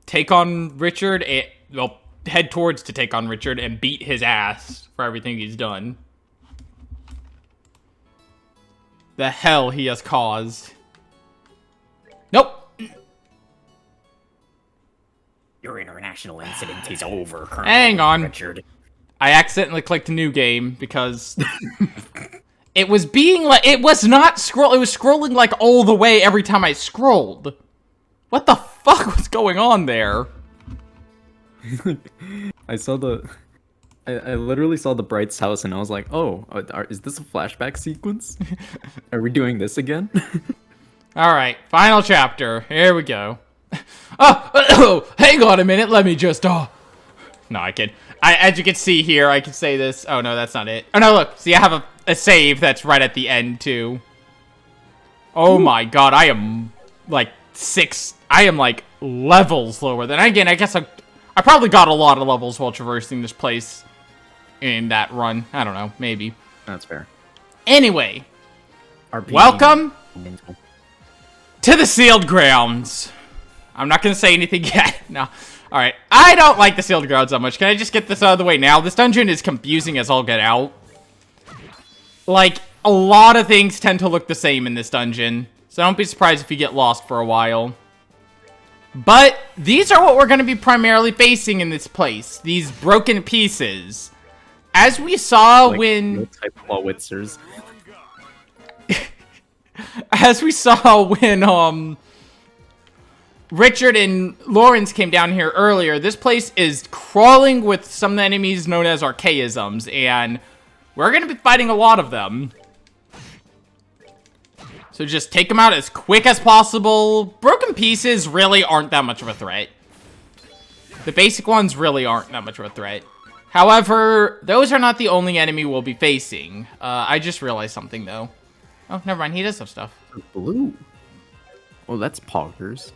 take on Richard, and, well, head towards to take on Richard and beat his ass for everything he's done. The hell he has caused. Nope. Your international incident is over, Colonel Hang on. Richard. I accidentally clicked new game because it was being like, it was not scroll. It was scrolling like all the way every time I scrolled. What the fuck was going on there? I saw the... I literally saw the Bright's house and I was like, oh, is this a flashback sequence? Are we doing this again? Alright, final chapter. Here we go. Oh, hang on a minute. Let me just, No, I kid. As you can see here, I can say this. Oh, no, that's not it. Oh, no, look. See, I have a save that's right at the end, too. Oh, my God. I am, like, levels lower than... Again, I guess I probably got a lot of levels while traversing this place in that run. I don't know. Maybe. That's fair. Anyway. RPG. Welcome to the Sealed Grounds. I'm not going to say anything yet. No. Alright. I don't like the Sealed Grounds that much. Can I just get this out of the way now? This dungeon is confusing as all get out. Like, a lot of things tend to look the same in this dungeon. So don't be surprised if you get lost for a while. But these are what we're going to be primarily facing in this place. These broken pieces. As we saw when... type of Howitzers. As we saw when, Richard and Lawrence came down here earlier, this place is crawling with some enemies known as archaisms, and we're going to be fighting a lot of them. So just take them out as quick as possible. Broken pieces really aren't that much of a threat. The basic ones really aren't that much of a threat. However, those are not the only enemy we'll be facing. I just realized something, though. Oh, never mind. He does have stuff. Blue. Well, that's poggers.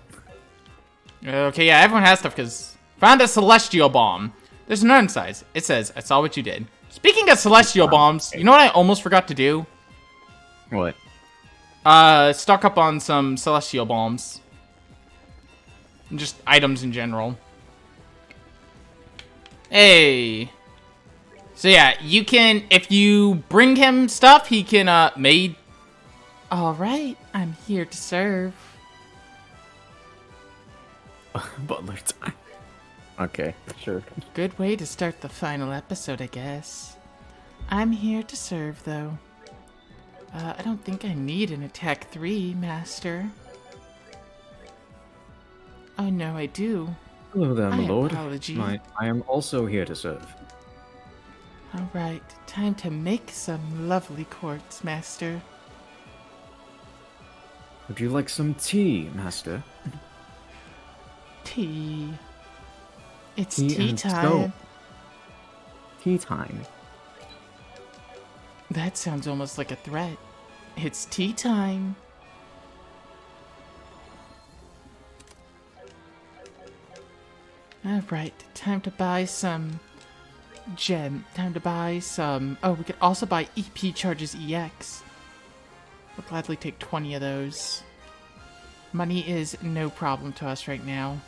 Okay, yeah, everyone has stuff, because... Found a Celestial Bomb. There's none inside. It says, I saw what you did. Speaking of Celestial Bombs, you know what I almost forgot to do? What? Stock up on some Celestial Bombs. And just items in general. Hey. So yeah, you can, if you bring him stuff, he can, made. Alright, I'm here to serve. Butler time. Okay, sure. Good way to start the final episode, I guess. I'm here to serve, though. I don't think I need an attack 3, Master. Oh, no, I do. Hello there, my lord. Apology. I am also here to serve. Alright, time to make some lovely quartz, Master. Would you like some tea, Master? Tea. It's Tea tea and time. stone. Tea time. That sounds almost like a threat. It's tea time. Alright, time to buy some time to buy some... Oh, we could also buy EP Charges EX. I'll gladly take 20 of those. Money is no problem to us right now.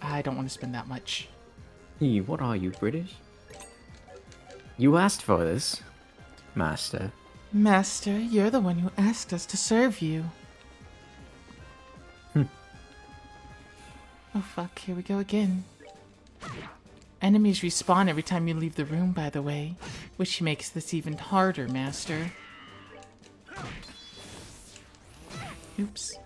I don't want to spend that much. Hey, what are you, British? You asked for this, Master. Master, you're the one who asked us to serve you. Oh fuck, here we go again. Enemies respawn every time you leave the room, by the way, which makes this even harder, Master. Oops.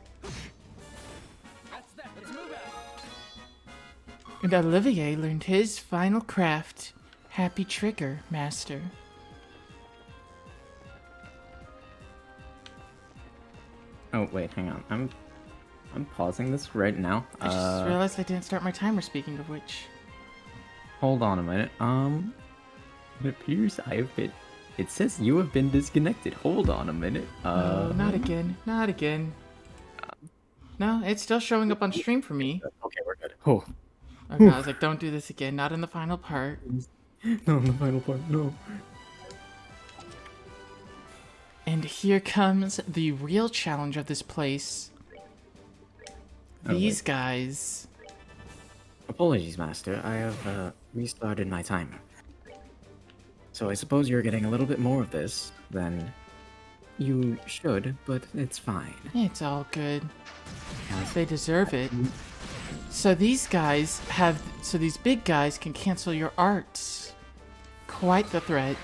And Olivier learned his final craft, Happy Trigger, Master. Oh wait, hang on. I'm pausing this right now. I just realized I didn't start my timer, speaking of which. Hold on a minute. It appears I have been... It says you have been disconnected. Hold on a minute. No, not again. Not again. No, it's still showing up on stream for me. Okay, we're good. Oh. Okay, I was like, don't do this again. Not in the final part. No, in the final part, no. And here comes the real challenge of this place. These guys. Apologies, Master. I have restarted my timer. So I suppose you're getting a little bit more of this than you should, but it's fine. It's all good. As They deserve it. So these guys have. So these big guys can cancel your arts. Quite the threat.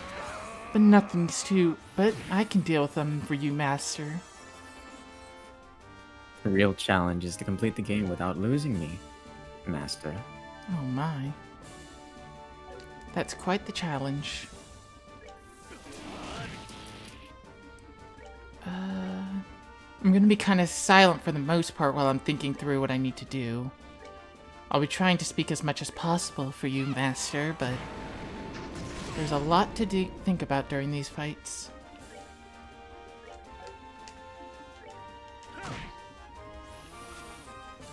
But nothing's too. But I can deal with them for you, Master. the real challenge is to complete the game without losing me, Master. Oh my. That's quite the challenge. I'm gonna be kind of silent for the most part while I'm thinking through what I need to do. I'll be trying to speak as much as possible for you, Master, but there's a lot to think about during these fights.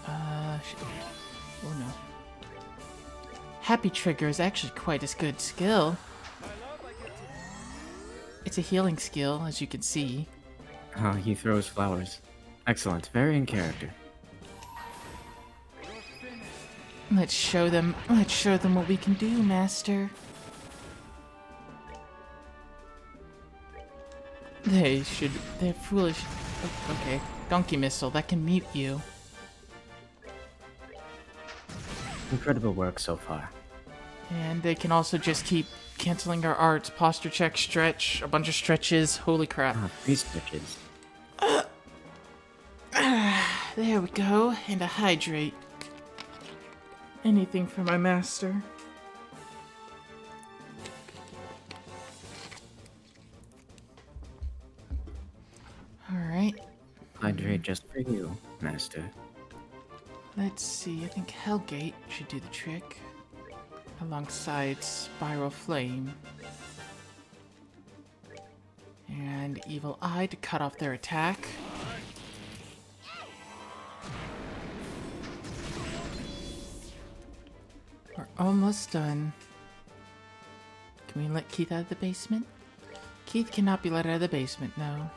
Oh no. Happy Trigger is actually quite a good skill. It's a healing skill, as you can see. He throws flowers. Excellent. Very in character. Let's show them what we can do, Master. They're foolish. Oh, okay. Donkey Missile, that can mute you. Incredible work so far. And they can also just keep canceling our arts. Posture check, stretch, a bunch of stretches. Holy crap. 3 stitches. There we go. And a hydrate. Anything for my master. Alright. Hydrate just for you, Master. Let's see. I think Hellgate should do the trick. Alongside Spiral Flame. And Evil Eye to cut off their attack. We're almost done. Can we let Keith out of the basement? Keith cannot be let out of the basement, no.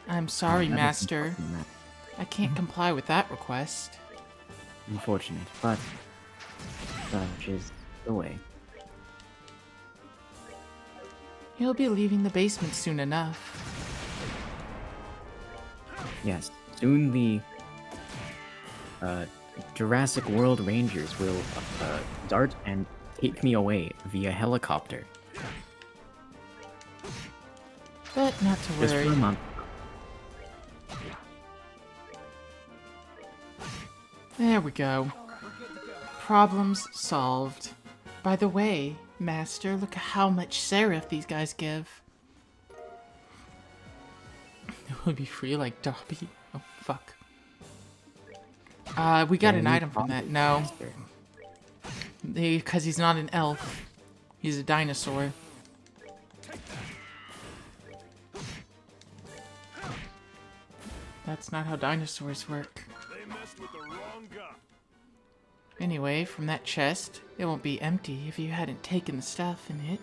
I'm sorry, That is Master. unfortunate. I can't comply with that request. Unfortunate, but such is the way. He'll be leaving the basement soon enough. Yes, soon the Jurassic World Rangers will dart and take me away via helicopter. But not to Just for a worry. month. There we go. Problems solved. By the way, Master, look at how much Seraph these guys give. It would be free like Dobby. Oh, fuck. We got an item from that. No. Because he's not an elf. He's a dinosaur. That's not how dinosaurs work. Anyway, from that chest, it won't be empty if you hadn't taken the stuff in it.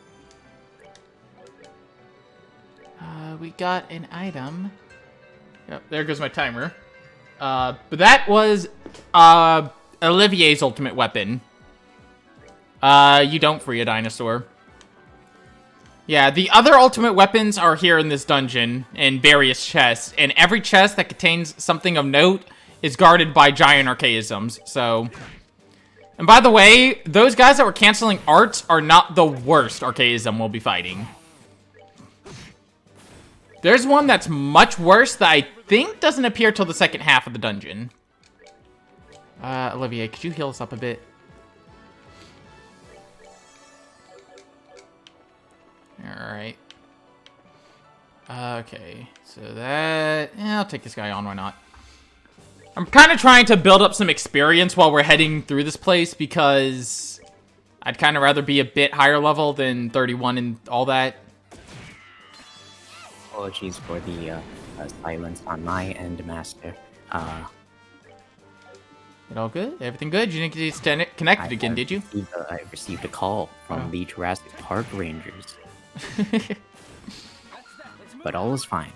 We got an item. Yep, there goes my timer. But that was, Olivier's ultimate weapon. You don't free a dinosaur. Yeah, the other ultimate weapons are here in this dungeon, in various chests, and every chest that contains something of note is guarded by giant archaisms, so... And by the way, those guys that were canceling arts are not the worst archaism we'll be fighting. There's one that's much worse that I think doesn't appear till the second half of the dungeon. Olivier, could you heal us up a bit? Alright. Okay, so that... Yeah, I'll take this guy on, why not? I'm kind of trying to build up some experience while we're heading through this place because I'd kind of rather be a bit higher level than 31 and all that. Apologies for the silence on my end, Master. It all good? Everything good? You didn't get connected again, did you? I received a call from Oh. the Jurassic Park Rangers. But all is fine.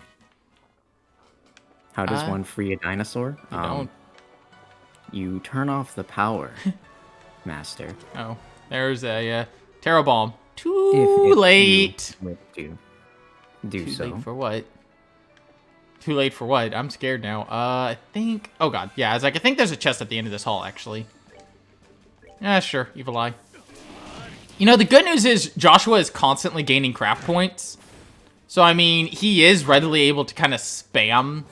How does one free a dinosaur? You don't. you turn off the power, Master. Oh, there's a Terror Bomb. If Too late. you wish to do Too so. late for what? Too late for what? I'm scared now. I think... Oh, God. Yeah, I was like, I think there's a chest at the end of this hall, actually. Yeah, sure. Evil Eye. You know, the good news is Joshua is constantly gaining craft points. So, I mean, he is readily able to kind of spam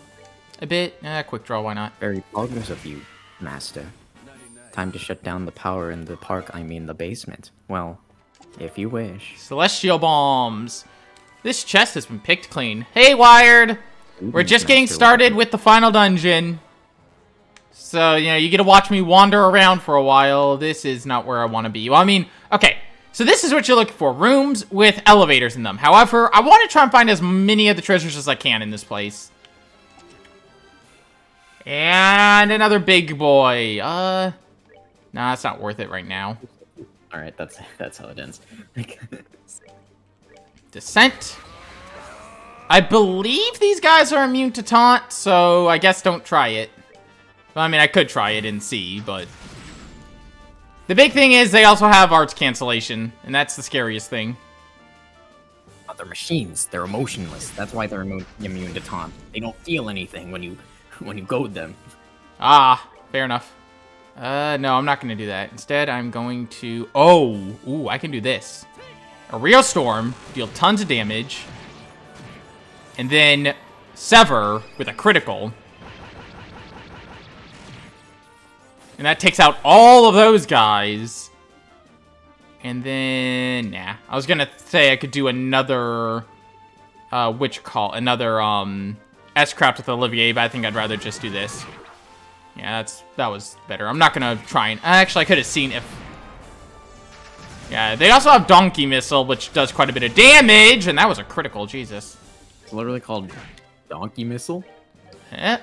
a bit. Quick draw, why not? Very progress of you, Master. Time to shut down the power in the park, I mean the basement. Well, if you wish. Celestial Bombs. This chest has been picked clean. Hey, Wired! We're just getting started with the final dungeon. So, you know, you get to watch me wander around for a while. This is not where I want to be. Well, I mean, okay. So this is what you're looking for. Rooms with elevators in them. However, I want to try and find as many of the treasures as I can in this place. And another big boy. Nah, it's not worth it right now. Alright, that's how it ends. Descent. I believe these guys are immune to taunt, so I guess don't try it. Well, I mean, I could try it and see, but... The big thing is they also have arts cancellation, and that's the scariest thing. But they're machines. They're emotionless. That's why they're immune to taunt. They don't feel anything when you goad them. Ah, fair enough. No, I'm not going to do that. Instead, I'm going to... Oh! Ooh, I can do this. A Real Storm, deal tons of damage. And then Sever with a critical. And that takes out all of those guys. And then... Nah. I was going to say I could do another... Another, S-Craft with Olivier, but I think I'd rather just do this. Yeah, that was better. I'm not going to try and... Actually, I could have seen if... Yeah, they also have Donkey Missile, which does quite a bit of damage. And that was a critical, Jesus. It's literally called Donkey Missile. Eh?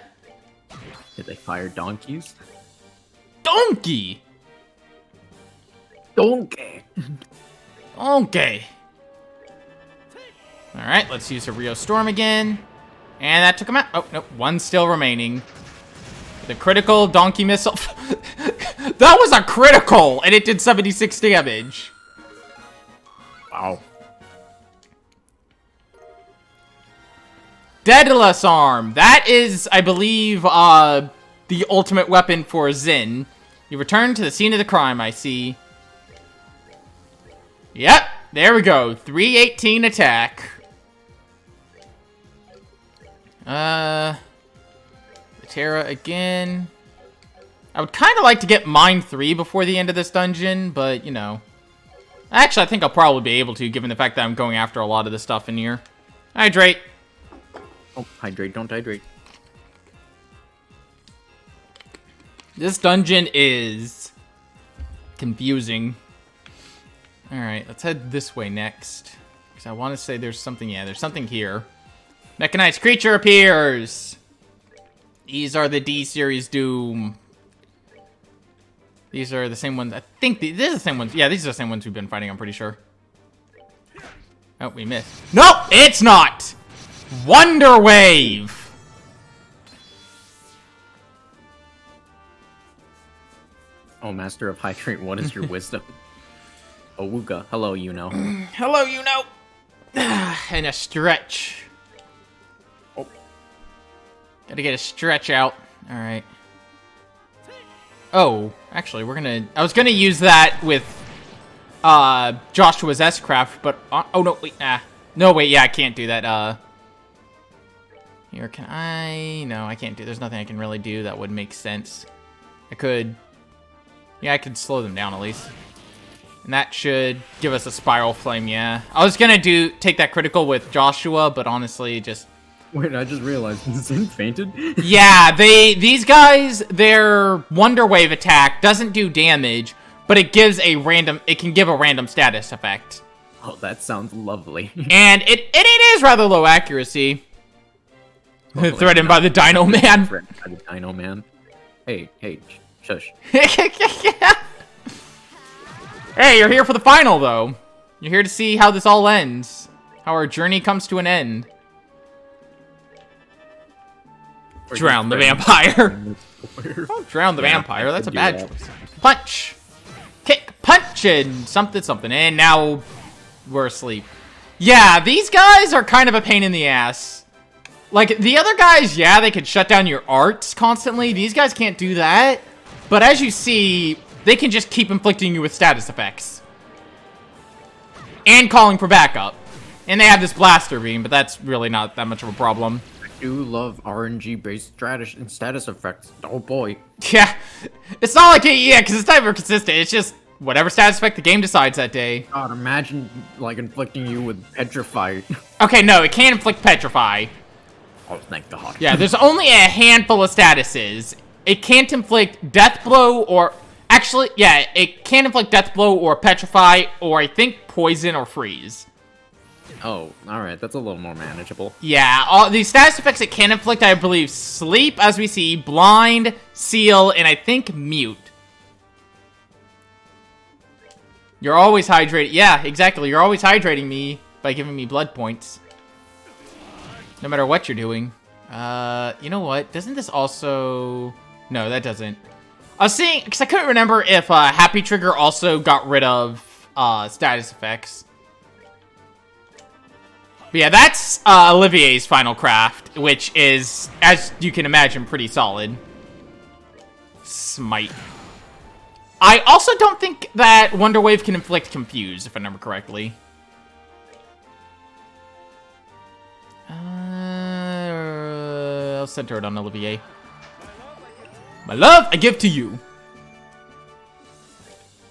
Did they fire donkeys? Donkey! Donkey! Okay. Alright, let's use a Rio Storm again. And that took him out. Oh, nope. One still remaining. The critical Donkey Missile. That was a critical! And it did 76 damage. Wow. Daedalus Arm. That is, I believe, the ultimate weapon for Zin. You return to the scene of the crime, I see. Yep, there we go. 318 attack. Terra again. I would kind of like to get Mine 3 before the end of this dungeon, but, you know. Actually, I think I'll probably be able to, given the fact that I'm going after a lot of the stuff in here. Hydrate. Oh, hydrate, don't hydrate. This dungeon is confusing. Alright, let's head this way next. Because I want to say there's something... Yeah, there's something here. Mechanized creature appears! These are the D-Series Doom. These are the same ones. I think these are the same ones. Yeah, these are the same ones we've been fighting, I'm pretty sure. Oh, we missed. Nope, it's not! Wonder Wave! Oh, Master of Hydrate, what is your wisdom? Awuga, hello, you know. Hello, you know. And a stretch. Oh. Gotta get a stretch out. Alright. Oh, actually, I was gonna use that with, Joshua's S-Craft, but, oh, no, wait, no, wait, yeah, I can't do that, Here, can I? No, I can't do, there's nothing I can really do that would make sense. I could, yeah, I could slow them down at least. And that should give us a Spiral Flame, yeah. I was gonna take that critical with Joshua, but honestly, just... Wait, I just realized, Zin fainted? Yeah, these guys, their Wonder Wave attack doesn't do damage, but it can give a random status effect. Oh, that sounds lovely. And it is rather low accuracy. Threatened by the Dino Man. Threatened by the Dino Man. Hey, shush. Hey, you're here for the final, though. You're here to see how this all ends. How our journey comes to an end. Drown the vampire. Don't drown the vampire. That's a bad choice. Punch. Kick. Punch. And something, something. And now we're asleep. Yeah, these guys are kind of a pain in the ass. Like, the other guys, yeah, they could shut down your arts constantly. These guys can't do that. But as you see, they can just keep inflicting you with status effects. And calling for backup. And they have this blaster beam, but that's really not that much of a problem. I do love RNG-based status effects. Oh boy. Yeah, it's not like it, yeah, because it's not ever consistent. It's just whatever status effect the game decides that day. God, imagine, like, inflicting you with Petrify. Okay, no, it can't inflict Petrify. Oh, thank God. Yeah, there's only a handful of statuses. It can't inflict Death Blow or... Actually, yeah, it can't inflict Death Blow or Petrify or I think Poison or Freeze. Oh, alright, that's a little more manageable. Yeah, all these status effects it can inflict, I believe, Sleep, as we see, Blind, Seal, and I think Mute. You're always hydrating. Yeah, exactly. You're always hydrating me by giving me blood points. No matter what you're doing. You know what? Doesn't this also... No, that doesn't. I was seeing... Because I couldn't remember if Happy Trigger also got rid of status effects. But yeah, that's Olivier's final craft, which is, as you can imagine, pretty solid. Smite. I also don't think that Wonder Wave can inflict Confuse, if I remember correctly. I'll center it on Olivier. My love, I give to you.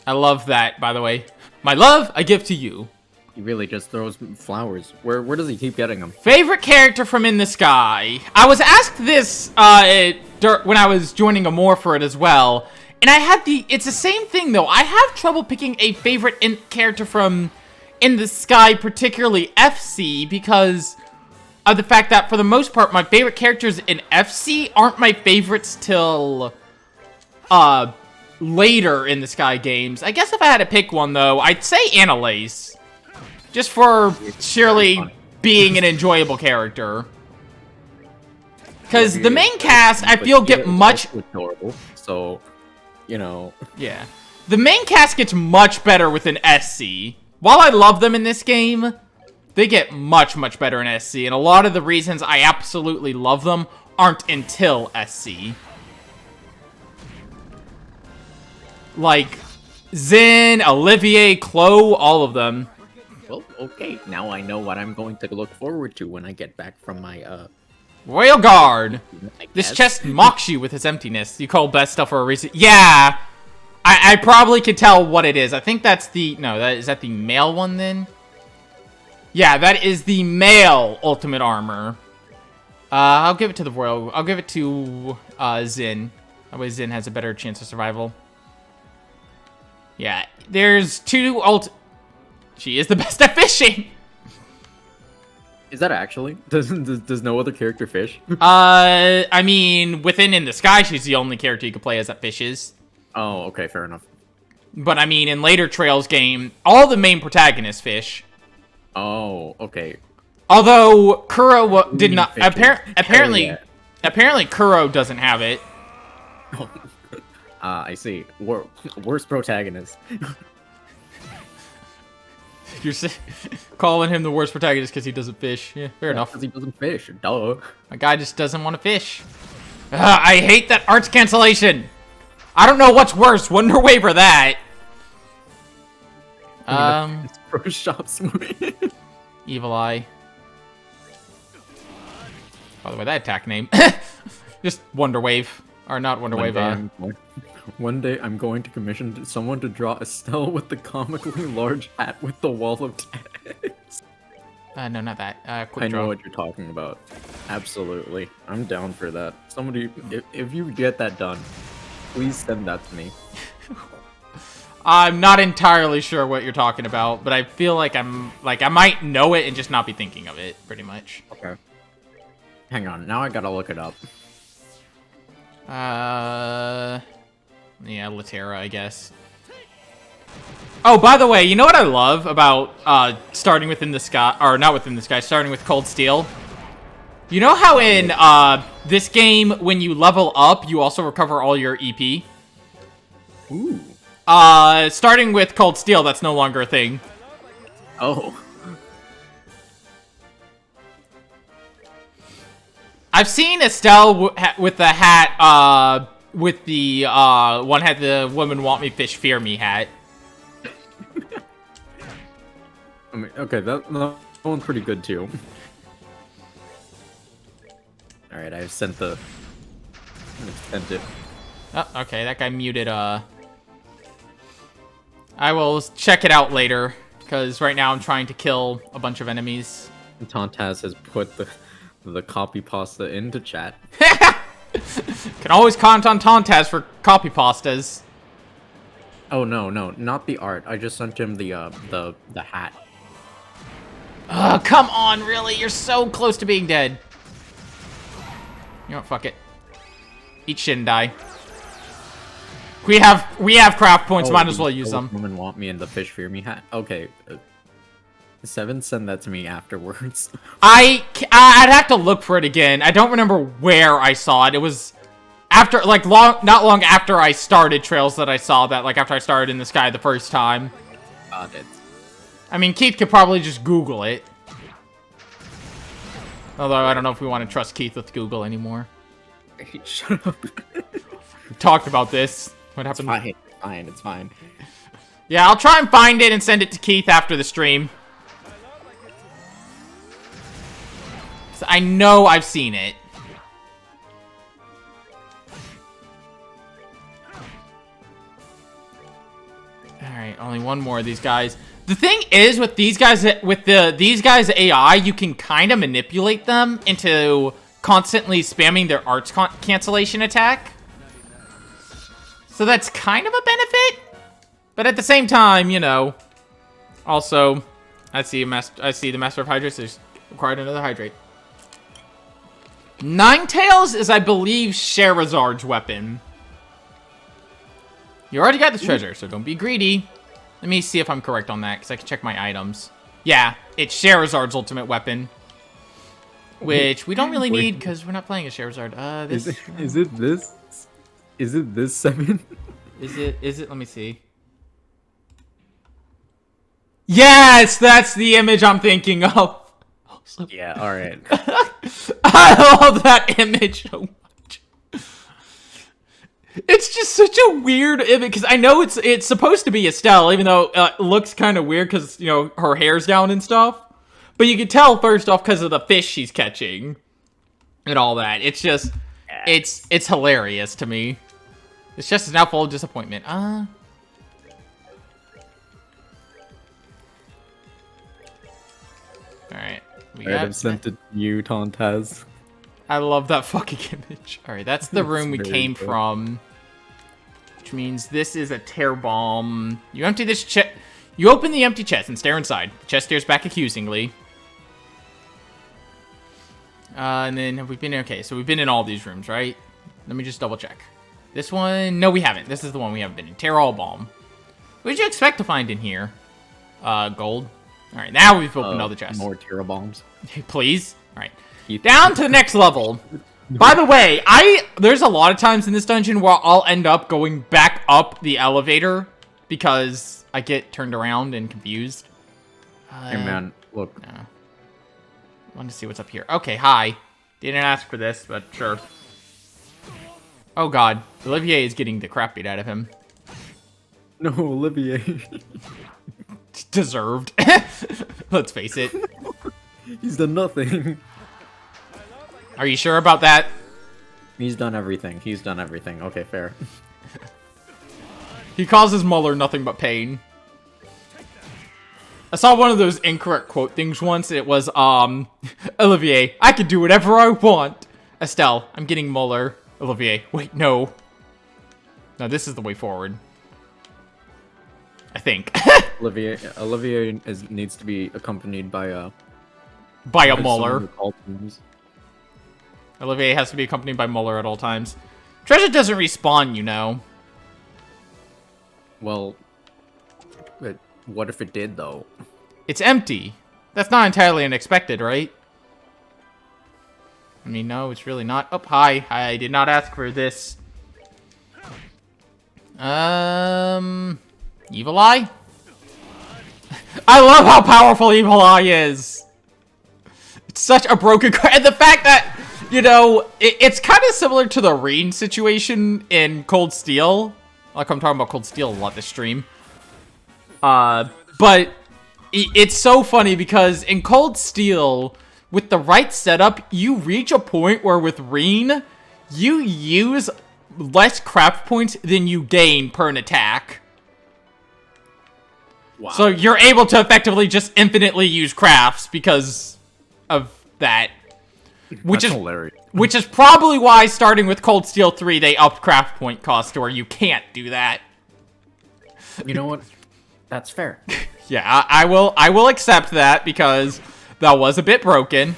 I love that, by the way. My love, I give to you. He really just throws flowers. Where does he keep getting them? Favorite character from In the Sky. I was asked this when I was joining Amore for it as well. And I had it's the same thing though. I have trouble picking a favorite character from In the Sky, particularly FC, because of the fact that for the most part, my favorite characters in FC aren't my favorites till later In the Sky games. I guess if I had to pick one though, I'd say Annalise. Just for surely being an enjoyable character. Because the main cast, I feel, get much... adorable, so, you know... Yeah. The main cast gets much better with an SC. While I love them in this game, they get much, much better in SC. And a lot of the reasons I absolutely love them aren't until SC. Like, Zin, Olivier, Chloe, all of them. Well, okay, now I know what I'm going to look forward to when I get back from my, Royal Guard. This chest mocks you with its emptiness. You call best stuff for a reason. Yeah. I probably could tell what it is. I think that's the... No, is that the male one then? Yeah, that is the male ultimate armor. I'll give it to the Royal... I'll give it to Zin. That way Zin has a better chance of survival. Yeah, there's two She is the best at fishing. Is that actually? Does no other character fish? I mean, within In the Sky, she's the only character you can play as that fishes. Oh, okay, fair enough. But I mean, in later Trails game, all the main protagonists fish. Oh, okay. Although Kuro did not. Apparently, Kuro doesn't have it. I see. Worst protagonist. You're calling him the worst protagonist because he doesn't fish. Yeah, fair enough. Because he doesn't fish. Duh. My guy just doesn't want to fish. I hate that arts cancellation. I don't know what's worse, Wonder Wave or that. It's Pro Shop's Evil Eye. By the way, that attack name. Just Wonder Wave. Or not Wonder Wave. One day I'm going to commission someone to draw Estelle with the comically large hat with the wall of text. No, not that. Quick I draw. know what you're talking about. Absolutely. I'm down for that. Somebody, if you get that done, please send that to me. I'm not entirely sure what you're talking about, but I feel like I might know it and just not be thinking of it, pretty much. Okay. Hang on, now I gotta look it up. Yeah, Latera, I guess. Oh, by the way, you know what I love about starting within the sky, or not within the sky, starting with Cold Steel? You know how in this game, when you level up, you also recover all your EP? Ooh. Starting with Cold Steel, that's no longer a thing. Oh. I've seen Estelle with the hat, with the one had the woman want me, fish fear me hat. I mean, okay, that one's pretty good too. All right, I've sent it. Oh, okay, that guy muted, I will check it out later, because right now I'm trying to kill a bunch of enemies. Tontaz has put the copy pasta into chat. Can always count on Tontaz for copy pastas. Oh no, not the art. I just sent him the hat. Ugh, come on, really? You're so close to being dead. You know what, fuck it. Eat shit and die. We have craft points, might as well use them. Woman want me in the fish fear me hat. Okay. Seven, send that to me afterwards. I'd have to look for it again. I don't remember where I saw it. It was after, like, not long after I started Trails that I saw that, like, after I started in the sky the first time. Got it. I mean, Keith could probably just Google it. Although, I don't know if we want to trust Keith with Google anymore. Shut up. We talked about this. What happened? It's fine. Yeah, I'll try and find it and send it to Keith after the stream. I know I've seen it. Alright, only one more of these guys. The thing is, with these guys, these guys' AI, you can kind of manipulate them into constantly spamming their arts cancellation attack. So that's kind of a benefit. But at the same time, you know, also, I see the Master of Hydrates. There's required another Hydrate. Ninetales is, I believe, Charizard's weapon. You already got the treasure, so don't be greedy. Let me see if I'm correct on that, because I can check my items. Yeah, it's Charizard's ultimate weapon. Which we don't really need, because we're not playing a Charizard. Is it this? Is it this 7? Is it? Let me see. Yes, that's the image I'm thinking of. Yeah, alright. I love that image so much. It's just such a weird image, because I know it's supposed to be Estelle, even though it looks kind of weird because, you know, her hair's down and stuff. But you can tell, first off, because of the fish she's catching and all that. It's just, it's hilarious to me. This chest is now full of disappointment. Alright. I've sent it to you, Tontaz. I love that fucking image. Alright, that's the room we came from. Which means this is a tear bomb. You empty this chest. You open the empty chest and stare inside. The chest stares back accusingly. And then have we been okay? So we've been in all these rooms, right? Let me just double check. This one, no, we haven't. This is the one we haven't been in. Tear all bomb. What did you expect to find in here? Gold. All right, now we've opened all the chests. More Terra bombs. Please. All right. Down to the next level. By the way, there's a lot of times in this dungeon where I'll end up going back up the elevator because I get turned around and confused. Hey man, look. I want to see what's up here. Okay, hi. Didn't ask for this, but sure. Oh god, Olivier is getting the crap beat out of him. No, Olivier. Deserved. Let's face it. He's done nothing. Are you sure about that? He's done everything. He's done everything. Okay, fair. He causes Muller nothing but pain. I saw one of those incorrect quote things once. It was, Olivier, I can do whatever I want. Estelle, I'm getting Muller. Olivier, wait, no. No, this is the way forward. I think. Olivier needs to be accompanied by a Muller. Olivier has to be accompanied by Muller at all times. Treasure doesn't respawn, you know. Well, what if it did, though? It's empty. That's not entirely unexpected, right? I mean, no, it's really not. Oh, hi. I did not ask for this. Evil Eye? I love how powerful Evil Eye is. It's such a broken card. And the fact that, you know, it's kind of similar to the Reen situation in Cold Steel. Like, I'm talking about Cold Steel a lot this stream. But it's so funny because in Cold Steel, with the right setup, you reach a point where with Reen, you use less craft points than you gain per an attack. Wow. So you're able to effectively just infinitely use crafts because of that. Which That's is hilarious. Which is probably why starting with Cold Steel 3, they upped craft point cost to where you can't do that. You know what? That's fair. Yeah, I will accept that because that was a bit broken.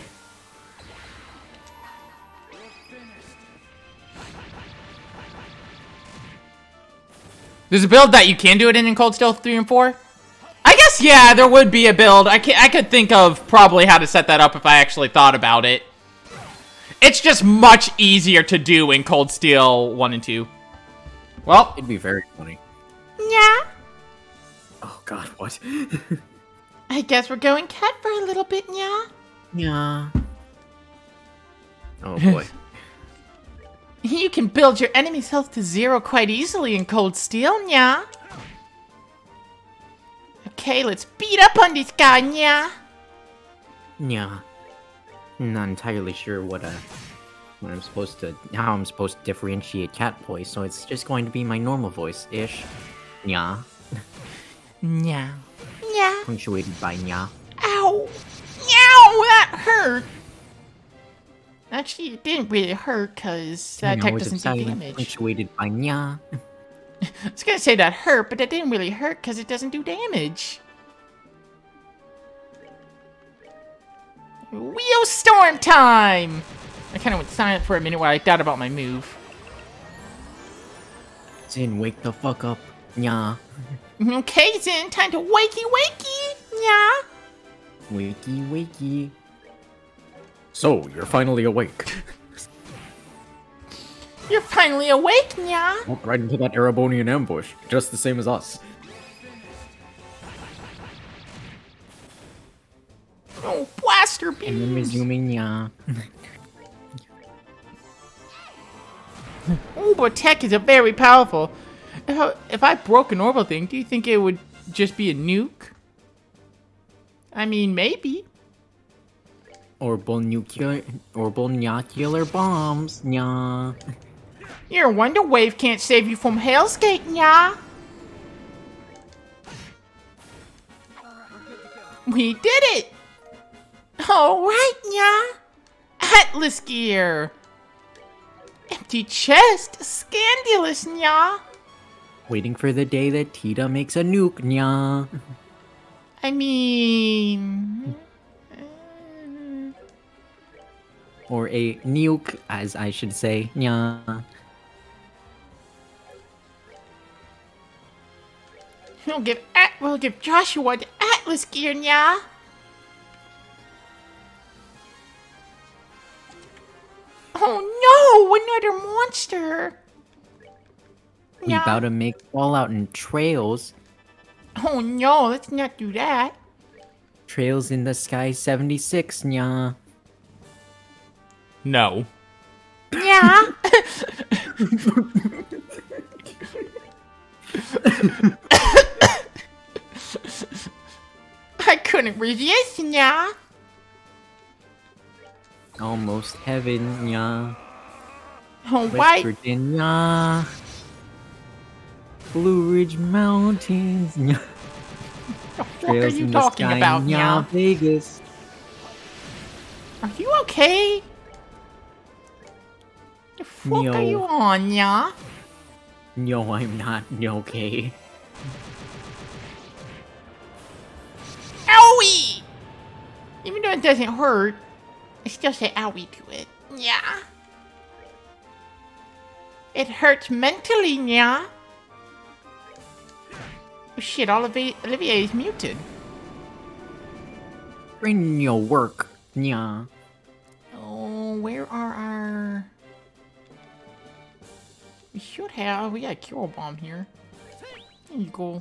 There's a build that you can do it in Cold Steel 3 and 4. I guess, yeah, there would be a build. I could think of probably how to set that up if I actually thought about it. It's just much easier to do in Cold Steel 1 and 2. Well, It'd be very funny. yeah. Oh god, what? I guess we're going cat for a little bit, yeah. Yeah. Oh boy. You can build your enemy's health to 0 quite easily in Cold Steel, yeah. Okay, let's beat up on this guy, yeah. Yeah. Not entirely sure how I'm supposed to differentiate cat voice, so it's just going to be my normal voice-ish. Yeah. Yeah. Yeah. Punctuated by nya. Ow. Ow, that hurt. Actually, it didn't really hurt, because that attack doesn't do damage. Punctuated by nya. I was gonna say that hurt, but that didn't really hurt, because it doesn't do damage. Wheel Storm time! I kind of went silent for a minute while I thought about my move. Zin, wake the fuck up. Nya. Okay, Zin, time to wakey wakey! Yeah. Wakey, wakey. So, you're finally awake. You're finally awake, yeah. Walked right into that Erebonian ambush, just the same as us. Oh, blaster And then beams! resuming nya. Orbital tech is a very powerful. If I broke an orbital thing, do you think it would just be a nuke? I mean, maybe. Orbital nuclear bombs. Nya. Your Wonder Wave can't save you from Hell's Gate, yeah. We did it! Alright, yeah. Atlas gear. Empty chest. Scandalous, yeah. Waiting for the day that Tita makes a nuke. Nya. I mean... Or a nuke, as I should say. Nya. We'll give Joshua the Atlas gear, yeah. Oh no, another monster. We about to make Fallout and Trails. Oh no, let's not do that. Trails in the Sky 76, nya. No. Yeah. I couldn't resist, yeah. Almost heaven, nya. Oh, West why? Virginia. Blue Ridge Mountains, nya. What are you talking about, nya. yeah? Vegas. Are you okay? The fuck No. are you on, yeah? No, I'm not okay. Owie! Even though it doesn't hurt, I still say owie to it. Yeah. It hurts mentally, yeah. Oh shit, Olivier is muted. Bring your work, nya. Oh, where are should have. We got a Cure Bomb here. There you go.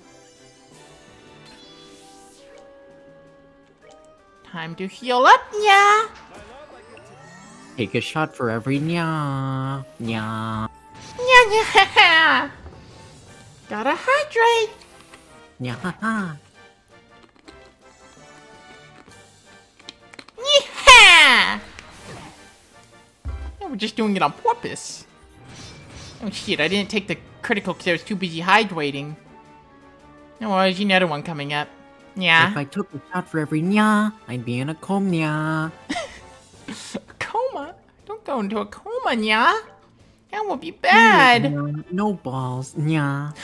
Time to heal up, yeah. Take a shot for every nya. Nya. Yeah. Gotta hydrate. Nya ha ha. Yeah. We're just doing it on purpose. Oh shit, I didn't take the critical because I was too busy hydrating. No worries, another one coming up. Yeah. If I took a shot for every nya, I'd be in a coma. Coma? Don't go into a coma, nya. That will be bad. Nya, no balls, nya.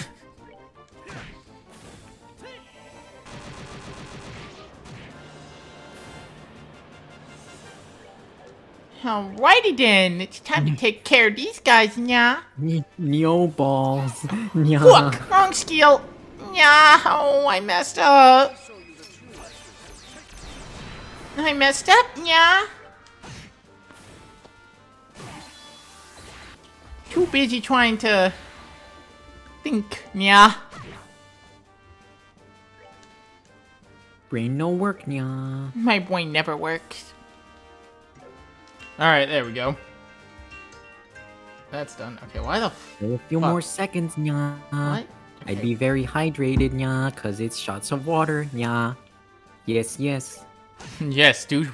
Alrighty then, it's time to take care of these guys, nya. No balls, nya. Look, wrong skill. Nya, oh, I messed up. I messed up, nya. Too busy trying to think, nya. Brain no work, nya. My brain never works. Alright, there we go. That's done. Okay, why the A few fuck? more seconds, nya. What? I'd be very hydrated, nya, cause it's shots of water, nya. Yes, yes. Yes, do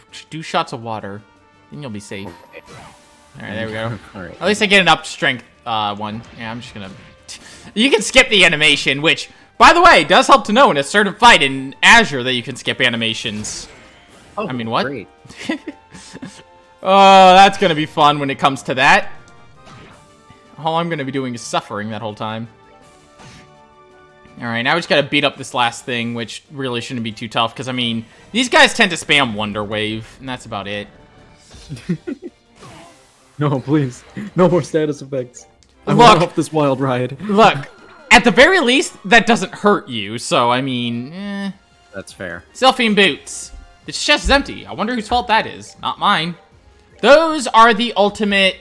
shots of water. Then you'll be safe. Alright, there we go. Alright. At least I get an up strength one. Yeah, I'm just gonna... You can skip the animation, which, by the way, does help to know in a certain fight in Azure that you can skip animations. Oh, I mean, what? Great. Oh, that's gonna be fun when it comes to that. All I'm gonna be doing is suffering that whole time. Alright, now we just gotta beat up this last thing, which really shouldn't be too tough, because, I mean, these guys tend to spam Wonder Wave, and that's about it. No, please. No more status effects. I Look. want off this wild ride. Look, at the very least, that doesn't hurt you, so, I mean, That's fair. Selfie boots. The chest is empty. I wonder whose fault that is. Not mine. Those are the ultimate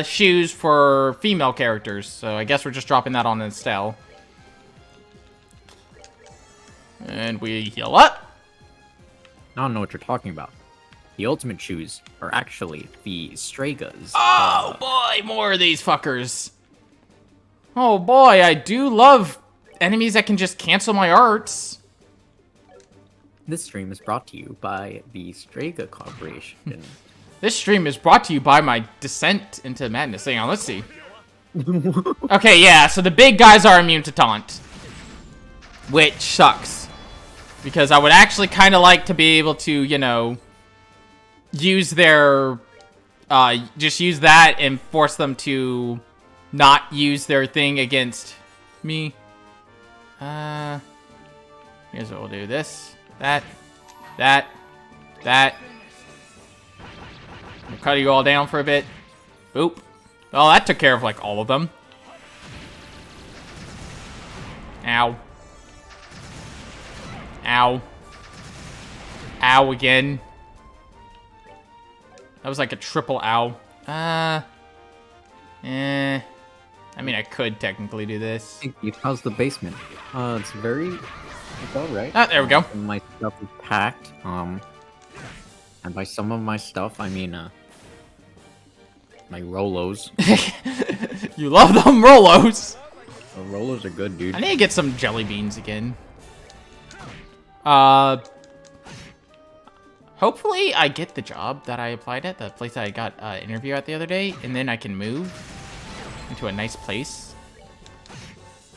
shoes for female characters, so I guess we're just dropping that on Estelle. And we heal up. I don't know what you're talking about. The ultimate shoes are actually the Stragas. Oh boy, more of these fuckers. Oh boy, I do love enemies that can just cancel my arts. This stream is brought to you by the Straga Corporation. This stream is brought to you by my descent into madness. Hang on, let's see. Okay, yeah, so the big guys are immune to taunt. Which sucks. Because I would actually kind of like to be able to, you know, use their... just use that and force them to not use their thing against me. Here's what we'll do. This, that. We'll cut you all down for a bit. Oop. Well, that took care of, like, all of them. Ow. Ow. Ow again. That was like a triple ow. I mean, I could technically do this. How's the basement? It's alright. Ah, there we go. My stuff is packed. And by some of my stuff, I mean, my Rolos. You love them Rolos. The Rolos are good, dude. I need to get some jelly beans again. Hopefully I get the job that I applied at, the place that I got an interview at the other day, and then I can move into a nice place.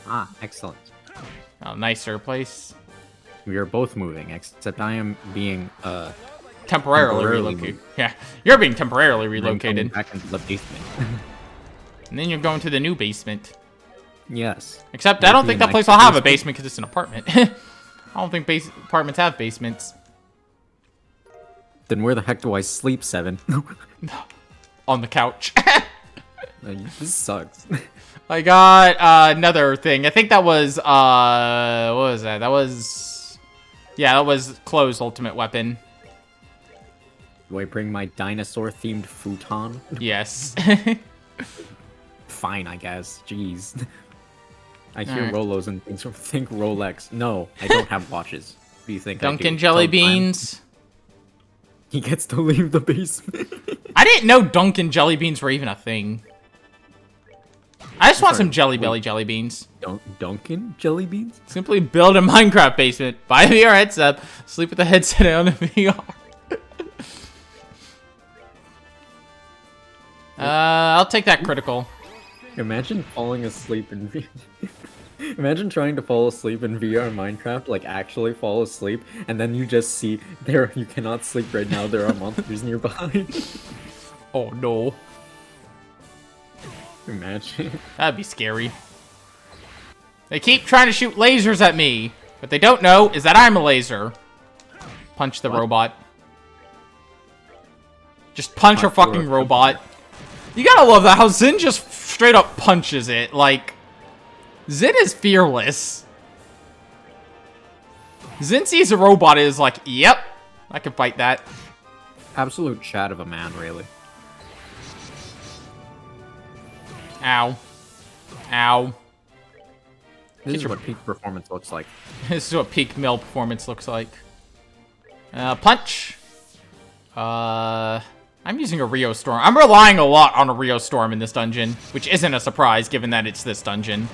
Ah, excellent. A nicer place. We are both moving, except I am being, Temporarily Temporarily relocated. moved. Yeah, you're being temporarily I'm going relocated. back into the basement. And then you're going to the new basement. Yes. Except I don't Maybe think a that place nice will have a basement. basement because it's an apartment. I don't think apartments have basements. Then where the heck do I sleep, Seven? On the couch. This sucks. I got another thing. I think that was, what was that? That was, yeah, that was Chloe's ultimate weapon. Do I bring my dinosaur-themed futon? Yes. fine, I guess. Jeez. I hear Alright. Rolos and think Rolex. No, I don't have watches. What do you think? I do? Dunkin' Jelly Tell time. Beans. He gets to leave the basement. I didn't know Dunkin' Jelly Beans were even a thing. I just want some Jelly Belly Jelly Beans. Dunkin' Jelly Beans? Simply build a Minecraft basement, buy a VR headset, sleep with the headset on a VR. I'll take that critical. Imagine falling asleep in VR. Imagine trying to fall asleep in VR Minecraft, like actually fall asleep, and then you just see there you cannot sleep right now, there are monsters nearby. Oh no. Imagine. That'd be scary. They keep trying to shoot lasers at me. What they don't know is that I'm a laser. Punch the robot. Just punch a fucking robot. You gotta love that, how Zin just straight up punches it. Like, Zin is fearless. Zin sees a robot and is like, yep, I can fight that. Absolute chat of a man, really. Ow. Ow. This is what peak performance looks like. This is what peak mill performance looks like. Punch. I'm using a Rio Storm. I'm relying a lot on a Rio Storm in this dungeon, which isn't a surprise given that it's this dungeon.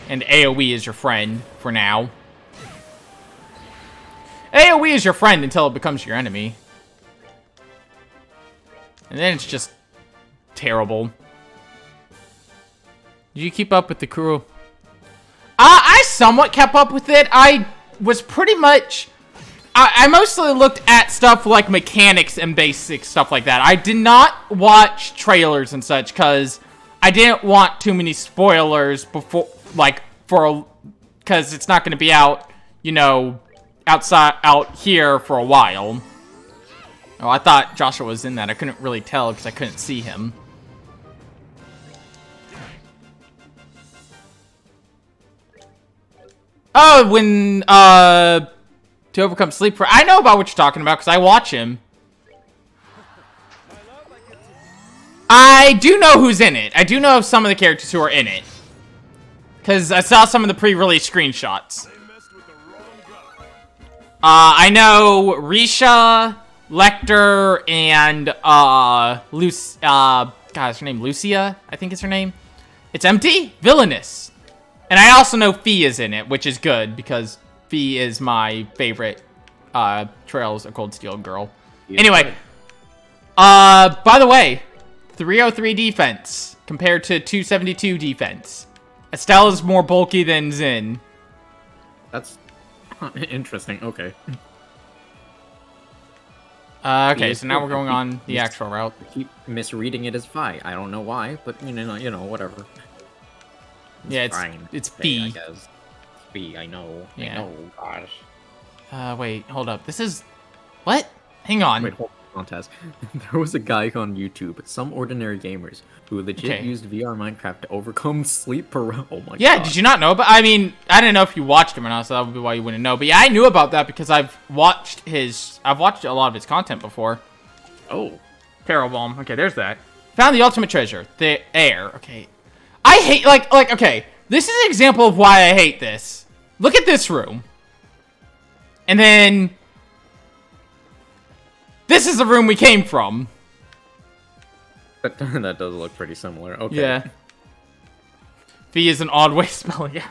And AoE is your friend for now. AoE is your friend until it becomes your enemy. And then it's just terrible. Did you keep up with the crew? I somewhat kept up with it. I was pretty much... I mostly looked at stuff like mechanics and basic stuff like that. I did not watch trailers and such because I didn't want too many spoilers before, like, because it's not going to be out, you know, out here for a while. Oh, I thought Joshua was in that. I couldn't really tell because I couldn't see him. Oh, when, to overcome sleep for... I know about what you're talking about, because I watch him. I do know who's in it. I do know some of the characters who are in it. Because I saw some of the pre-release screenshots. I know Risha, Lecter, and, God, is her name Lucia? I think is her name. It's empty? Villainous. And I also know Fee is in it, which is good, because Fee is my favorite Trails of Cold Steel girl. Anyway, by the way, 303 defense compared to 272 defense. Estelle is more bulky than Zin. That's interesting. Okay. Okay, so now we're going on the actual route. I keep misreading it as Phi. I don't know why, but you know, whatever. Yeah, fine. it's Hey, B. I guess. B, I know. Yeah. I know, gosh. Wait, hold up. This is... What? Hang on. Wait, hold on, Taz. There was a guy on YouTube, Some Ordinary Gamers, who legit Okay. used VR Minecraft to overcome sleep paralysis. Oh my god. Yeah, did you not know? But I mean, I didn't know if you watched him or not, so that would be why you wouldn't know. But yeah, I knew about that because I've watched a lot of his content before. Oh. Carol Bomb. Okay, there's that. Found the ultimate treasure. The air. Okay. I hate, okay. This is an example of why I hate this. Look at this room. And then... This is the room we came from. That does look pretty similar. Okay. Yeah. V is an odd way of spelling it.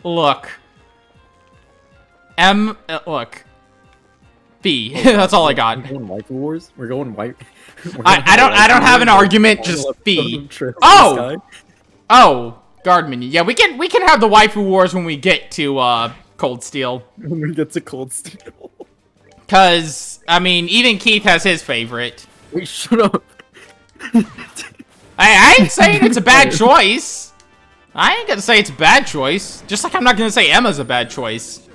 Look. Look. B. That's all I got. We're going Waifu Wars? We're going white. I don't have an argument, just B. Oh! Oh, Guardman. Yeah, we can have the waifu wars when we get to Cold Steel. When we get to Cold Steel. Cause I mean, even Keith has his favorite. Wait, shut up. I ain't saying it's a bad choice. I ain't gonna say it's a bad choice. Just like I'm not gonna say Emma's a bad choice.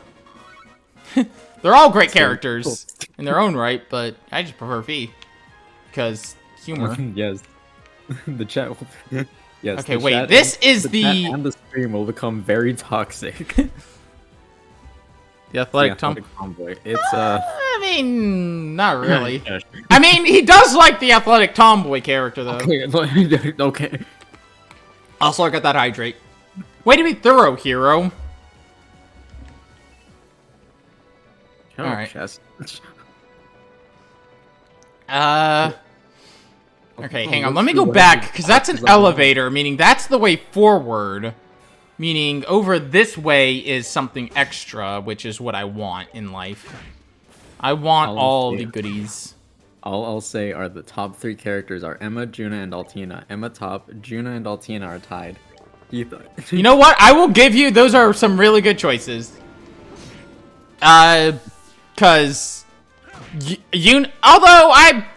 They're all great characters in their own right, but I just prefer V. Because humor. Yes. The chat will... Yes, Okay, the wait, chat this and- is chat the... and the stream will become very toxic. The athletic Tom Tomboy. It's I mean, not really. Yeah, sure. I mean, he does like the athletic tomboy character, though. Okay. Okay. Also, I got that hydrate. Way to be thorough, hero. Shut All up, right. Chess. Okay, Oh, hang on. let's Let me do go one back, of because these that's an boxes on the wall. elevator, meaning that's the way forward. Meaning over this way is something extra, which is what I want in life. I want I'll all see. the goodies. All I'll say are the top 3 characters are Emma, Juna, and Altina. Emma top, Juna and Altina are tied. You You know what? I will give you, those are some really good choices. Cause although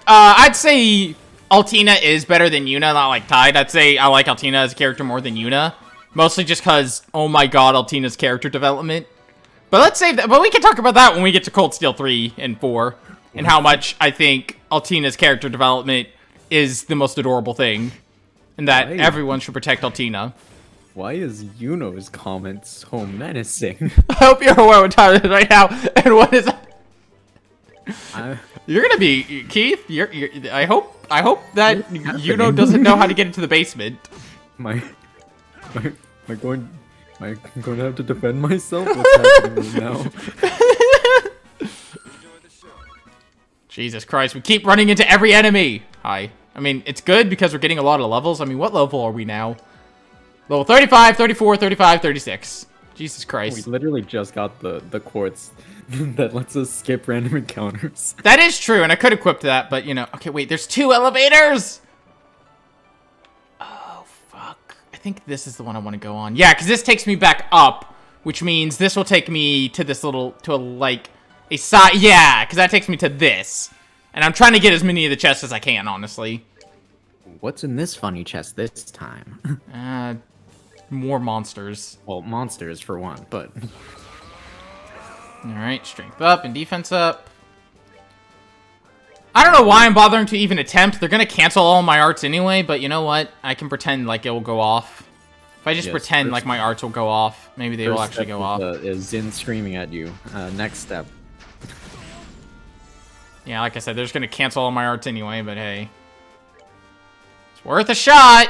I'd say Altina is better than Yuna, not like tied. I'd say I like Altina as a character more than Yuna, mostly just cause, oh my god, Altina's character development. But let's save that. But we can talk about that when we get to Cold Steel 3 and 4, and how much I think Altina's character development is the most adorable thing, and that Right. everyone should protect Altina. Why is Yuno's comment so menacing? I hope you're aware what time it is right now, and what is. I, You're gonna be Keith. I hope that What's Yuno happening? doesn't know how to get into the basement. my, am I going to have to defend myself? What's happening right now? Jesus Christ, we keep running into every enemy. Hi. I mean, it's good because we're getting a lot of levels. I mean, what level are we now? Level 35, 34, 35, 36. Jesus We Christ. literally just got the quartz that lets us skip random encounters. That is true, and I could equip that, but you know. Okay, wait, there's 2 elevators! Oh, fuck. I think this is the one I want to go on. Yeah, because this takes me back up, which means this will take me to this little, a side. Yeah, because that takes me to this. And I'm trying to get as many of the chests as I can, honestly. What's in this funny chest this time? More monsters. Well, monsters for one, but Alright, strength up and defense up. I don't know why I'm bothering to even attempt. They're gonna cancel all my arts anyway, but you know what? I can pretend like it will go off. If I just Yes, pretend first- like my arts will go off, maybe they will First actually step go off. is Zin screaming at you. Next step. Yeah, like I said, they're just gonna cancel all my arts anyway, but hey. It's worth a shot!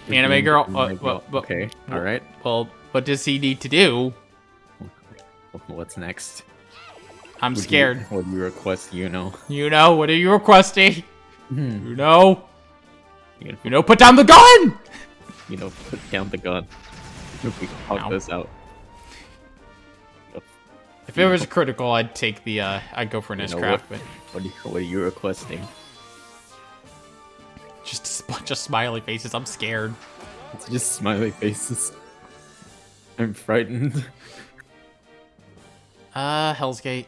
Anime girl. Okay, alright. Well, what does he need to do? What's next? I'm scared. What do you request, Yuno? You know, what are you requesting? Hmm. You know? You You know, put down the gun! know, put down the gun. We can talk Ow. this out. If it was a critical, I'd take the, I'd go for an You know S-craft, but What are you requesting? just a bunch of smiley faces, I'm scared. It's just smiley faces. I'm frightened. Hell's Gate.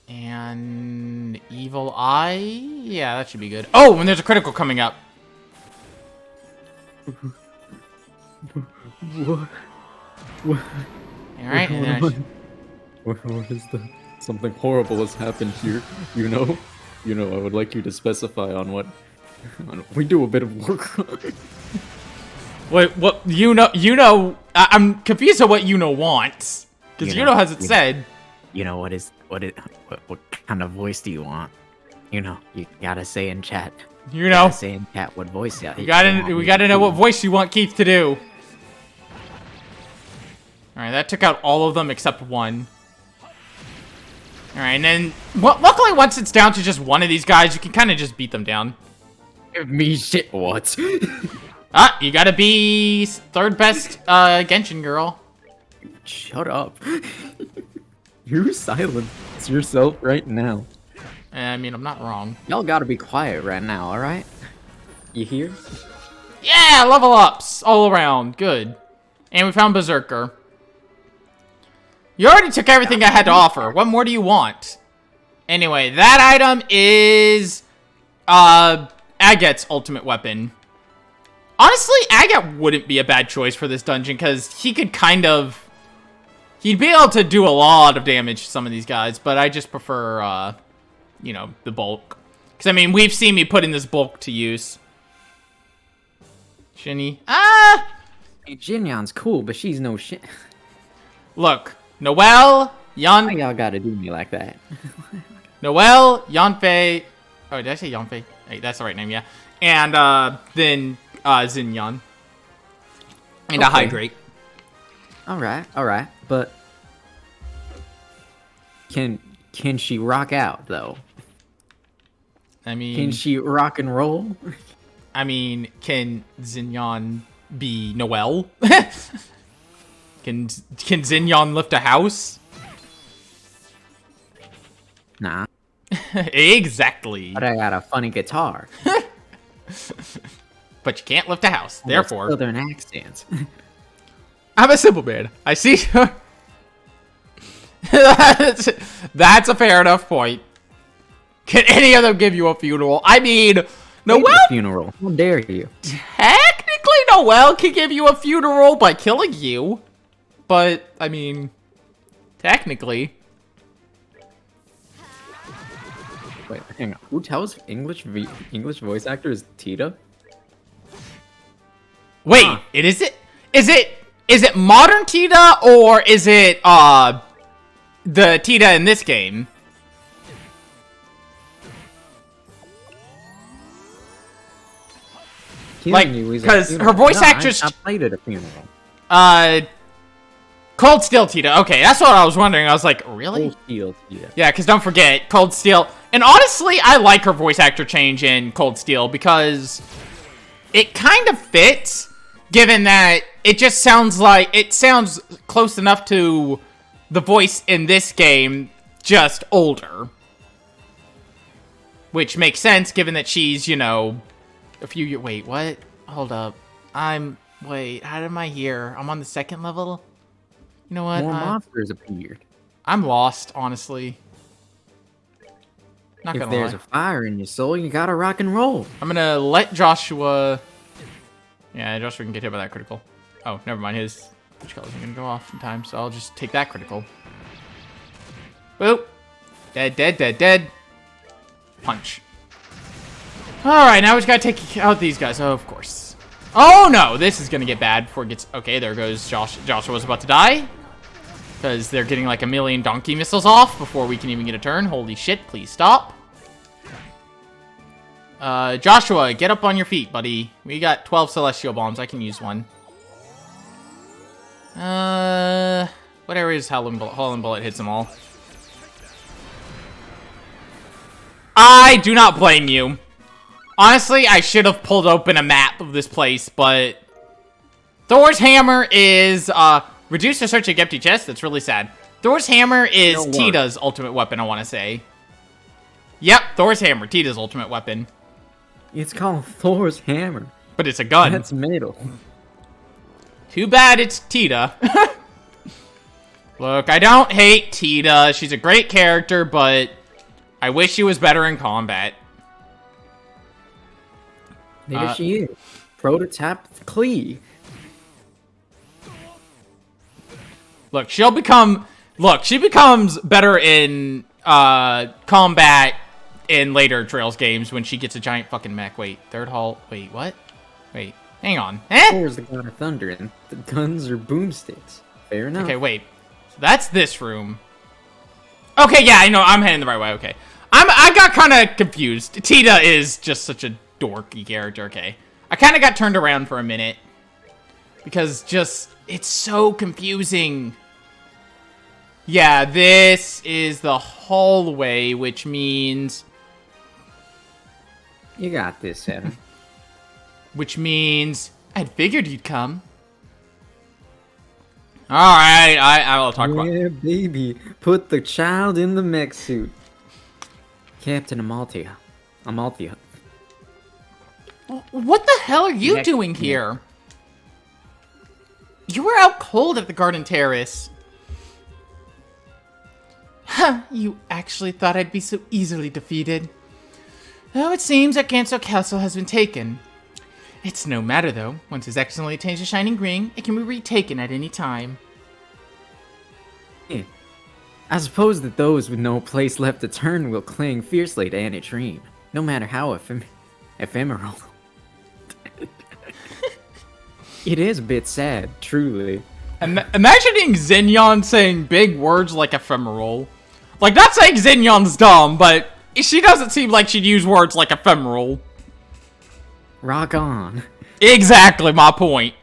And Evil Eye? Yeah, that should be good. Oh, and there's a critical coming up. What? What? Alright, and then I should... What is that? Something horrible has happened here. You know, I would like you to specify on what. We do a bit of work. Wait, what? I'm confused at what wants. Because You know, hasn't you- said. you know what kind of voice do you want? You know, you gotta say in chat. You Gotta know. say in chat what voice. Yeah, We gotta know what voice you want Keith to do. Alright, that took out all of them except one. Alright, and then... Well, luckily, once it's down to just one of these guys, you can kind of just beat them down. Give me shit. What? Ah, you gotta be third best, Genshin girl. Shut up. You silence yourself right now. I mean, I'm not wrong. Y'all gotta be quiet right now, all right? You hear? Yeah, level ups all around. Good. And we found Berserker. You already took everything I had to offer. What more do you want? Anyway, that item is Agat's ultimate weapon. Honestly, Agat wouldn't be a bad choice for this dungeon because he could kind of... He'd be able to do a lot of damage to some of these guys, but I just prefer, you know, the bulk. Because, I mean, we've seen me putting this bulk to use. Shinny. Hey, Jinyan's cool, but she's no shit. Look, Noelle, Why y'all gotta do me like that? Noelle, Yanfei. Oh, did I say Yanfei? Wait, that's the right name, yeah. And then Xinyan. And a Okay. Hydrate. All right. But can she rock out though? I mean, Can she rock and roll? can Xinyan be Noelle? Can Xinyan lift a house? Nah, Exactly. but I got a funny guitar. But you can't lift a house. Therefore, Southern accents. I'm a simple man. I see. That's a fair enough point. Can any of them give you a funeral? I mean, Noelle. Funeral. How dare you? Technically, Noelle can give you a funeral by killing you. But I mean, technically. Wait, hang on. Who tells English voice actor is Tita? Wait, Huh. is it modern Tita or is it the Tita in this game? Like, Killing you is a 'cause her funeral. voice No, actress- I played at a funeral. Cold Steel Tita. Okay, that's what I was wondering. I was like, really? Full Steel Tita. Yeah, because don't forget, Cold Steel. And honestly, I like her voice actor change in Cold Steel because it kind of fits, given that it just sounds like, it sounds close enough to the voice in this game, just older. Which makes sense, given that she's, you know, a few years. Wait, what? Hold up. Wait, how am I here? I'm on the second level? You know what? More monsters appeared. I'm lost, honestly. Not If gonna there's lie. a fire in your soul, you gotta rock and roll. I'm gonna let Joshua... Yeah, Joshua can get hit by that critical. Oh, never mind. His which color's gonna go off in time, so I'll just take that critical. Boop. Dead, dead, dead, dead. Punch. Alright, now we just gotta take out these guys. Oh, of course. Oh, no! This is gonna get bad before it gets... Okay, there goes Joshua's about to die. Because they're getting like a million donkey missiles off before we can even get a turn. Holy shit, please stop. Joshua, get up on your feet, buddy. We got 12 Celestial Bombs. I can use one. What areas Howling Bullet hits them all? I do not blame you. Honestly, I should have pulled open a map of this place, but... Thor's Hammer is, reduce the searching empty chest. That's really sad. Thor's Hammer is Don't worry. Tita's ultimate weapon, I want to say. Yep, Thor's Hammer, Tita's ultimate weapon. It's called Thor's hammer. But it's a gun. That's metal. Too bad it's Tita. Look, I don't hate Tita. She's a great character, but I wish she was better in combat. Maybe she is. Prototype Klee. Look, she becomes better in combat in later Trails games when she gets a giant fucking mech. Wait, third hall. Wait, what? Wait, hang on. Thor's the god of thunder, and the guns are boomsticks. Fair enough. Okay, wait. So that's this room. Okay, yeah, I know. I'm heading the right way. Okay, I got kind of confused. Tita is just such a dorky character. Okay, I kind of got turned around for a minute because just it's so confusing. Yeah, this is the hallway, which means You got this, Seven. I'd figured you'd come. All right, I'll talk about. Yeah, baby. Put the child in the mech suit. Captain Amalthea. Amalthea. What the hell are you Next- doing here? You were out cold at the garden terrace. Huh, you actually thought I'd be so easily defeated. Oh, it seems that Ganso Castle has been taken. It's no matter, though. Once His Excellency attains the Shining Ring, it can be retaken at any time. Yeah. I suppose that those with no place left to turn will cling fiercely to any dream, no matter how ephemeral. It is a bit sad, truly. Imagining Xinyan saying big words like ephemeral. Like, not saying Xinyan's dumb, but She doesn't seem like she'd use words like ephemeral. Rock on. Exactly my point.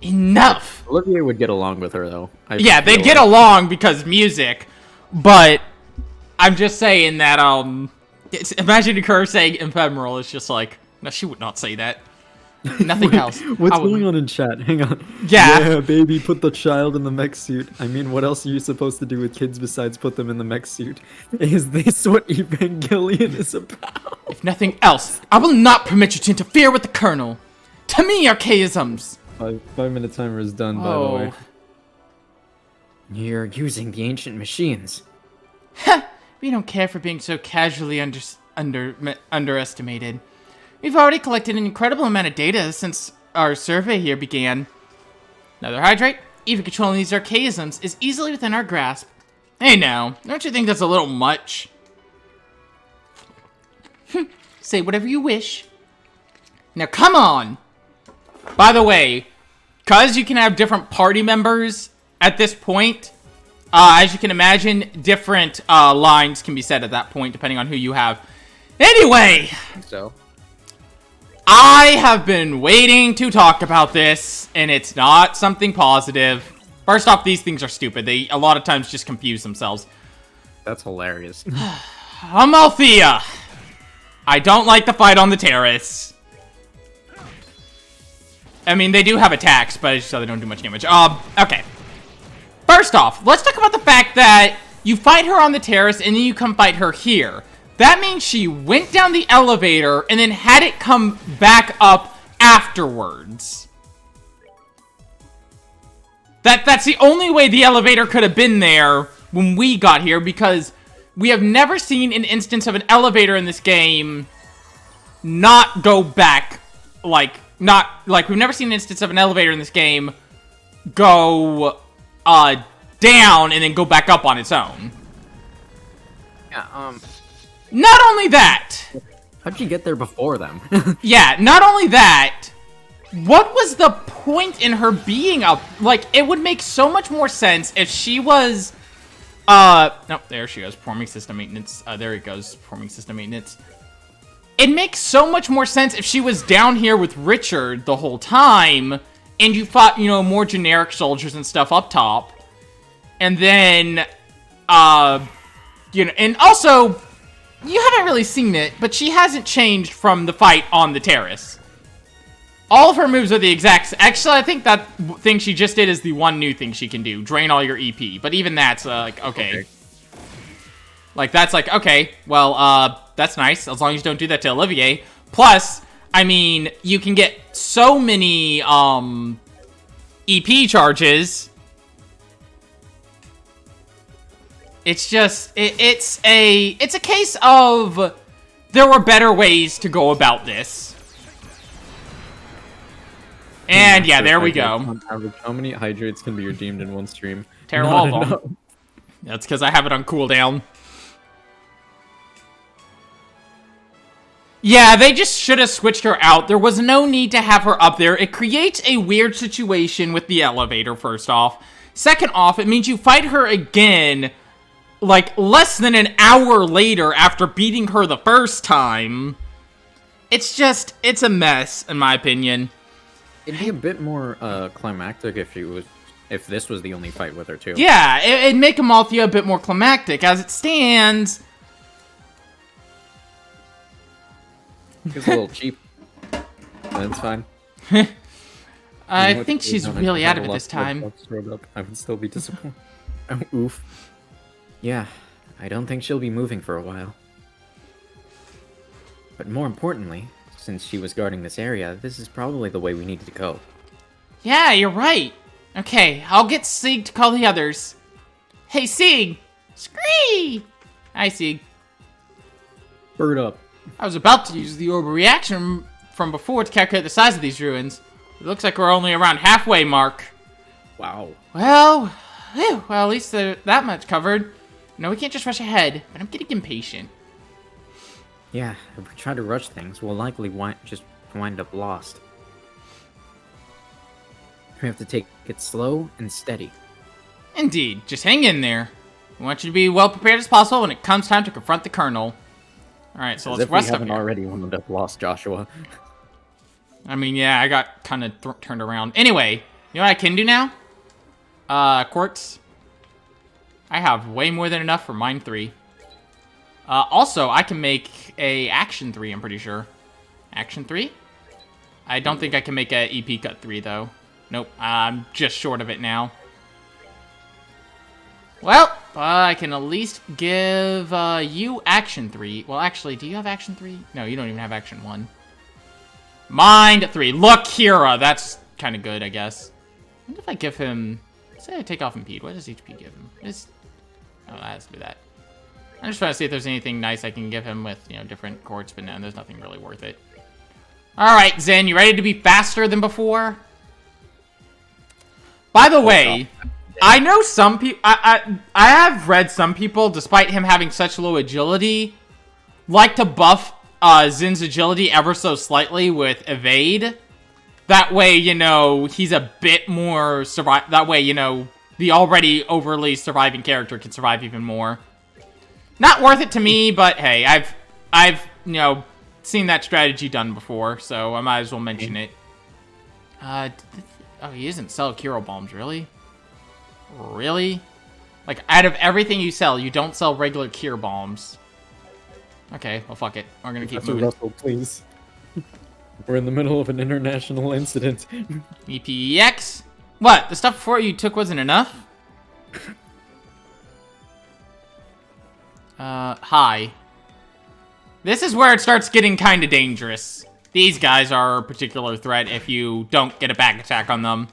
Enough. Olivier would get along with her though. Yeah, they get along because music, but I'm just saying that, imagine her saying ephemeral, it's just like, no, she would not say that. Nothing else. What's going on in chat? Hang on. Yeah. Yeah, baby, put the child in the mech suit. I mean, what else are you supposed to do with kids besides put them in the mech suit? Is this what Evangelion is about? If nothing else, I will not permit you to interfere with the Colonel. To me, archaisms. 5-minute timer is done, by the way. You're using the ancient machines. We don't care for being so casually underestimated. We've already collected an incredible amount of data since our survey here began. Another hydrate? Even controlling these archaisms is easily within our grasp. Hey now, don't you think that's a little much? Say whatever you wish. Now come on! By the way, because you can have different party members at this point, as you can imagine, different lines can be said at that point, depending on who you have. Anyway! So? I have been waiting to talk about this, and it's not something positive. First off, these things are stupid. They, a lot of times, just confuse themselves. That's hilarious. Amalthea! I don't like the fight on the terrace. I mean, they do have attacks, but so they don't do much damage. Okay. First off, let's talk about the fact that you fight her on the terrace, and then you come fight her here. That means she went down the elevator and then had it come back up afterwards. That's the only way the elevator could have been there when we got here, because we have never seen an instance of an elevator in this game not go back, we've never seen an instance of an elevator in this game go, down and then go back up on its own. Yeah, Not only that, how'd you get there before them? yeah, not only that, what was the point in her being up? Like, it would make so much more sense if she was, no, there she goes, performing system maintenance. There it goes, performing system maintenance. It makes so much more sense if she was down here with Richard the whole time, and you fought, you know, more generic soldiers and stuff up top. And then, you know, and also, you haven't really seen it, but she hasn't changed from the fight on the terrace. All of her moves are the exact... Actually, I think that thing she just did is the one new thing she can do. Drain all your EP. But even that's, like, okay. Like, that's like, okay, well, that's nice. As long as you don't do that to Olivier. Plus, I mean, you can get so many, EP charges. It's just, it's a case of there were better ways to go about this. And yeah, there we go. On average, how many hydrates can be redeemed in one stream? Terrible. Not enough. That's because I have it on cooldown. Yeah, they just should have switched her out. There was no need to have her up there. It creates a weird situation with the elevator, first off. Second off, it means you fight her again, like, less than an hour later after beating her the first time. It's just, it's a mess, in my opinion. It'd be a bit more climactic if this was the only fight with her too. Yeah, it'd make Amalthea a bit more climactic. As it stands, It's a little cheap. That's fine. I think she's really out of it this time. I would still be disappointed. Oh, oof. Yeah, I don't think she'll be moving for a while. But more importantly, since she was guarding this area, this is probably the way we needed to go. Yeah, you're right. Okay, I'll get Sieg to call the others. Hey, Sieg! Scree! Hi, Sieg. Bird up. I was about to use the orb of reaction from before to calculate the size of these ruins. It looks like we're only around halfway mark. Wow. Well, at least that much covered. No, we can't just rush ahead, but I'm getting impatient. Yeah, if we try to rush things, we'll likely just wind up lost. We have to take it slow and steady. Indeed, just hang in there. We want you to be well prepared as possible when it comes time to confront the Colonel. Alright, so As let's if we rest up haven't here. already wound up lost Joshua. I mean, yeah, I got kind of turned around. Anyway, you know what I can do now? Quartz. I have way more than enough for mine 3. Also, I can make a action 3, I'm pretty sure. Action 3? I don't think I can make a EP cut 3, though. Nope, I'm just short of it now. Well, I can at least give you action 3. Well, actually, do you have action 3? No, you don't even have action 1. Mind 3. Look, Kira. That's kind of good, I guess. What if I give him... Say I take off Impede. What does HP give him? Oh, I have to do that. I'm just trying to see if there's anything nice I can give him with, you know, different quartz, but no, there's nothing really worth it. Alright, Zen, you ready to be faster than before? By the way, I know some people... I have read some people, despite him having such low agility, like to buff Zen's agility ever so slightly with Evade. That way, you know, he's a bit more that way, you know, the already overly surviving character can survive even more. Not worth it to me, but hey, I've you know, seen that strategy done before, so I might as well mention it. Oh, he doesn't sell Kiro Bombs, really? Really? Like, out of everything you sell, you don't sell regular Cure Bombs. Okay, well, fuck it. We're gonna keep Professor moving. Russell, please. We're in the middle of an international incident. EPEX? What? The stuff before you took wasn't enough? Hi. This is where it starts getting kind of dangerous. These guys are a particular threat if you don't get a back attack on them.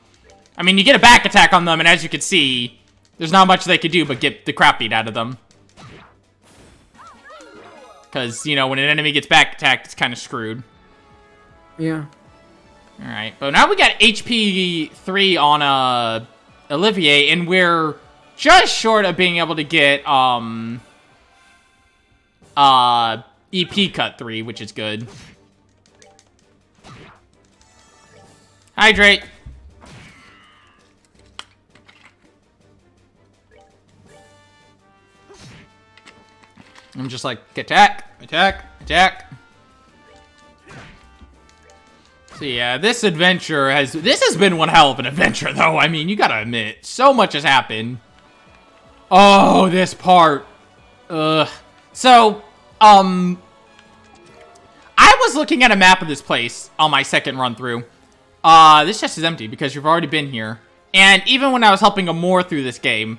I mean, you get a back attack on them, and as you can see, there's not much they could do but get the crap beat out of them. Because, you know, when an enemy gets back attacked, it's kind of screwed. Yeah. Alright, but now we got HP 3 on, Olivier, and we're just short of being able to get, EP cut 3, which is good. Hydrate. I'm just like, attack, attack, attack. So yeah, this adventure has been one hell of an adventure, though. I mean, you gotta admit, so much has happened. Oh, this part. Ugh. So, I was looking at a map of this place on my second run through. This chest is empty because you've already been here. And even when I was helping Amor through this game,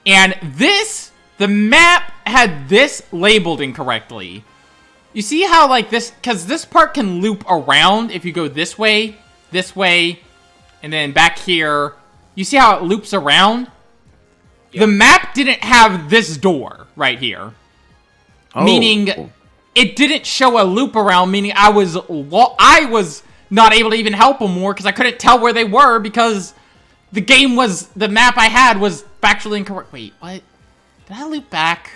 and the map had this labeled incorrectly. You see how, like, because this part can loop around if you go this way, and then back here. You see how it loops around? Yep. The map didn't have this door right here. Oh. Meaning, it didn't show a loop around, meaning I was not able to even help them more because I couldn't tell where they were because the map I had was factually incorrect. Wait, what? Did I loop back?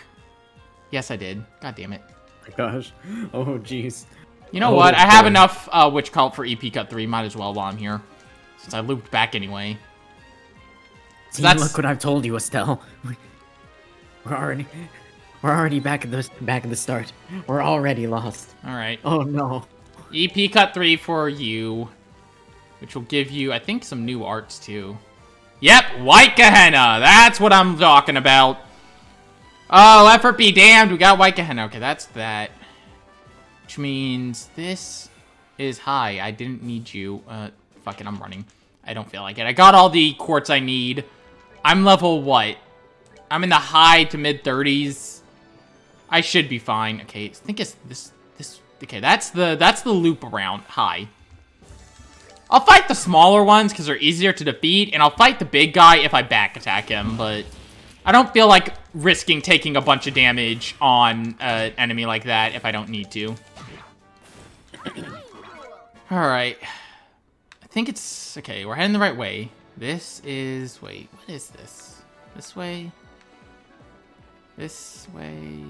Yes, I did. God damn it. Oh my gosh. Oh, jeez. You know what? I have enough Witch Cult for EP Cut 3. Might as well while I'm here. Since I looped back anyway. So See, look what I've told you, Estelle. We're already back at the start. We're already lost. Alright. Oh no. EP Cut 3 for you. Which will give you, I think, some new arts too. Yep, White Gehenna. That's what I'm talking about. Oh, effort be damned, we got White Gehenna. Okay, that's that. Which means this is high. I didn't need you. Fuck it, I'm running. I don't feel like it. I got all the quartz I need. I'm level what? I'm in the high to mid 30s. I should be fine. Okay, I think it's this. Okay, that's the loop around high. I'll fight the smaller ones because they're easier to defeat, and I'll fight the big guy if I back attack him, but I don't feel like risking taking a bunch of damage on an enemy like that if I don't need to. Alright. I think it's... Okay, we're heading the right way. This is... Wait, what is this? This way? This way?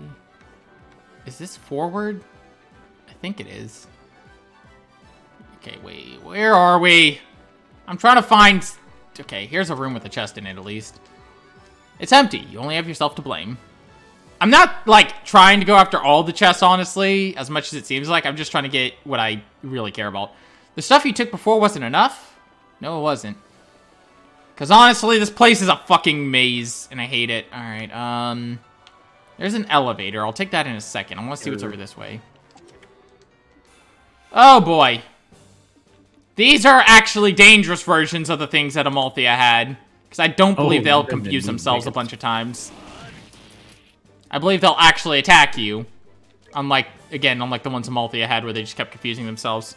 Is this forward? I think it is. Okay, wait. Where are we? I'm trying to find... Okay, here's a room with a chest in it, at least. It's empty. You only have yourself to blame. I'm not, like, trying to go after all the chests, honestly, as much as it seems like. I'm just trying to get what I really care about. The stuff you took before wasn't enough? No, it wasn't. Because, honestly, this place is a fucking maze, and I hate it. Alright, there's an elevator. I'll take that in a second. I want to see what's over this way. Oh, boy. These are actually dangerous versions of the things that Amalthea had. Because I don't believe they'll confuse themselves a bunch of times. I believe they'll actually attack you. Unlike the ones Amalthea had where they just kept confusing themselves.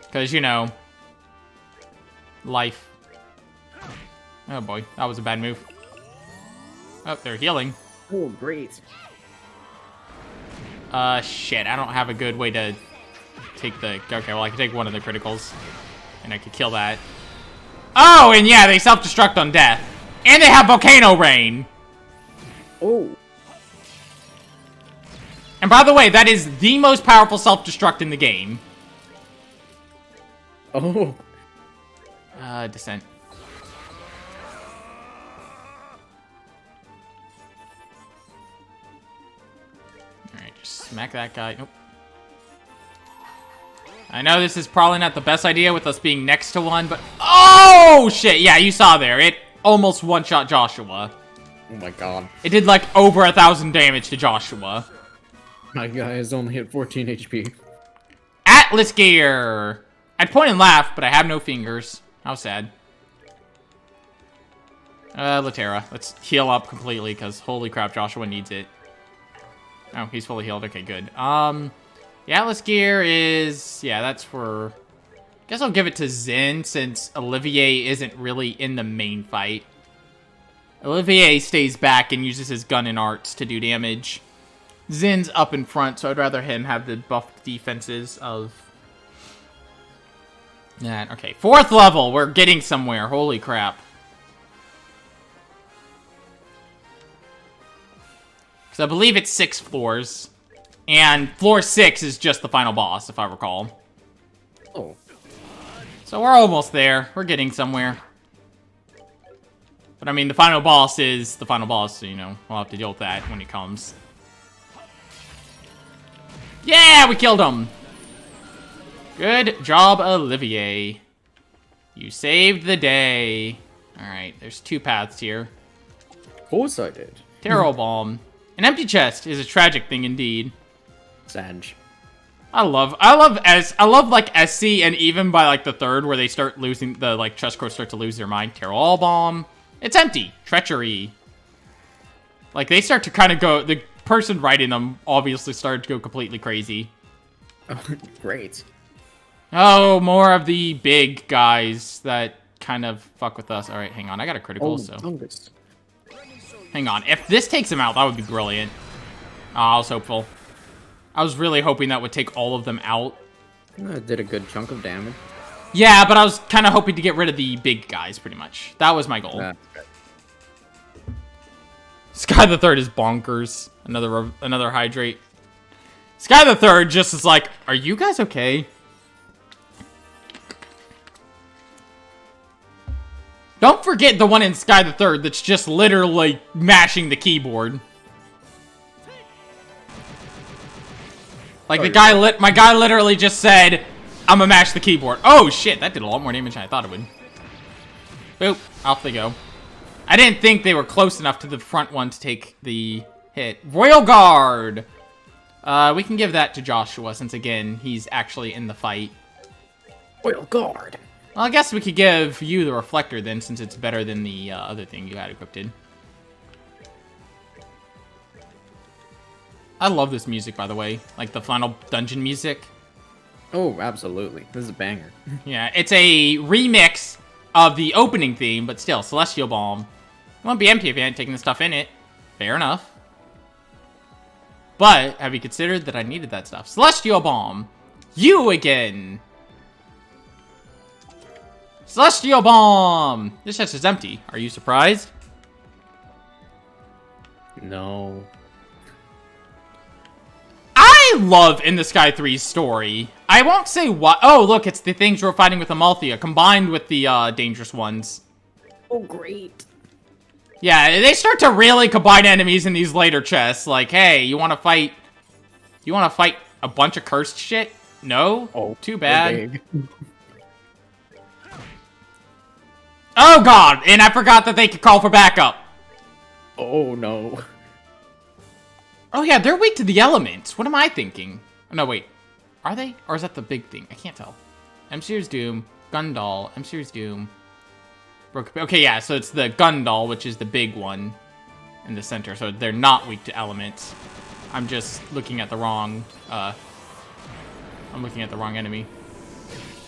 Because, you know, life. Oh boy, that was a bad move. Oh, they're healing. Oh, great. Shit, I don't have a good way to take the... Okay, well, I can take one of the criticals. And I could kill that. Oh, and yeah, they self-destruct on death. And they have Volcano Rain. Oh. And by the way, that is the most powerful self-destruct in the game. Oh. Descent. Alright, just smack that guy. Nope. I know this is probably not the best idea with us being next to one, but... Oh, shit! Yeah, you saw there. It almost one-shot Joshua. Oh my god. It did, like, over 1,000 damage to Joshua. My guy has only hit 14 HP. Atlas Gear! I'd point and laugh, but I have no fingers. How sad. Latera. Let's heal up completely, because holy crap, Joshua needs it. Oh, he's fully healed. Okay, good. The Atlas Gear is... Yeah, that's for... I guess I'll give it to Zen, since Olivier isn't really in the main fight. Olivier stays back and uses his gun and arts to do damage. Zen's up in front, so I'd rather him have the buffed defenses of... that. Okay, 4th level! We're getting somewhere. Holy crap. Because I believe it's 6 floors. And floor 6 is just the final boss, if I recall. Oh. So we're almost there. We're getting somewhere. But I mean, the final boss is the final boss, so, you know, we'll have to deal with that when it comes. Yeah, we killed him! Good job, Olivier. You saved the day. Alright, there's 2 paths here. Of course I did. Terror Bomb. An empty chest is a tragic thing indeed. Sag. I love like SC, and even by like the 3rd where they start losing the like chest cores start to lose their mind. Terror Bomb. It's empty. Treachery. Like they start to kind of go, the person writing them obviously started to go completely crazy. Oh, great. Oh, more of the big guys that kind of fuck with us. All right, hang on. I got a critical, so. Fungus. Hang on. If this takes him out, that would be brilliant. Oh, I was hopeful. I was really hoping that would take all of them out. It did a good chunk of damage. Yeah, but I was kind of hoping to get rid of the big guys, pretty much. That was my goal. Sky the Third is bonkers. Another hydrate. Sky the Third just is like, are you guys okay? Don't forget the one in Sky the Third that's just literally mashing the keyboard. Like my guy literally just said, I'm gonna mash the keyboard. Oh shit, that did a lot more damage than I thought it would. Boop, off they go. I didn't think they were close enough to the front one to take the hit. Royal Guard! We can give that to Joshua, since again, he's actually in the fight. Royal Guard! Well, I guess we could give you the Reflector then, since it's better than the other thing you had equipped. I love this music, by the way. Like, the final dungeon music. Oh, absolutely. This is a banger. Yeah, it's a remix of the opening theme, but still, Celestial Bomb. It won't be empty if you hadn't taken the stuff in it. Fair enough. But, have you considered that I needed that stuff? Celestial Bomb! You again! Celestial Bomb! This chest is empty. Are you surprised? No. I love In the Sky 3's story. I won't say what. Oh, look, it's the things we're fighting with Amalthea, combined with the dangerous ones. Oh, great. Yeah, they start to really combine enemies in these later chests. Like, hey, you want to fight? You want to fight a bunch of cursed shit? No? Oh, Too bad. big. Oh god, and I forgot that they could call for backup. Oh, no. Oh yeah, they're weak to the elements. What am I thinking? Oh, no, wait. Are they? Or is that the big thing? I can't tell. M-Series Doom, Gundall, M-Series Doom. Okay, yeah, so it's the Gundall, which is the big one in the center. So they're not weak to elements. I'm just looking at the wrong, I'm looking at the wrong enemy.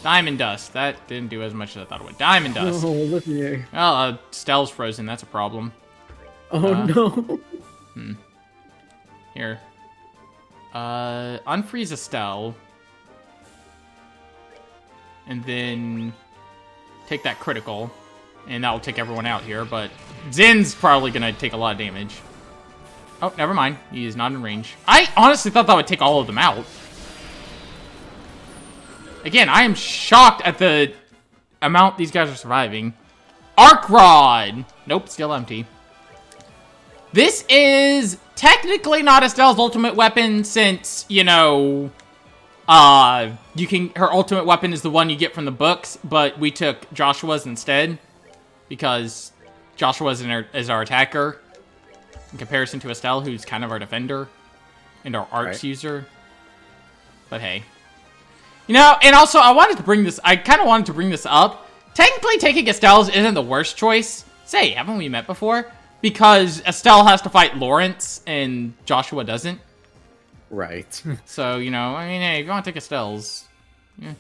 Diamond Dust. That didn't do as much as I thought it would. Diamond Dust. Oh, Olivier. Well, Stell's frozen. That's a problem. Oh, no. Here. Unfreeze Estelle. And then take that critical. And that will take everyone out here, but Zin's probably gonna take a lot of damage. Oh, never mind. He is not in range. I honestly thought that would take all of them out. Again, I am shocked at the amount these guys are surviving. Arc Rod! Nope, still empty. This is technically not Estelle's ultimate weapon since, you know, her ultimate weapon is the one you get from the books, but we took Joshua's instead because Joshua is our attacker in comparison to Estelle, who's kind of our defender and our arts user. But hey. You know, and also I kind of wanted to bring this up. Technically, taking Estelle's isn't the worst choice. Say, haven't we met before? Because Estelle has to fight Lawrence, and Joshua doesn't. Right. So, you know, I mean, hey, if you want to take Estelle's... Yeah.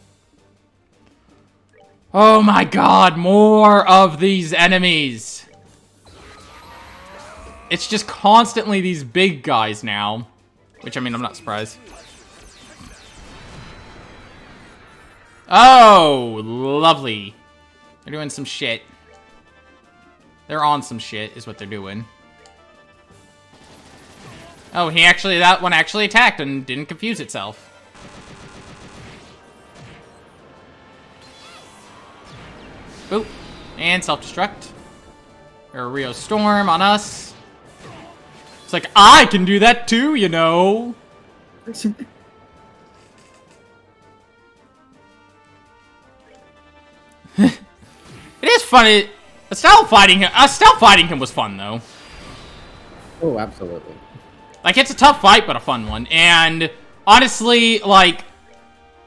Oh my god, more of these enemies! It's just constantly these big guys now. Which, I mean, I'm not surprised. Oh, lovely. They're doing some shit. They're on some shit, is what they're doing. Oh, that one actually attacked and didn't confuse itself. Boop. And self-destruct. Or Rio Storm on us. It's like, I can do that too, you know. It is funny. Estelle fighting him was fun, though. Oh, absolutely. Like, it's a tough fight, but a fun one. And, honestly, like,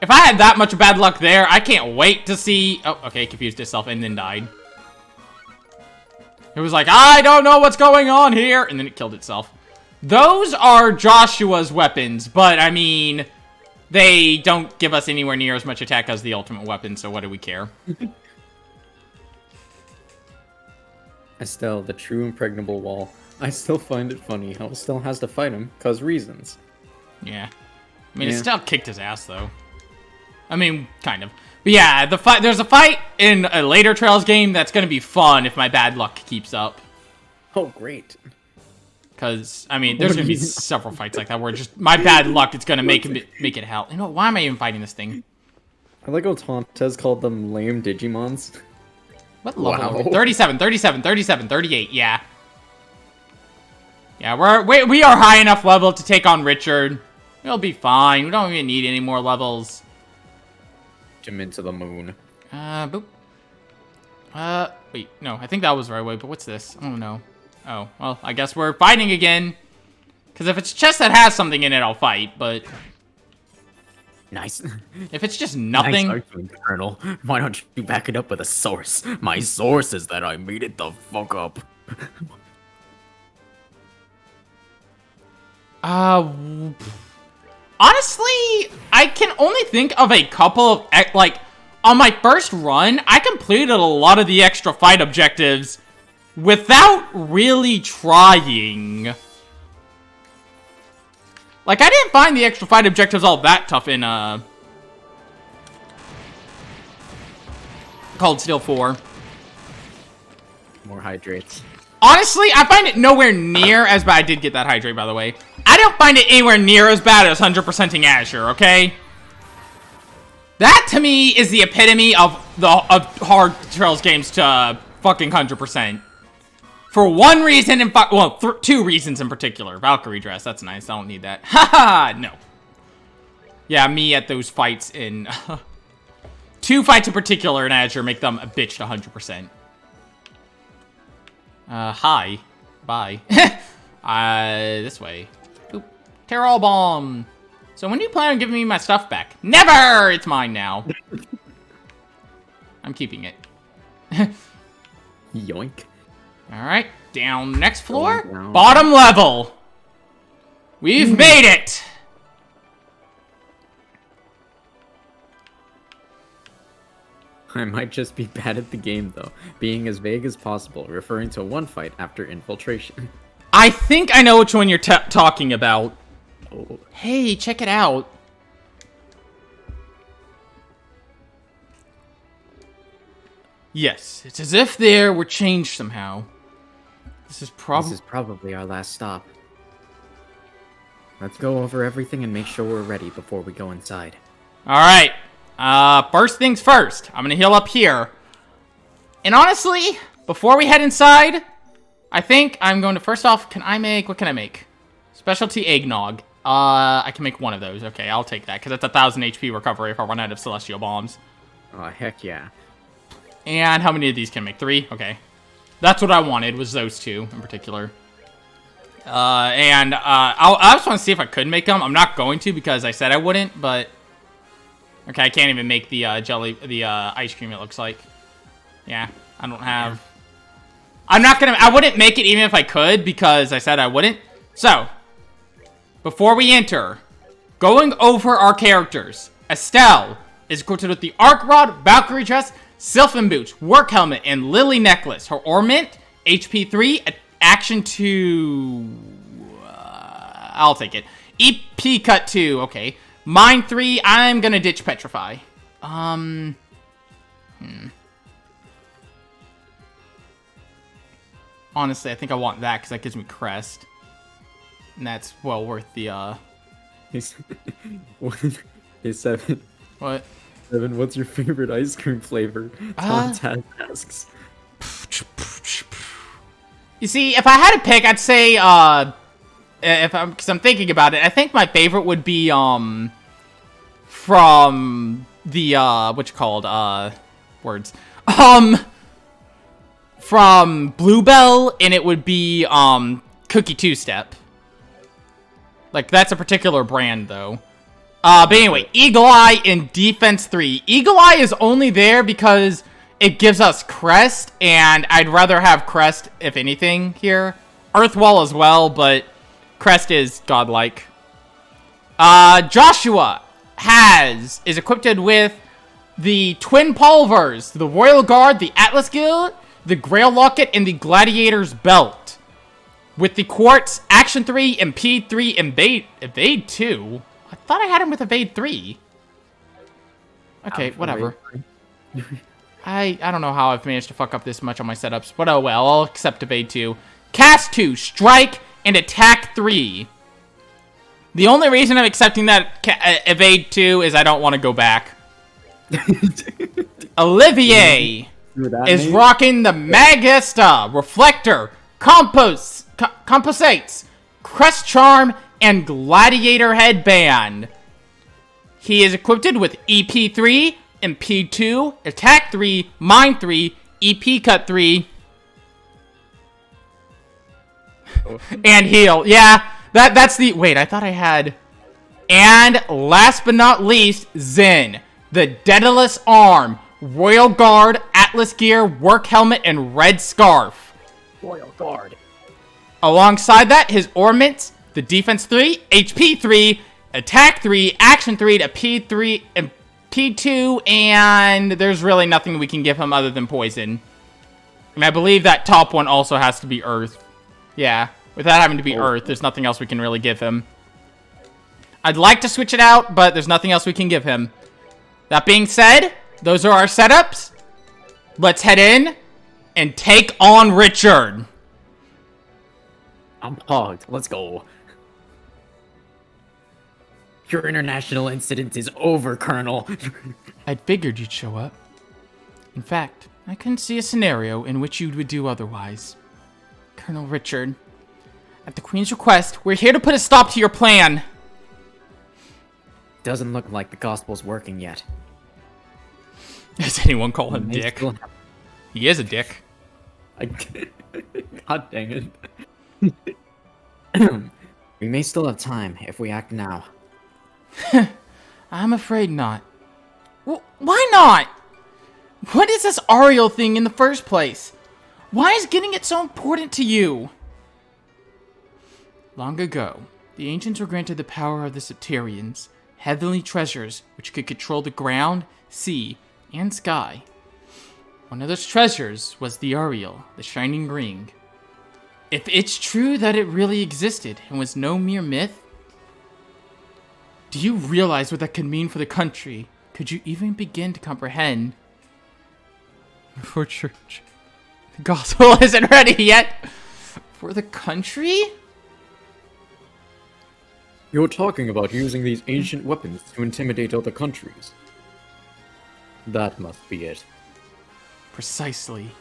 if I had that much bad luck there, I can't wait to see... Oh, okay, confused itself and then died. It was like, I don't know what's going on here! And then it killed itself. Those are Joshua's weapons, but, I mean, they don't give us anywhere near as much attack as the ultimate weapon, so what do we care? Estelle, the true impregnable wall. I still find it funny how Estelle has to fight him, cause reasons. Yeah. I mean, it still kicked his ass, though. I mean, kind of. But yeah, there's a fight in a later Trails game that's gonna be fun if my bad luck keeps up. Oh, great. Because, I mean, there's gonna be several fights like that where just my bad luck is gonna make it hell. You know, why am I even fighting this thing? I like how Tontes called them lame Digimons. What level? Wow. 37, 37, 37, 38, yeah. Yeah, we are high enough level to take on Richard. We'll be fine. We don't even need any more levels. Him into the moon. Boop. Wait, no, I think that was the right way, but what's this? I don't know. Oh, well, I guess we're fighting again. Because if it's a chest that has something in it, I'll fight, but... Nice. If it's just nothing... Nice argument, Colonel. Why don't you back it up with a source? My source is that I made it the fuck up. Honestly, I can only think of a couple of, like, on my first run, I completed a lot of the extra fight objectives without really trying. Like, I didn't find the extra fight objectives all that tough in, Cold Steel 4. More hydrates. Honestly, I find it nowhere near as bad. I did get that hydrate, by the way. I don't find it anywhere near as bad as 100%ing Azure, okay? That, to me, is the epitome of hard Trails games to fucking 100%. For one reason and well, two reasons in particular. Valkyrie dress, that's nice. I don't need that. Haha, no. Yeah, me at those fights in... 2 fights in particular in Azure make them a bitch to 100%. Hi. Bye. This way. Oop. Terror bomb. So when do you plan on giving me my stuff back? Never! It's mine now. I'm keeping it. Yoink. Alright, down next floor. Down. Bottom level. We've made it! I might just be bad at the game, though. Being as vague as possible, referring to one fight after infiltration. I think I know which one you're talking about. Oh. Hey, check it out. Yes, it's as if there were changed somehow. This is probably our last stop. Let's go over everything and make sure we're ready before we go inside. Alright. First things first. I'm gonna heal up here. And honestly, before we head inside, I think I'm going to first off, what can I make? Specialty eggnog. I can make one of those. Okay, I'll take that, because that's 1,000 HP recovery if I run out of celestial bombs. Oh, heck yeah. And how many of these can I make? 3? Okay. That's what I wanted, was those 2 in particular. I just want to see if I could make them. I'm not going to, because I said I wouldn't, but... Okay, I can't even make the ice cream, it looks like. Yeah, I don't have... I wouldn't make it even if I could, because I said I wouldn't. So, before we enter, going over our characters. Estelle is equipped with the Arc Rod, Valkyrie Dress, Sylphin Boots, Work Helmet, and Lily Necklace. Her Ornament, HP 3, Action 2... I'll take it. EP Cut 2, okay. Mine 3, I'm gonna ditch Petrify. Honestly, I think I want that, because that gives me Crest. And that's well worth the, Hey, 7. What? 7, what's your favorite ice cream flavor? Tom Taz asks. You see, if I had to pick, I'd say, because I'm thinking about it, I think my favorite would be, from the, from Bluebell, and it would be, Cookie Two-Step. Like, that's a particular brand, though. But anyway, Eagle Eye in Defense 3. Eagle Eye is only there because it gives us Crest, and I'd rather have Crest, if anything, here. Earthwall as well, but Crest is godlike. Joshua is equipped with the Twin Pulvers, the Royal Guard, the Atlas Guild, the Grail Locket, and the Gladiator's Belt. With the Quartz, Action 3, Impede 3, Evade 2. I thought I had him with Evade 3. Okay, whatever. I don't know how I've managed to fuck up this much on my setups, but oh well, I'll accept Evade 2. Cast 2, Strike, and Attack 3. The only reason I'm accepting that Evade 2 is I don't want to go back. Olivier is rocking the Magista, Reflector, Compensates, Crest Charm, and Gladiator Headband. He is equipped with EP 3, Impede 2, Attack 3, Mine 3, EP Cut 3, and Heal. Yeah, that's the... Wait, I thought I had... And last but not least, Zen. The Daedalus Arm, Royal Guard, Atlas Gear, Work Helmet, and Red Scarf. Royal Guard. Alongside that, his ornaments, the Defense 3, HP 3, Attack 3, Action 3, to P3, and P2, and there's really nothing we can give him other than Poison. And I believe that top one also has to be Earth. Yeah, without having to be Earth, there's nothing else we can really give him. I'd like to switch it out, but there's nothing else we can give him. That being said, those are our setups. Let's head in and take on Richard. I'm hogged. Let's go. Your international incident is over, Colonel. I figured you'd show up. In fact, I couldn't see a scenario in which you would do otherwise. Colonel Richard, at the Queen's request, we're here to put a stop to your plan. Doesn't look like the gospel's working yet. Does anyone call him May Dick? still have- He is a dick. God dang it. We may still have time if we act now. I'm afraid not. Why not? What is this Ariel thing in the first place? Why is getting it so important to you? Long ago, the ancients were granted the power of the Septarians, heavenly treasures which could control the ground, sea, and sky. One of those treasures was the Ariel, the Shining Ring. If it's true that it really existed and was no mere myth, do you realize what that could mean for the country? Could you even begin to comprehend? For church, the gospel isn't ready yet. For the country? You're talking about using these ancient weapons to intimidate other countries. That must be it. Precisely.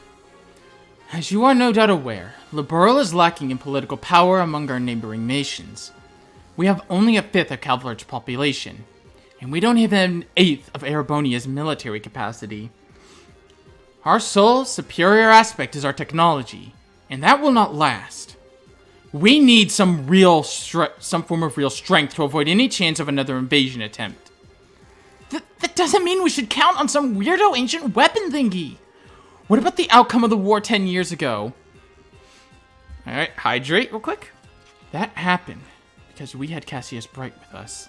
As you are no doubt aware, Liberl is lacking in political power among our neighboring nations. We have only a fifth of Calvlard's population, and we don't have an eighth of Erebonia's military capacity. Our sole superior aspect is our technology, and that will not last. We need some form of real strength to avoid any chance of another invasion attempt. That doesn't mean we should count on some weirdo ancient weapon thingy. What about the outcome of the war 10 years ago? Alright, hydrate real quick. That happened because we had Cassius Bright with us.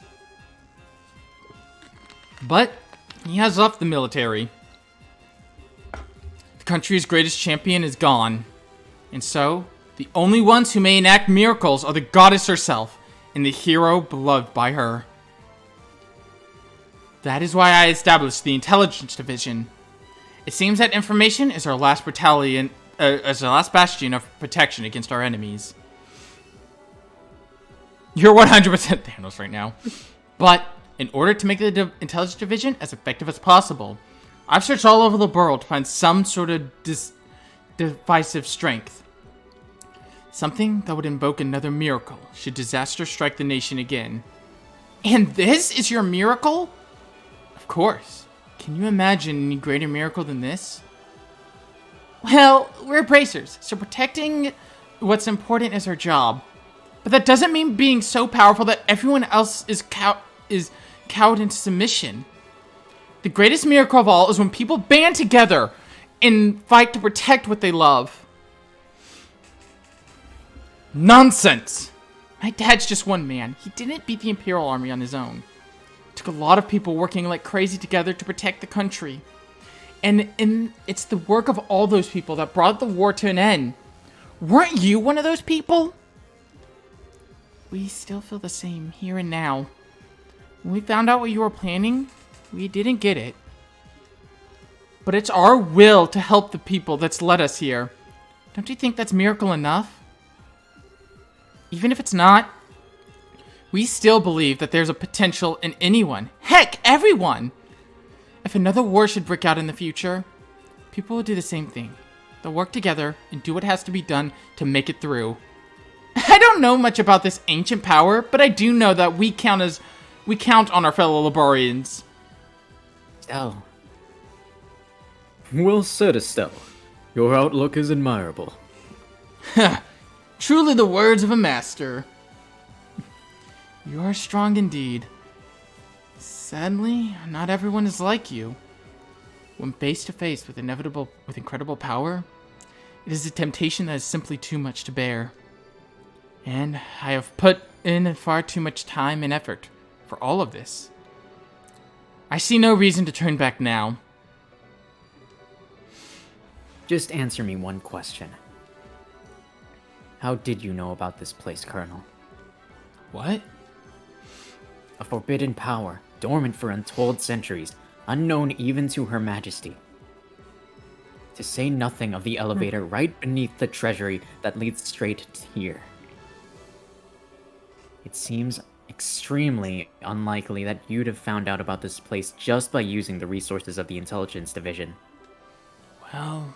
But he has left the military. The country's greatest champion is gone. And so, the only ones who may enact miracles are the goddess herself and the hero beloved by her. That is why I established the Intelligence Division. It seems that information is our last battalion, as our last bastion of protection against our enemies. You're 100% Thanos right now. But, in order to make the Intelligence Division as effective as possible, I've searched all over the world to find some sort of divisive strength. Something that would invoke another miracle should disaster strike the nation again. And this is your miracle? Of course. Can you imagine any greater miracle than this? Well, we're bracers, so protecting what's important is our job. But that doesn't mean being so powerful that everyone else is cowed into submission. The greatest miracle of all is when people band together and fight to protect what they love. Nonsense! My dad's just one man. He didn't beat the Imperial Army on his own. It took a lot of people working like crazy together to protect the country. And it's the work of all those people that brought the war to an end. Weren't you one of those people? We still feel the same here and now. When we found out what you were planning, we didn't get it. But it's our will to help the people that's led us here. Don't you think that's miracle enough? Even if it's not, we still believe that there's a potential in anyone. Heck, everyone! If another war should break out in the future, people will do the same thing. They'll work together and do what has to be done to make it through. I don't know much about this ancient power, but I do know that we count on our fellow Liborians. Estelle. Well said, Estelle. Your outlook is admirable. Truly the words of a master. You are strong indeed. Sadly, not everyone is like you. When face to face with incredible power, it is a temptation that is simply too much to bear. And I have put in far too much time and effort for all of this. I see no reason to turn back now. Just answer me one question. How did you know about this place, Colonel? What? A forbidden power, dormant for untold centuries, unknown even to Her Majesty. To say nothing of the elevator right beneath the treasury that leads straight to here. It seems extremely unlikely that you'd have found out about this place just by using the resources of the Intelligence Division. Well,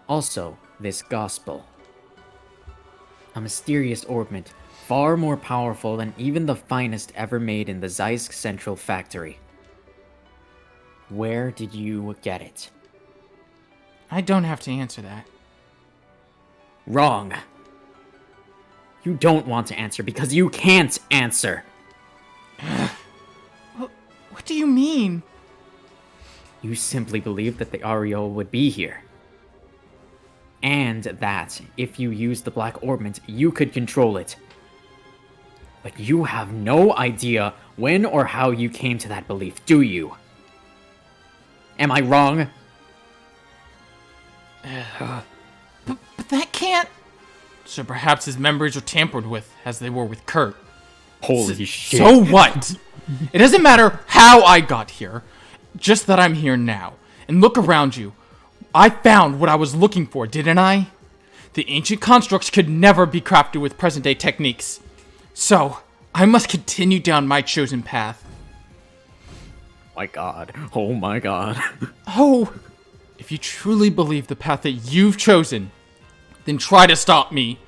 Also, this gospel. A mysterious orbment, far more powerful than even the finest ever made in the Zeisk Central Factory. Where did you get it? I don't have to answer that. Wrong. You don't want to answer because you can't answer. What do you mean? You simply believe that the Ariel would be here. And that, if you used the Black Orbment, you could control it. But you have no idea when or how you came to that belief, do you? Am I wrong? But that can't... So perhaps his memories are tampered with, as they were with Kurt. Holy shit. So what? It doesn't matter how I got here, just that I'm here now. And look around you. I found what I was looking for, didn't I? The ancient constructs could never be crafted with present-day techniques. So, I must continue down my chosen path. My god. Oh my god. Oh! If you truly believe the path that you've chosen, then try to stop me.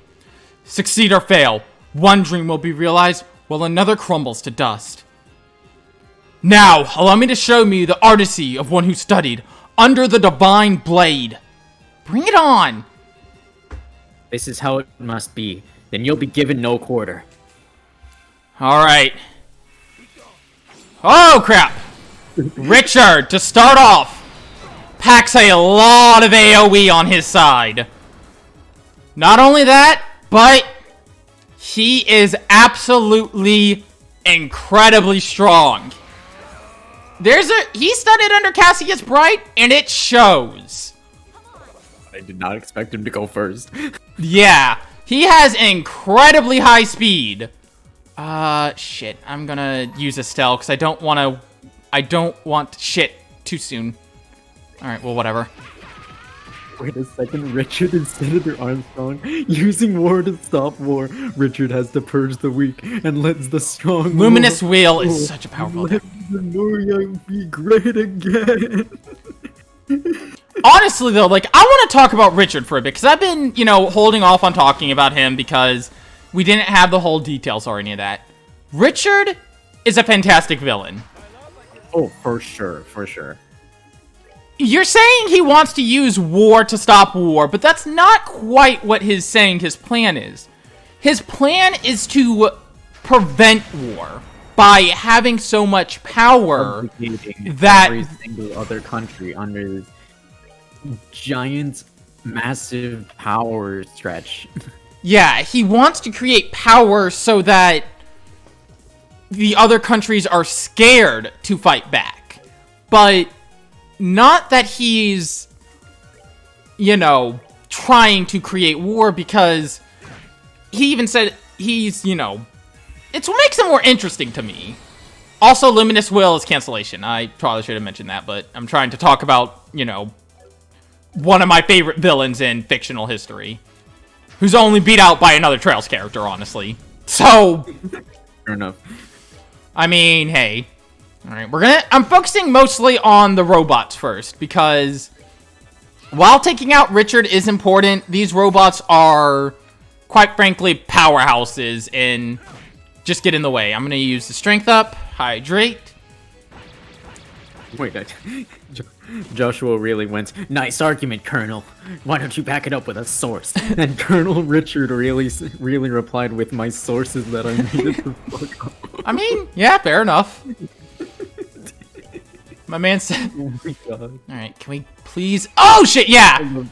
Succeed or fail, one dream will be realized while another crumbles to dust. Now, allow me to show me the artistry of one who studied under the divine blade. Bring it on! This is how it must be. Then you'll be given no quarter. Alright. Oh, crap! Richard, to start off, packs a lot of AoE on his side. Not only that, but he is absolutely incredibly strong. He studied under Cassius Bright, and it shows. I did not expect him to go first. Yeah, he has incredibly high speed. Shit, I'm gonna use Estelle, because I don't want shit too soon. Alright, well, whatever. Wait a second, Richard and Senator Armstrong using war to stop war. Richard has to purge the weak and lets the strong. Luminous Wheel is such a powerful Let the Noryang be great again. Honestly, though, like, I want to talk about Richard for a bit, because I've been, holding off on talking about him because we didn't have the whole details or any of that. Richard is a fantastic villain. Oh, for sure, for sure. You're saying he wants to use war to stop war, but that's not quite what he's saying his plan is. His plan is to prevent war by having so much power that every single other country under this giant, massive power stretch. Yeah, he wants to create power so that the other countries are scared to fight back. But not that he's, trying to create war, because he even said he's, it's what makes him more interesting to me. Also, Luminous Will is cancellation. I probably should have mentioned that, but I'm trying to talk about, one of my favorite villains in fictional history, who's only beat out by another Trails character, honestly. So, Fair enough. I mean, hey. Alright, I'm focusing mostly on the robots first, because while taking out Richard is important, these robots are, quite frankly, powerhouses and just get in the way. I'm gonna use the strength up, hydrate. Wait, Joshua really went, nice argument, Colonel. Why don't you back it up with a source? And Colonel Richard really replied with my sources that I needed to fuck up. I mean, yeah, fair enough. My man said, Oh my god. alright, can we please... Oh, shit, yeah!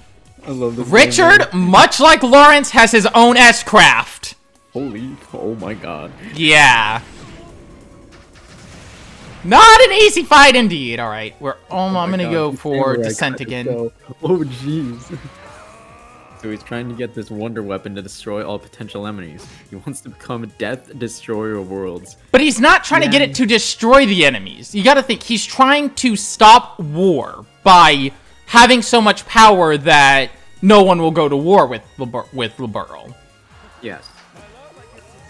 I love this. Richard, much like Lawrence, has his own S-craft. Holy, oh my god. Yeah. Not an easy fight indeed. Alright, I'm my gonna God, go he's for samurai Descent credit, again. though. Oh jeez. So he's trying to get this wonder weapon to destroy all potential enemies. He wants to become Death Destroyer of Worlds. But he's not trying to get it to destroy the enemies. You gotta think, he's trying to stop war by having so much power that no one will go to war with Liberl. Yes.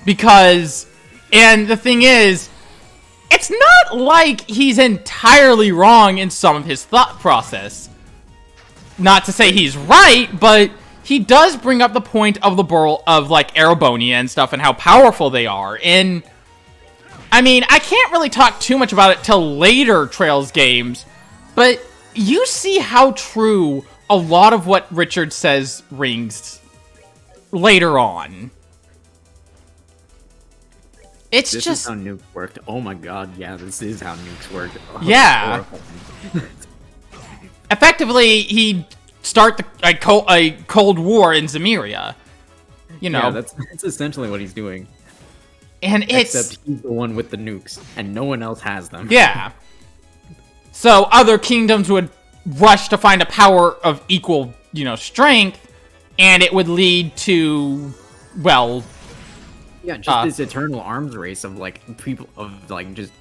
Because, and the thing is, it's not like he's entirely wrong in some of his thought process. not to say he's right, but he does bring up the point of the Burl of like Erebonia and stuff and how powerful they are. And I mean, I can't really talk too much about it till later Trails games, but you see how true a lot of what Richard says rings later on. It's This just is how nukes worked. Oh my god, yeah, this is how nukes worked. Oh, Yeah. horrifying. effectively he start a cold war in Zemuria. You know, Yeah, that's essentially what he's doing. and it's Except he's the one with the nukes, and no one else has them. yeah. So other kingdoms would rush to find a power of equal, strength, and it would lead to, well, Yeah, just this eternal arms race of like people of like just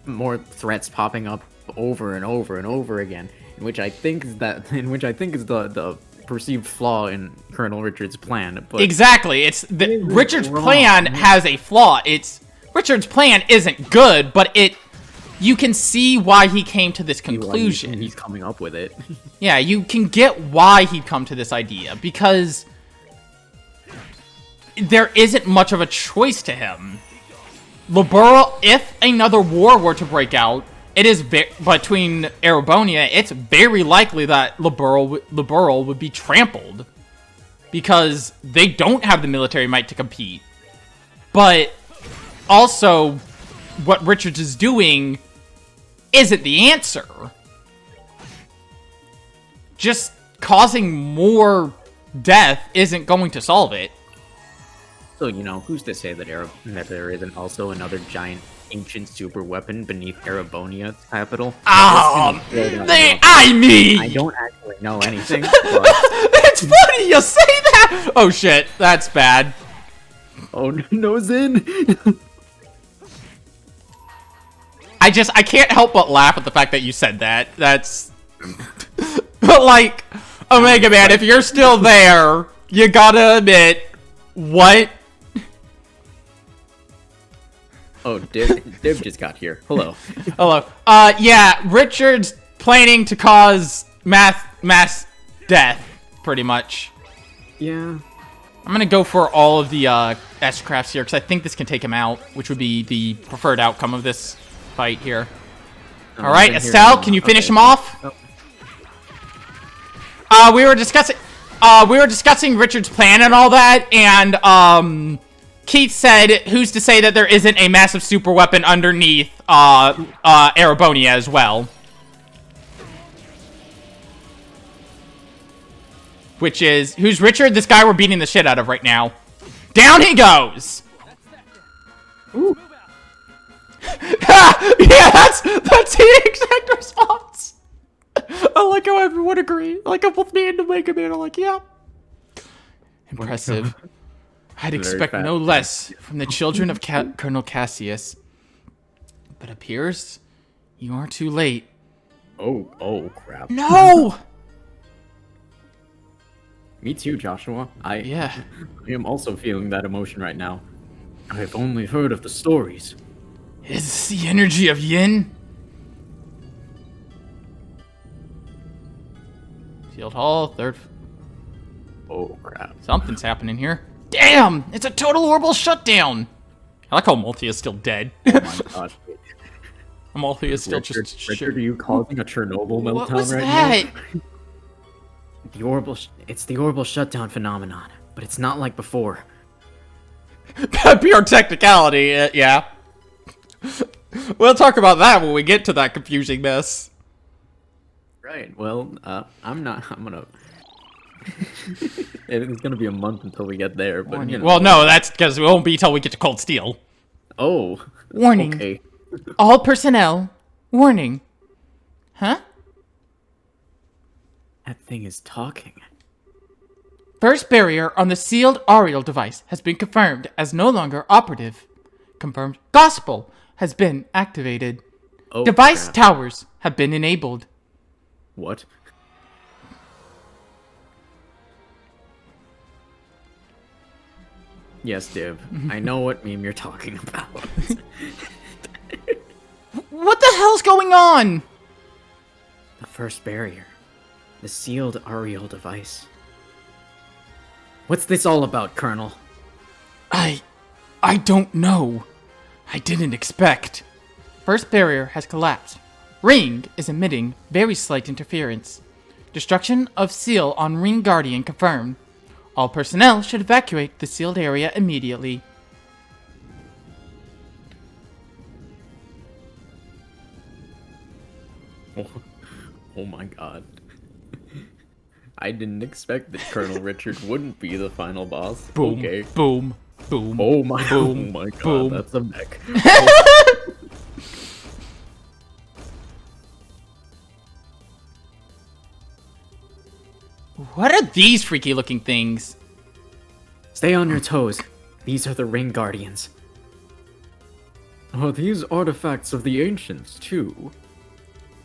more threats popping up over and over and over again, in which I think is the perceived flaw in Colonel Richard's plan. But exactly. It's isn't Richard's wrong. plan has a flaw. Richard's plan isn't good, but you can see why he came to this conclusion. he's coming up with it. Yeah, you can get why he'd come to this idea, because there isn't much of a choice to him. Liberl, if another war were to break out, it is between Erebonia, it's very likely that Liberl would be trampled, because they don't have the military might to compete. But also, what Richards is doing isn't the answer. Just causing more death isn't going to solve it. So who's to say that there isn't also another giant ancient super weapon beneath Erebonia's capital? I I don't actually know anything. But, it's funny you say that. Oh shit, that's bad. oh no, Zin! I can't help but laugh at the fact that you said that. That's like, Omega Man, if you're still there, you gotta admit, what? Oh, Dib just got here. Hello. Hello. Yeah, Richard's planning to cause mass death, pretty much. Yeah. I'm gonna go for all of the S-crafts here, because I think this can take him out, which would be the preferred outcome of this fight here. Alright, been here Estelle, now. can you finish Okay. him off? Oh. We were discussing Richard's plan and all that, and Keith said, who's to say that there isn't a massive super weapon underneath Erebonia as well? Which is, who's Richard? This guy we're beating the shit out of right now. Down he goes! Ooh. Yeah, that's the exact response. I like how everyone agree. Like, both me and Omega Man are like, yeah. Impressive. I'd expect fast. no less from the children of Colonel Cassius. But appears you are too late. Oh crap. No! Me too, Joshua. Yeah. I am also feeling that emotion right now. I have only heard of the stories. Is this the energy of Yin? Field Hall, third. Oh crap. Something's happening here. Damn! It's a total orbital shutdown! I like how Multi is still dead. Oh my god. Multi is still Richard, just Richard, are you causing a Chernobyl meltdown What was right that? now? It's the orbital shutdown phenomenon, but it's not like before. Pure technicality, yeah. We'll talk about that when we get to that confusing mess. Right. Well, I'm gonna. It's gonna be a month until we get there, but Well, no, that's because it won't be till we get to Cold Steel. Oh. Warning. Okay. All personnel. Warning. Huh? That thing is talking. First barrier on the sealed Ariel device has been confirmed as no longer operative. Confirmed. Gospel has been activated. Oh. Device crap. towers have been enabled. What? Yes, Div. I know what meme you're talking about. What the hell's going on? The first barrier. The sealed Ariel device. What's this all about, Colonel? I don't know. I didn't expect. First barrier has collapsed. Ring is emitting very slight interference. Destruction of seal on Ring Guardian confirmed. All personnel should evacuate the sealed area immediately. Oh my god. I didn't expect that Colonel Richard wouldn't be the final boss. Boom, Okay. boom, boom. Oh my, boom, oh my god, boom. that's a mech. What are these freaky looking things? Stay on your toes. These are the Ring Guardians. Are these artifacts of the ancients, too?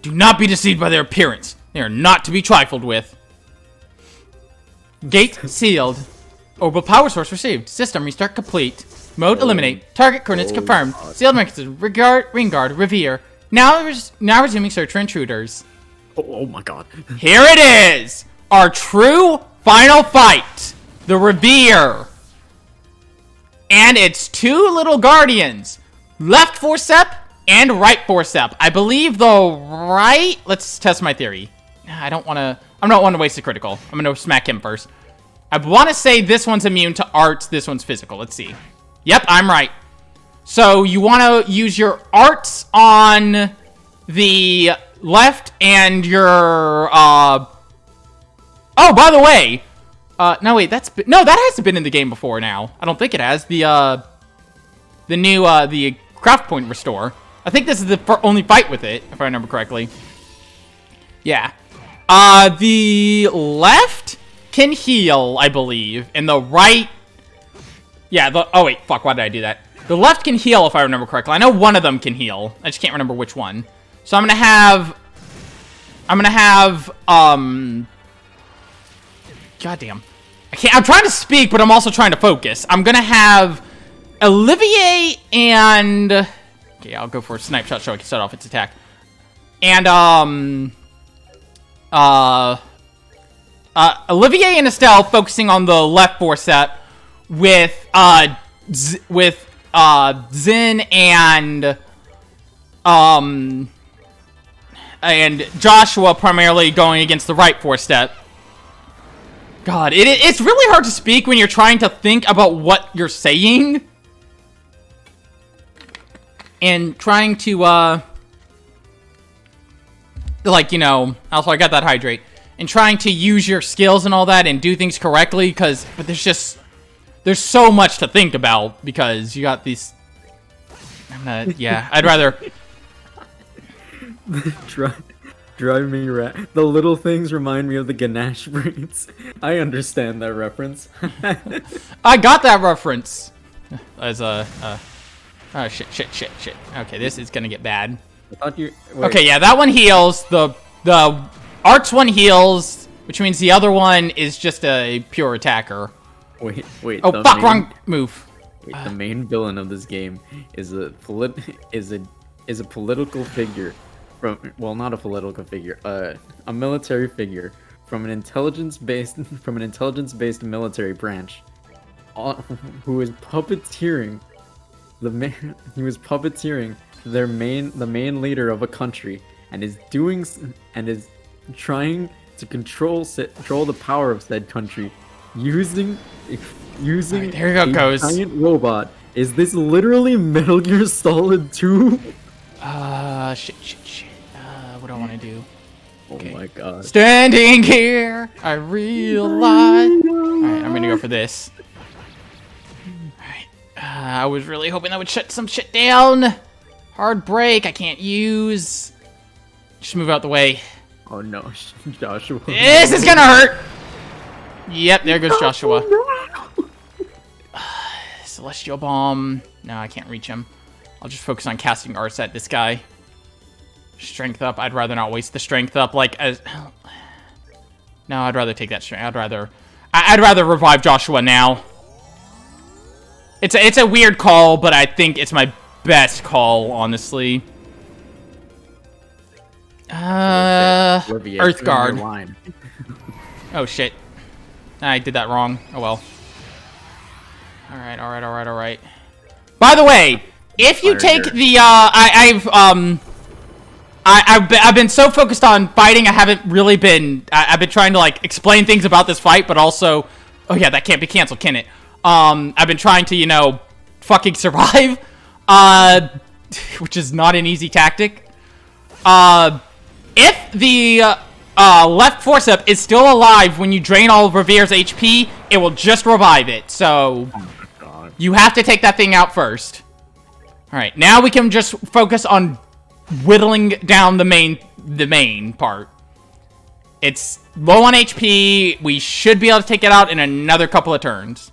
Do not be deceived by their appearance. They are not to be trifled with. Gate sealed. Orbital power source received. System restart complete. Mode eliminate. Target coordinates confirmed. Sealed mechanism. Ring guard. Revere. Now resuming search for intruders. Oh my god. Here it is! Our true final fight! The Revere! And it's two little guardians. Left forcep and right forcep. I believe the right... Let's test my theory. I'm not wanting to waste a critical. I'm gonna smack him first. I want to say this one's immune to arts, this one's physical. Let's see. Yep, I'm right. So you want to use your arts on the left and your... Oh, by the way... no, wait, no, that hasn't been in the game before now. I don't think it has. The new, the craft point restore. I think this is the only fight with it, if I remember correctly. Yeah. The left can heal, I believe, and the right... Yeah, oh wait, fuck, why did I do that? The left can heal, if I remember correctly. I know one of them can heal. I just can't remember which one. So I'm gonna have, goddamn. I'm trying to speak, but I'm also trying to focus. I'm gonna have Olivier and... Okay, I'll go for a snipe shot so I can set off its attack. And, Olivier and Estelle focusing on the left forcep with, Zin and Joshua primarily going against the right forcep. God, it's really hard to speak when you're trying to think about what you're saying. And trying to, like, you know, also I got that hydrate. And trying to use your skills and all that and do things correctly, but there's so much to think about, because you got these... yeah, I'd rather... Drive me rat. The little things remind me of the Ganesh breeds. I understand that reference. I got that reference! As a... Oh, shit. Okay, this is gonna get bad. I thought you... Wait. Okay, yeah, that one heals. The arts one heals, which means the other one is just a pure attacker. Wait. Oh, fuck, wrong move. Wait, the main villain of this game is a political figure from... Well, not a political figure. A military figure from an intelligence-based military branch, who is puppeteering the main leader of a country, and is trying to control the power of said country using Right, there it goes. A giant robot. Is this literally Metal Gear Solid 2? Shit. What do I want to do? Okay. Oh my god. Standing here, I realize... Alright, I'm gonna go for this. Alright. I was really hoping that would shut some shit down. Hard break, I can't use. Just move out the way. Oh no, Joshua. This is gonna hurt! Yep, there goes Joshua. Celestial Bomb. No, I can't reach him. I'll just focus on casting arts at this guy. Strength up. I'd rather not waste the strength up. No, I'd rather take that strength. I'd rather revive Joshua now. It's a weird call, but I think it's my best call, honestly. Obliviate Earth to Guard. your line. Oh shit. I did that wrong. Oh well. Alright. By the way, if you take the I've been so focused on fighting, I haven't really been I've been trying to like explain things about this fight, but also oh yeah, that can't be canceled, can it? I've been trying to, you know, fucking survive. Which is not an easy tactic. If the left forcep is still alive when you drain all of Revere's HP, it will just revive it. So you have to take that thing out first. Alright, now we can just focus on whittling down the main part. It's low on HP. We should be able to take it out in another couple of turns.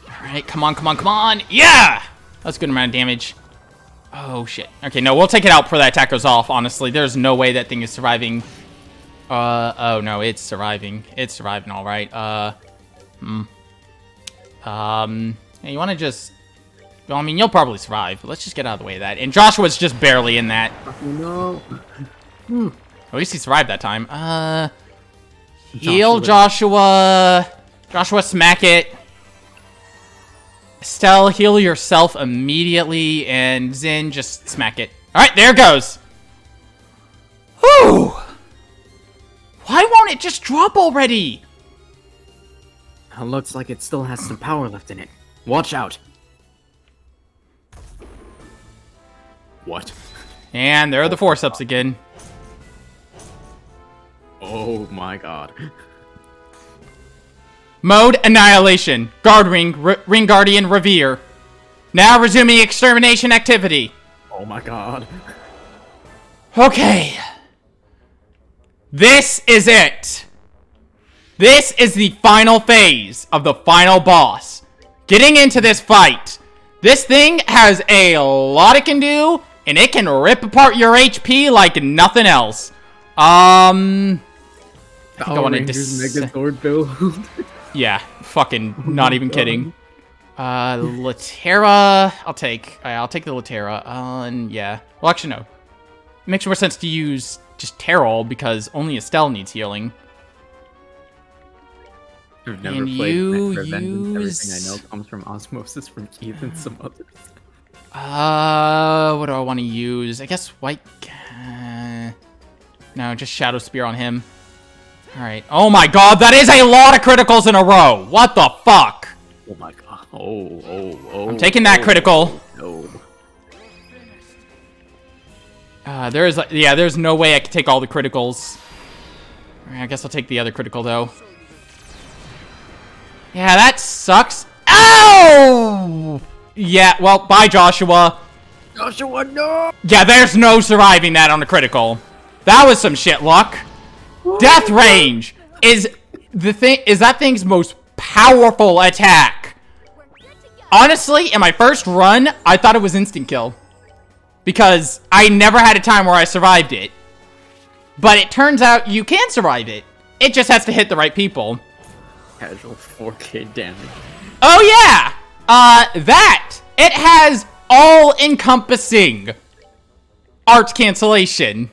Alright, come on. Yeah! That's a good amount of damage. Oh, shit. Okay, no, we'll take it out before that attack goes off, honestly. There's no way that thing is surviving. Oh, no, it's surviving. It's surviving, all right. Yeah, you want to just... Well, I mean, you'll probably survive, but let's just get out of the way of that. And Joshua's just barely in that. No. At least he survived that time. Heal Joshua. Joshua, smack it. Estelle, heal yourself immediately. And Zin, just smack it. Alright, there it goes. Whew. Why won't it just drop already? It looks like it still has some power left in it. Watch out. What? And there are the force-ups again. Oh my god. Mode Annihilation. Guard Ring, Ring Guardian, Revere. Now resuming extermination activity. Oh my god. Okay. This is it. This is the final phase of the final boss. Getting into this fight. This thing has a lot it can do, and it can rip apart your HP like nothing else. I think I want to Megazord build. Yeah, fucking not even kidding. Latera, I'll take the Latera. And yeah. Well, actually no. It makes more sense to use just Terrell because only Estelle needs healing. I've never And played you Revengeance. Everything use- I know comes from osmosis from Keith and some others. What do I want to use? I guess White... no, just Shadow Spear on him. Alright. Oh my god, that is a lot of criticals in a row! What the fuck? Oh my god. Oh. I'm taking that critical. No. There's no way I can take all the criticals. Alright, I guess I'll take the other critical, though. Yeah, that sucks. Ow! Yeah, well, bye, Joshua. Joshua, no! Yeah, there's no surviving that on a critical. That was some shit luck. Death range is that thing's most powerful attack. Honestly, in my first run, I thought it was instant kill. Because I never had a time where I survived it. But it turns out you can survive it. It just has to hit the right people. Casual 4K damage. Oh yeah! It has all-encompassing arts cancellation.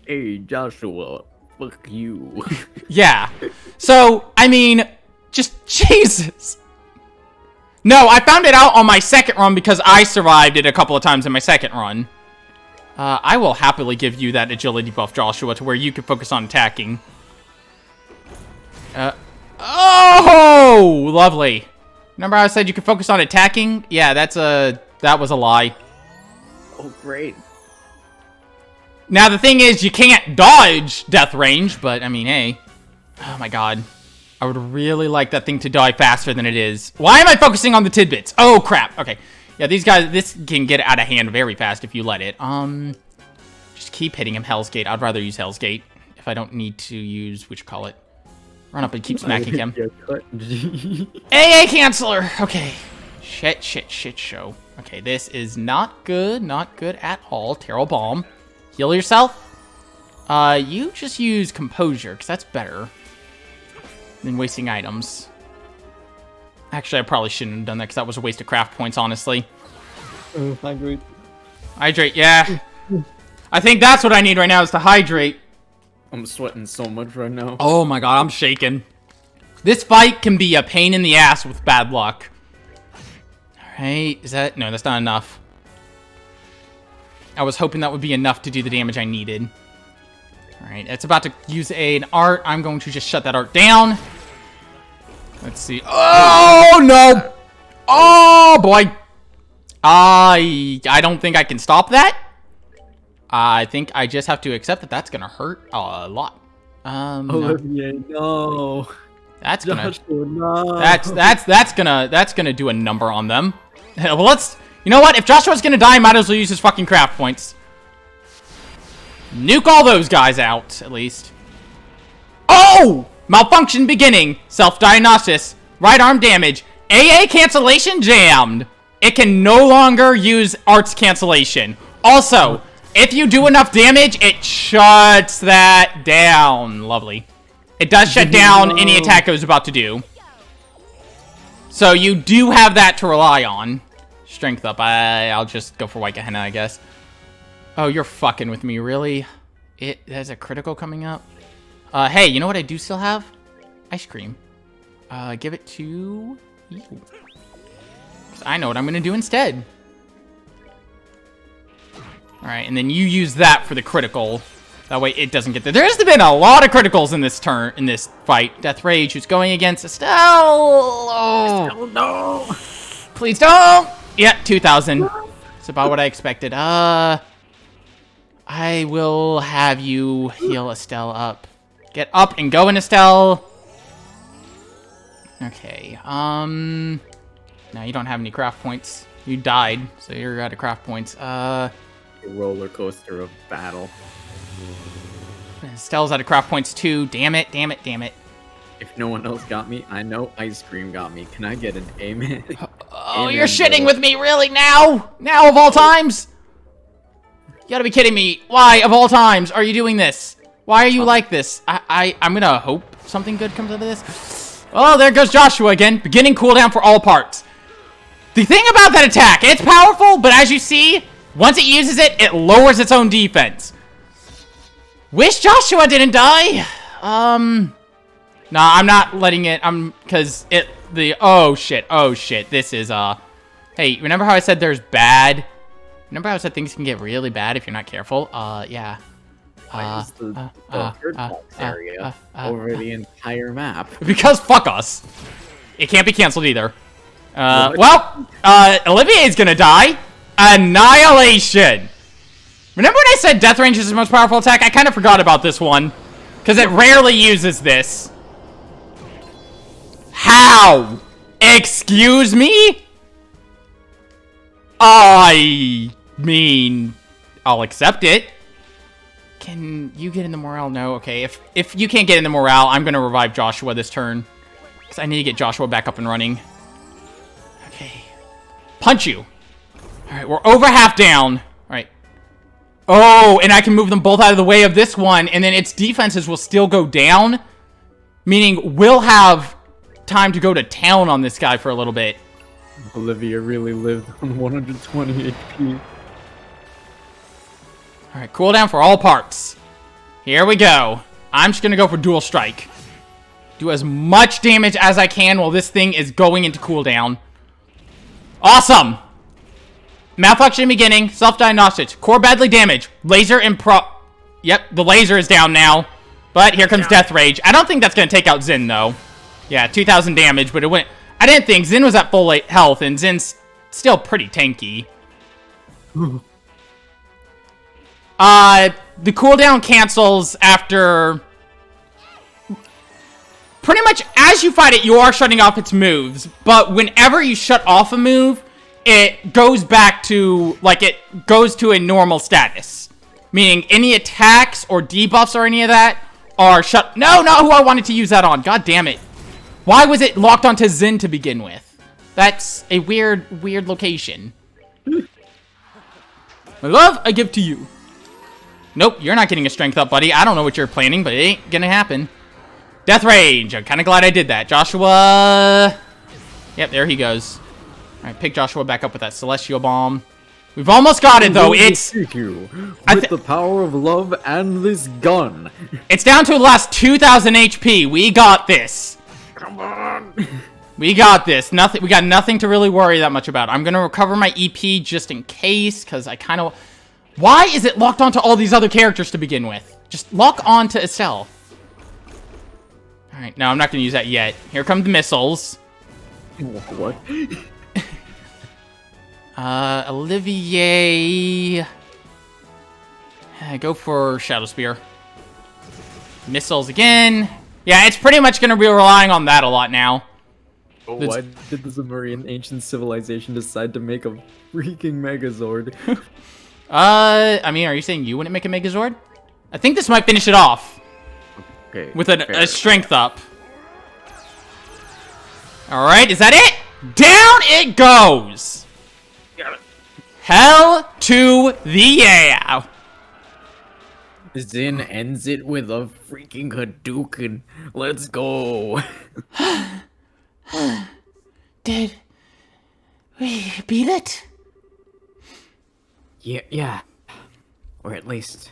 Hey, Joshua, fuck you. Yeah. So, I mean, just Jesus. No, I found it out on my second run because I survived it a couple of times in my second run. I will happily give you that agility buff, Joshua, to where you can focus on attacking. Oh, lovely. Remember how I said you could focus on attacking? Yeah, that was a lie. Oh, great. Now, the thing is, you can't dodge death range, but, I mean, hey. Oh, my God. I would really like that thing to die faster than it is. Why am I focusing on the tidbits? Oh, crap. Okay. Yeah, these guys, this can get out of hand very fast if you let it. Just keep hitting him, Hell's Gate. I'd rather use Hell's Gate if I don't need to use, whatchamacallit. Run up and keep smacking him. AA Canceller! Okay. Shit show. Okay, this is not good at all. Terrell Bomb. Heal yourself. You just use Composure, because that's better than wasting items. Actually, I probably shouldn't have done that, because that was a waste of craft points, honestly. Oh, I agree. Hydrate, yeah. I think that's what I need right now is to hydrate. I'm sweating so much right now. Oh my god, I'm shaking. This fight can be a pain in the ass with bad luck. Alright, is that... No, that's not enough. I was hoping that would be enough to do the damage I needed. Alright, it's about to use an art. I'm going to just shut that art down. Let's see. Oh, no! Oh, boy. I don't think I can stop that. I think I just have to accept that that's going to hurt a lot. No. Olivier, no. That's gonna... Joshua, no. That's gonna do a number on them. Well, let's... You know what? If Joshua's gonna die, might as well use his fucking craft points. Nuke all those guys out, at least. Oh! Malfunction beginning. Self-diagnosis. Right arm damage. AA cancellation jammed. It can no longer use arts cancellation. Also, if you do enough damage, it shuts that down. Lovely. It does shut down any attack I was about to do. So you do have that to rely on. Strength up. I'll just go for White Gehenna, I guess. Oh, you're fucking with me, really? It has a critical coming up. Hey, you know what I do still have? Ice cream. Give it to you. 'Cause I know what I'm gonna do instead. Alright, and then you use that for the critical. That way it doesn't get there. There's been a lot of criticals in this turn, in this fight. Death Rage, who's going against Estelle. Oh, no. Please don't. Yeah, 2,000. It's about what I expected. I will have you heal Estelle up. Get up and go in, Estelle. Okay, now you don't have any craft points. You died, so you're out of craft points. A roller coaster of battle. Estelle's out of craft points too. Damn it, damn it, damn it. If no one else got me, I know ice cream got me. Can I get an amen? Oh, you're shitting with me, really? Now? Now of all times? You gotta be kidding me. Why, of all times, are you doing this? Why are you like this? I'm gonna hope something good comes out of this. Oh, there goes Joshua again. Beginning cooldown for all parts. The thing about that attack, it's powerful, but as you see, once it uses it, it lowers its own defense. Wish Joshua didn't die. Nah, I'm not letting it, oh shit, this is, hey, remember how I said there's bad? Remember how I said things can get really bad if you're not careful? Yeah. Why is the third box area over the entire map? Because fuck us. It can't be canceled either. Olivier's gonna die. Annihilation. Remember when I said Death Range is his most powerful attack? I kind of forgot about this one. Because it rarely uses this. How? Excuse me? I mean, I'll accept it. Can you get in the morale? No, okay. If you can't get in the morale, I'm gonna revive Joshua this turn. Because I need to get Joshua back up and running. Okay. Punch you. Alright, we're over half down. Alright. Oh, and I can move them both out of the way of this one, and then its defenses will still go down. Meaning, we'll have time to go to town on this guy for a little bit. Olivia really lived on 120 HP. Alright, cooldown for all parts. Here we go. I'm just gonna go for dual strike. Do as much damage as I can while this thing is going into cooldown. Awesome! Malfunction beginning, self-diagnostics, core badly damaged, laser and Yep, the laser is down now. But here comes Death Rage. I don't think that's gonna take out Xin, though. Yeah, 2,000 damage, but it went... I didn't think Xin was at full health, and Xin's still pretty tanky. The cooldown cancels after... Pretty much, as you fight it, you are shutting off its moves. But whenever you shut off a move, it goes back to... Like, it goes to a normal status. Meaning, any attacks or debuffs or any of that are shut... No, not who I wanted to use that on. God damn it. Why was it locked onto Xin to begin with? That's a weird, weird location. My love, I give to you. Nope, you're not getting a strength up, buddy. I don't know what you're planning, but it ain't gonna happen. Death Rage. I'm kind of glad I did that. Joshua. Yep, there he goes. All right, pick Joshua back up with that Celestial Bomb. We've almost got it, though. will It's defeat you I with thi- the power of love and this gun. it's down to the last 2,000 HP. We got this. Come on. We got this. Nothing. We got nothing to really worry that much about. I'm gonna recover my EP just in case, because I kind of. Why is it locked onto all these other characters to begin with? Just lock on to Estelle. All right. No, I'm not gonna use that yet. Here come the missiles. What? Olivier. Go for Shadow Spear. Missiles again. Yeah, it's pretty much gonna be relying on that a lot now. Why did the Sumerian ancient civilization decide to make a freaking Megazord? I mean, are you saying you wouldn't make a Megazord? I think this might finish it off Okay. with a strength up. All right, is that it? Down it goes. Hell to the yeah. Zin ends it with a freaking Hadouken. Let's go. Did we beat it? Yeah. Or at least,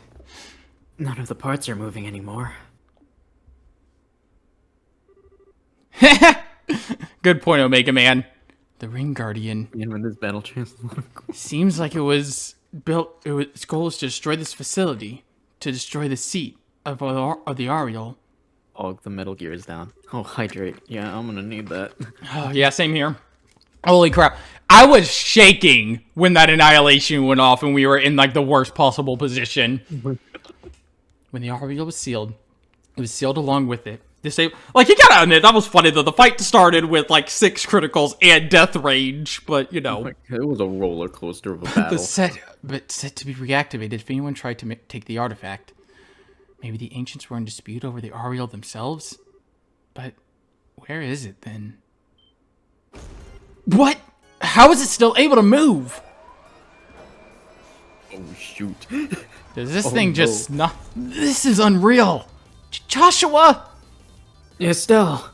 none of the parts are moving anymore. Good point, Omega Man. The Ring Guardian. And when this battle transforms. Seems like it was built. Its goal is to destroy this facility, to destroy the seat of the Ariel. Oh, the Metal Gear is down. Oh, hydrate. Yeah, I'm gonna need that. Oh, yeah, same here. Holy crap. I was shaking when that annihilation went off and we were in, like, the worst possible position. When the Ariel was sealed, it was sealed along with it. Like, you gotta admit, that was funny, though. The fight started with, like, 6 criticals and death range, but, you know. It was a roller coaster of a battle. Set to be reactivated if anyone tried to take the artifact. Maybe the ancients were in dispute over the Ariel themselves? But where is it, then? What? How is it still able to move? Oh, shoot. Does this Oh, thing no. just not... This is unreal! Joshua! Estelle!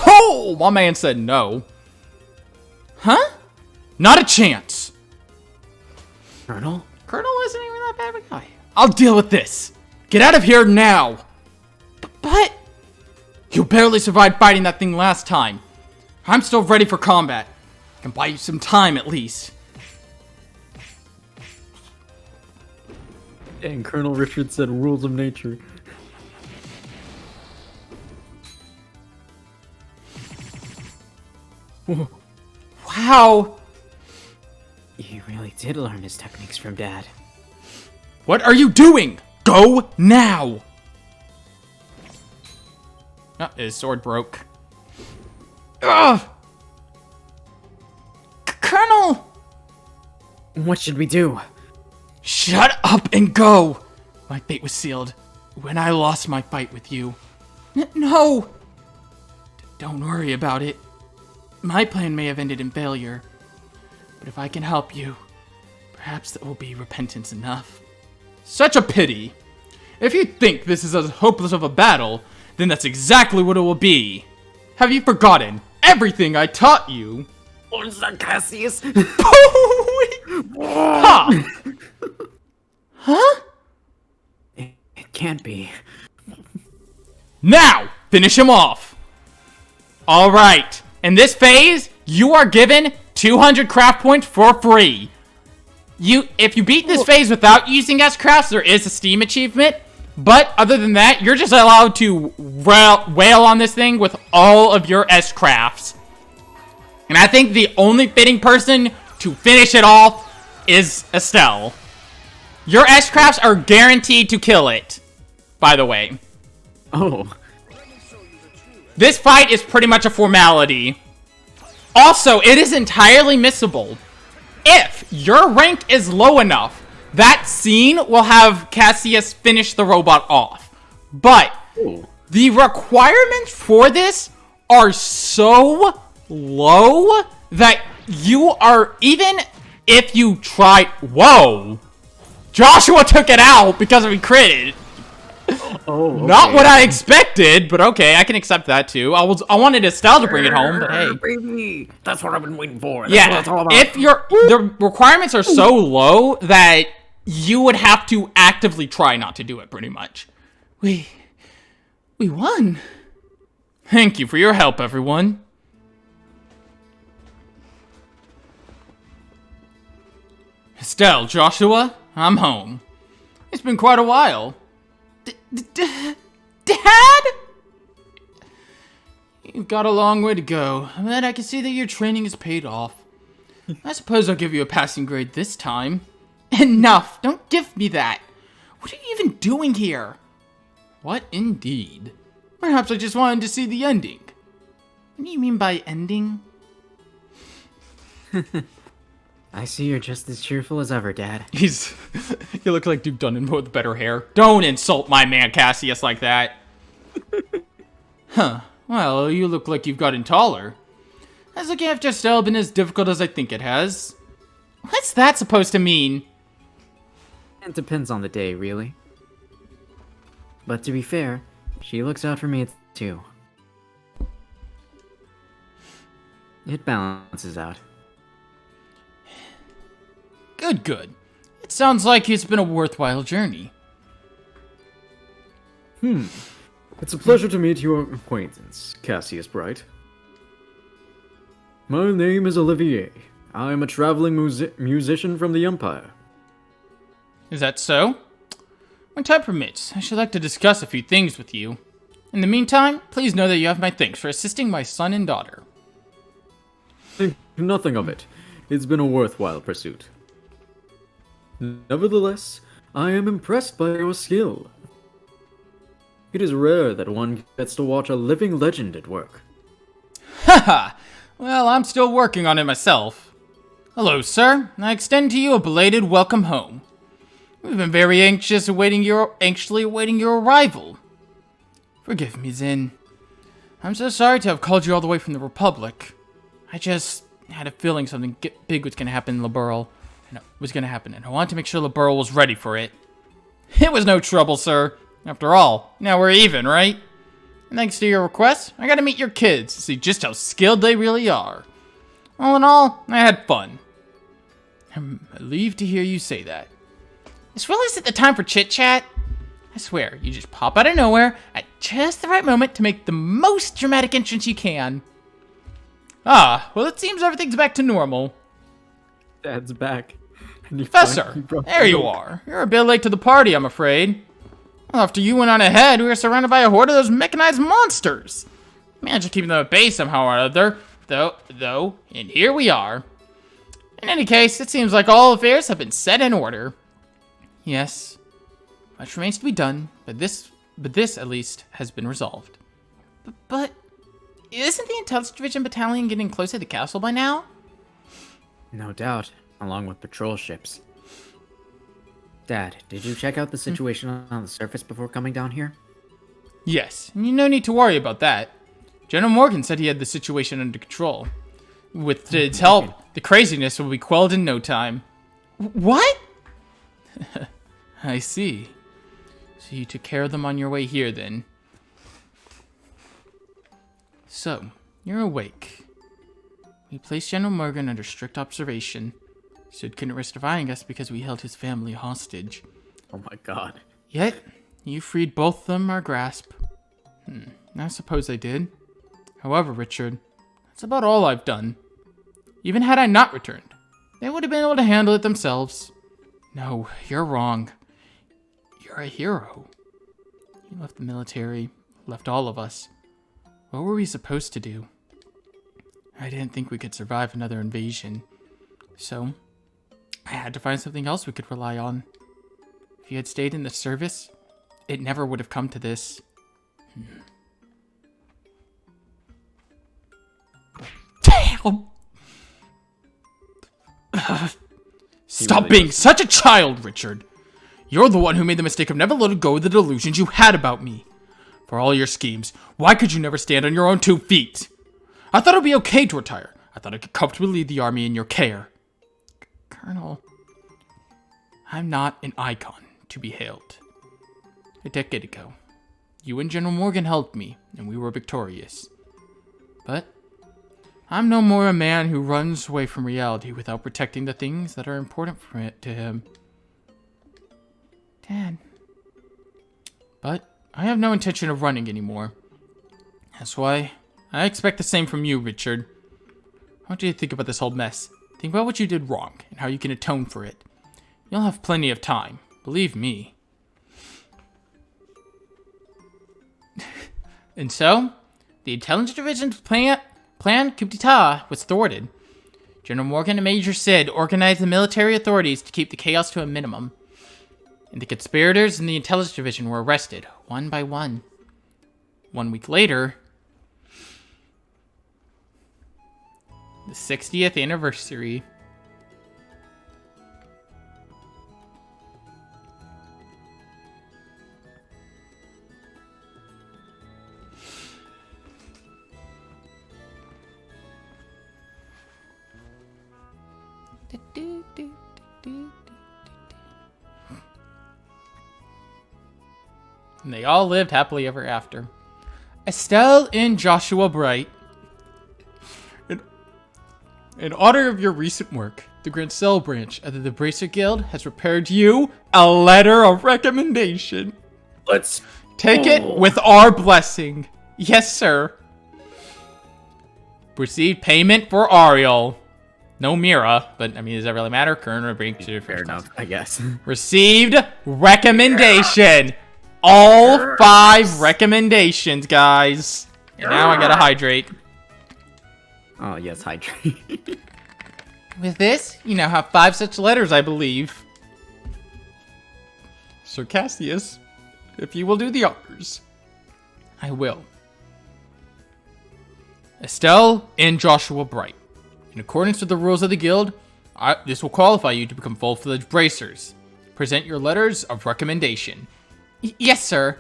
Oh! My man said no. Huh? Not a chance. Colonel? Colonel isn't even that bad of a guy. I'll deal with this. Get out of here now. But... You barely survived fighting that thing last time. I'm still ready for combat. I can buy you some time at least. And Colonel Richard said rules of nature. Wow. You really did learn his techniques from Dad. What are you doing? Go now. Oh, his sword broke. Ugh. Colonel! What should we do? Shut up and go! My fate was sealed when I lost my fight with you. No! Don't worry about it. My plan may have ended in failure, but if I can help you, perhaps that will be repentance enough. Such a pity. If you think this is as hopeless of a battle, then that's exactly what it will be. Have you forgotten everything I taught you? Ursa Cassius! Ha! Huh? It can't be. Now, finish him off. All right. In this phase, you are given 200 craft points for free. If you beat this phase without using S-crafts, there is a Steam achievement. But other than that, you're just allowed to wail on this thing with all of your S-crafts. And I think the only fitting person to finish it off is Estelle. Your S-crafts are guaranteed to kill it, by the way. Oh. This fight is pretty much a formality. Also, it is entirely missable. If your rank is low enough, that scene will have Cassius finish the robot off. But Ooh. the requirements for this are so low that you are, even if you try... Whoa! Joshua took it out because he critted. Oh, Not what I expected, but okay, I can accept that too. I wanted Estelle to bring it home, but hey. Baby, that's what I've been waiting for. Yeah, That's what it's all about. if the requirements are so low that you would have to actively try not to do it, pretty much. We won. Thank you for your help, everyone. Estelle, Joshua, I'm home. It's been quite a while. Dad? You've got a long way to go, but I can see that your training has paid off. I suppose I'll give you a passing grade this time. Enough! Don't give me that! What are you even doing here? What indeed? Perhaps I just wanted to see the ending. What do you mean by ending? I see you're just as cheerful as ever, Dad. You look like Duke Dunnan with better hair. Don't insult my man Cassius like that. Huh. Well, you look like you've gotten taller. Has looking after Estelle been as difficult as I think it has? What's that supposed to mean? It depends on the day, really. But to be fair, she looks out for me too. It balances out. Good. It sounds like it's been a worthwhile journey. It's a pleasure to meet your acquaintance, Cassius Bright. My name is Olivier. I am a traveling musician from the Empire. Is that so? When time permits, I should like to discuss a few things with you. In the meantime, please know that you have my thanks for assisting my son and daughter. Think nothing of it. It's been a worthwhile pursuit. Nevertheless, I am impressed by your skill. It is rare that one gets to watch a living legend at work. Haha! Well, I'm still working on it myself. Hello, sir. I extend to you a belated welcome home. We've been very anxiously awaiting your arrival. Forgive me, Zin. I'm so sorry to have called you all the way from the Republic. I just had a feeling something big was going to happen in Liberl. And I wanted to make sure Liberl was ready for it. It was no trouble, sir. After all, now we're even, right? And thanks to your request, I got to meet your kids to see just how skilled they really are. All in all, I had fun. I'm relieved to hear you say that. This really isn't the time for chit-chat. I swear, you just pop out of nowhere at just the right moment to make the most dramatic entrance you can. Ah, well, it seems everything's back to normal. Dad's back. Professor, there you are. You're a bit late to the party, I'm afraid. Well, after you went on ahead, we were surrounded by a horde of those mechanized monsters. Managed to keep them at bay somehow or other, though, and here we are. In any case, it seems like all affairs have been set in order. Yes, much remains to be done, but this at least has been resolved. But isn't the Intelligence Division Battalion getting close to the castle by now? No doubt, along with patrol ships. Dad, did you check out the situation on the surface before coming down here? Yes, no need to worry about that. General Morgan said he had the situation under control. With his help, the craziness will be quelled in no time. What? I see. So you took care of them on your way here, then. So, you're awake. We placed General Morgan under strict observation. Sid couldn't risk defying us because we held his family hostage. Oh my god. Yet, you freed both of them our grasp. I suppose I did. However, Richard, that's about all I've done. Even had I not returned, they would have been able to handle it themselves. No, you're wrong. You're a hero. You left the military, left all of us. What were we supposed to do? I didn't think we could survive another invasion. So, I had to find something else we could rely on. If you had stayed in the service, it never would have come to this. Damn! Stop being such a child, Richard. You're the one who made the mistake of never letting go of the delusions you had about me. For all your schemes, why could you never stand on your own 2 feet? I thought it would be okay to retire. I thought I could comfortably lead the army in your care. Colonel, I'm not an icon to be hailed. A decade ago, You and General Morgan helped me, and we were victorious. But I'm no more a man who runs away from reality without protecting the things that are important to him. Dad. But I have no intention of running anymore. That's why I expect the same from you, Richard. I want you to think about this whole mess. Think about what you did wrong and how you can atone for it. You'll have plenty of time. Believe me. And so, the Intelligence Division's plan coup d'etat was thwarted. General Morgan and Major Sid organized the military authorities to keep the chaos to a minimum. And the conspirators in the Intelligence Division were arrested, one by one. 1 week later, the 60th anniversary. And they all lived happily ever after. Estelle and Joshua Bright. In honor of your recent work, the Grancel branch of the Bracer Guild has prepared you a letter of recommendation. Let's take it with our blessing. Yes, sir. Receive payment for Ariel. No Mira, but I mean, does that really matter? Current or break? Fair enough, I guess. Received recommendation. All 5 recommendations, guys. And now I gotta hydrate. Oh, yes, hydrate. With this, you now have 5 such letters, I believe. Sir Cassius, if you will do the honors. I will. Estelle and Joshua Bright. In accordance with the rules of the guild, this will qualify you to become full-fledged bracers. Present your letters of recommendation. Yes, sir.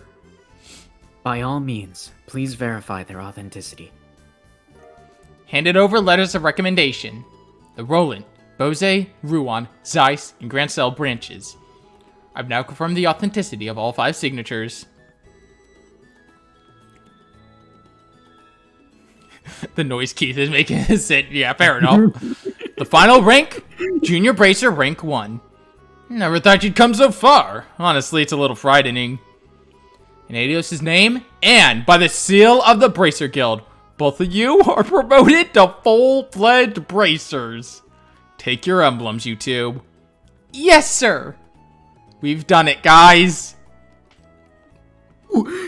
By all means, please verify their authenticity. Handed over letters of recommendation. The Roland, Bose, Ruan, Zeiss, and Grancel branches. I've now confirmed the authenticity of all 5 signatures. The noise Keith is making is it. Yeah, fair enough. The final rank, Junior Bracer rank 1. Never thought you'd come so far. Honestly, it's a little frightening. In Adios' name, and by the seal of the Bracer Guild, both of you are promoted to full-fledged bracers. Take your emblems, you two. Yes, sir. We've done it, guys.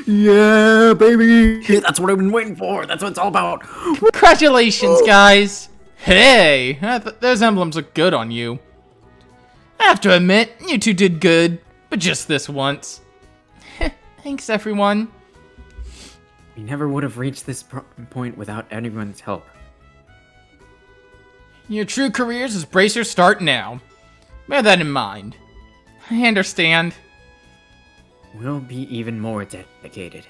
Yeah, baby. That's what I've been waiting for. That's what it's all about. Congratulations, guys. Hey, those emblems look good on you. I have to admit, you two did good, but just this once. Thanks, everyone. We never would have reached this point without anyone's help. Your true careers as bracers start now. Bear that in mind. I understand. We'll be even more dedicated.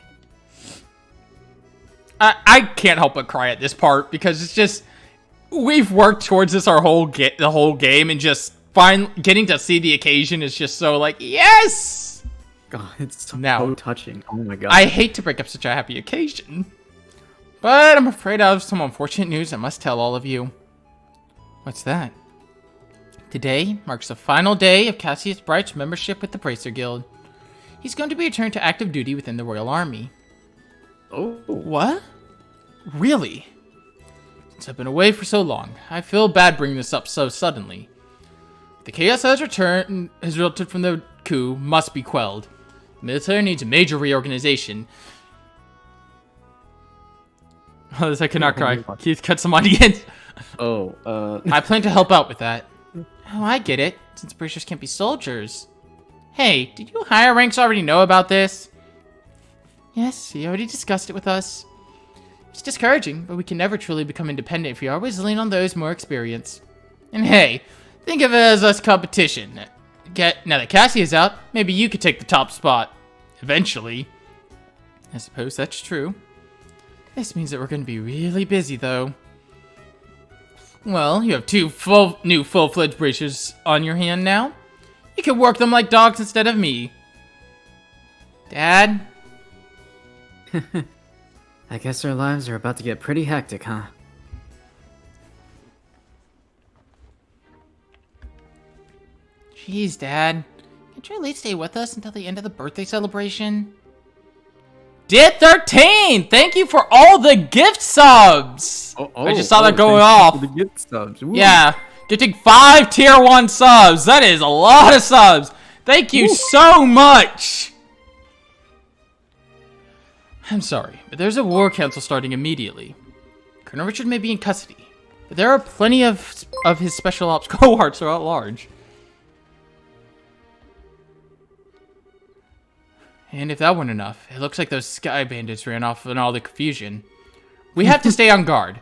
I can't help but cry at this part because it's just we've worked towards this the whole game, and just getting to see the occasion is just so like yes. God, it's so touching. Oh my god. I hate to break up such a happy occasion, but I'm afraid I have some unfortunate news I must tell all of you. What's that? Today marks the final day of Cassius Bright's membership with the Bracer Guild. He's going to be returned to active duty within the Royal Army. Oh. What? Really? Since I've been away for so long, I feel bad bringing this up so suddenly. The chaos has resulted from the coup must be quelled. The military needs a major reorganization. Oh, this I cannot cry. Keith cut some audience. I plan to help out with that. Oh, I get it. Since bracers can't be soldiers. Hey, did you higher ranks already know about this? Yes, he already discussed it with us. It's discouraging, but we can never truly become independent if we always lean on those more experienced. And hey, think of it as us competition. Now that Cassie is out, maybe you could take the top spot. Eventually. I suppose that's true. This means that we're going to be really busy, though. Well, you have 2 new full-fledged bracers on your hand now. You can work them like dogs instead of me. Dad? I guess our lives are about to get pretty hectic, huh? Jeez, Dad. Can't you at least stay with us until the end of the birthday celebration? Did 13! Thank you for all the gift subs! I just saw that going off. The gift subs. Woo. Yeah, getting 5 tier 1 subs. That is a lot of subs. Thank you so much. I'm sorry, but there's a war council starting immediately. Colonel Richard may be in custody, but there are plenty of his special ops cohorts are at large. And if that weren't enough, it looks like those sky bandits ran off in all the confusion. We have to stay on guard,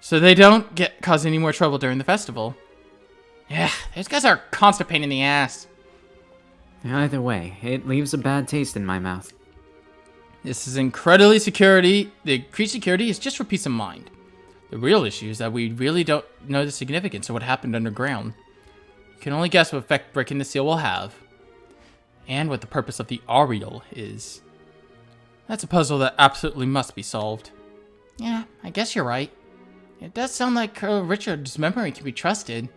so they don't cause any more trouble during the festival. Yeah, those guys are a constant pain in the ass. Either way, it leaves a bad taste in my mouth. This is incredibly security. The increased security is just for peace of mind. The real issue is that we really don't know the significance of what happened underground. You can only guess what effect breaking the seal will have. And what the purpose of the Ariel is. That's a puzzle that absolutely must be solved. Yeah, I guess you're right. It does sound like Colonel Richard's memory can be trusted.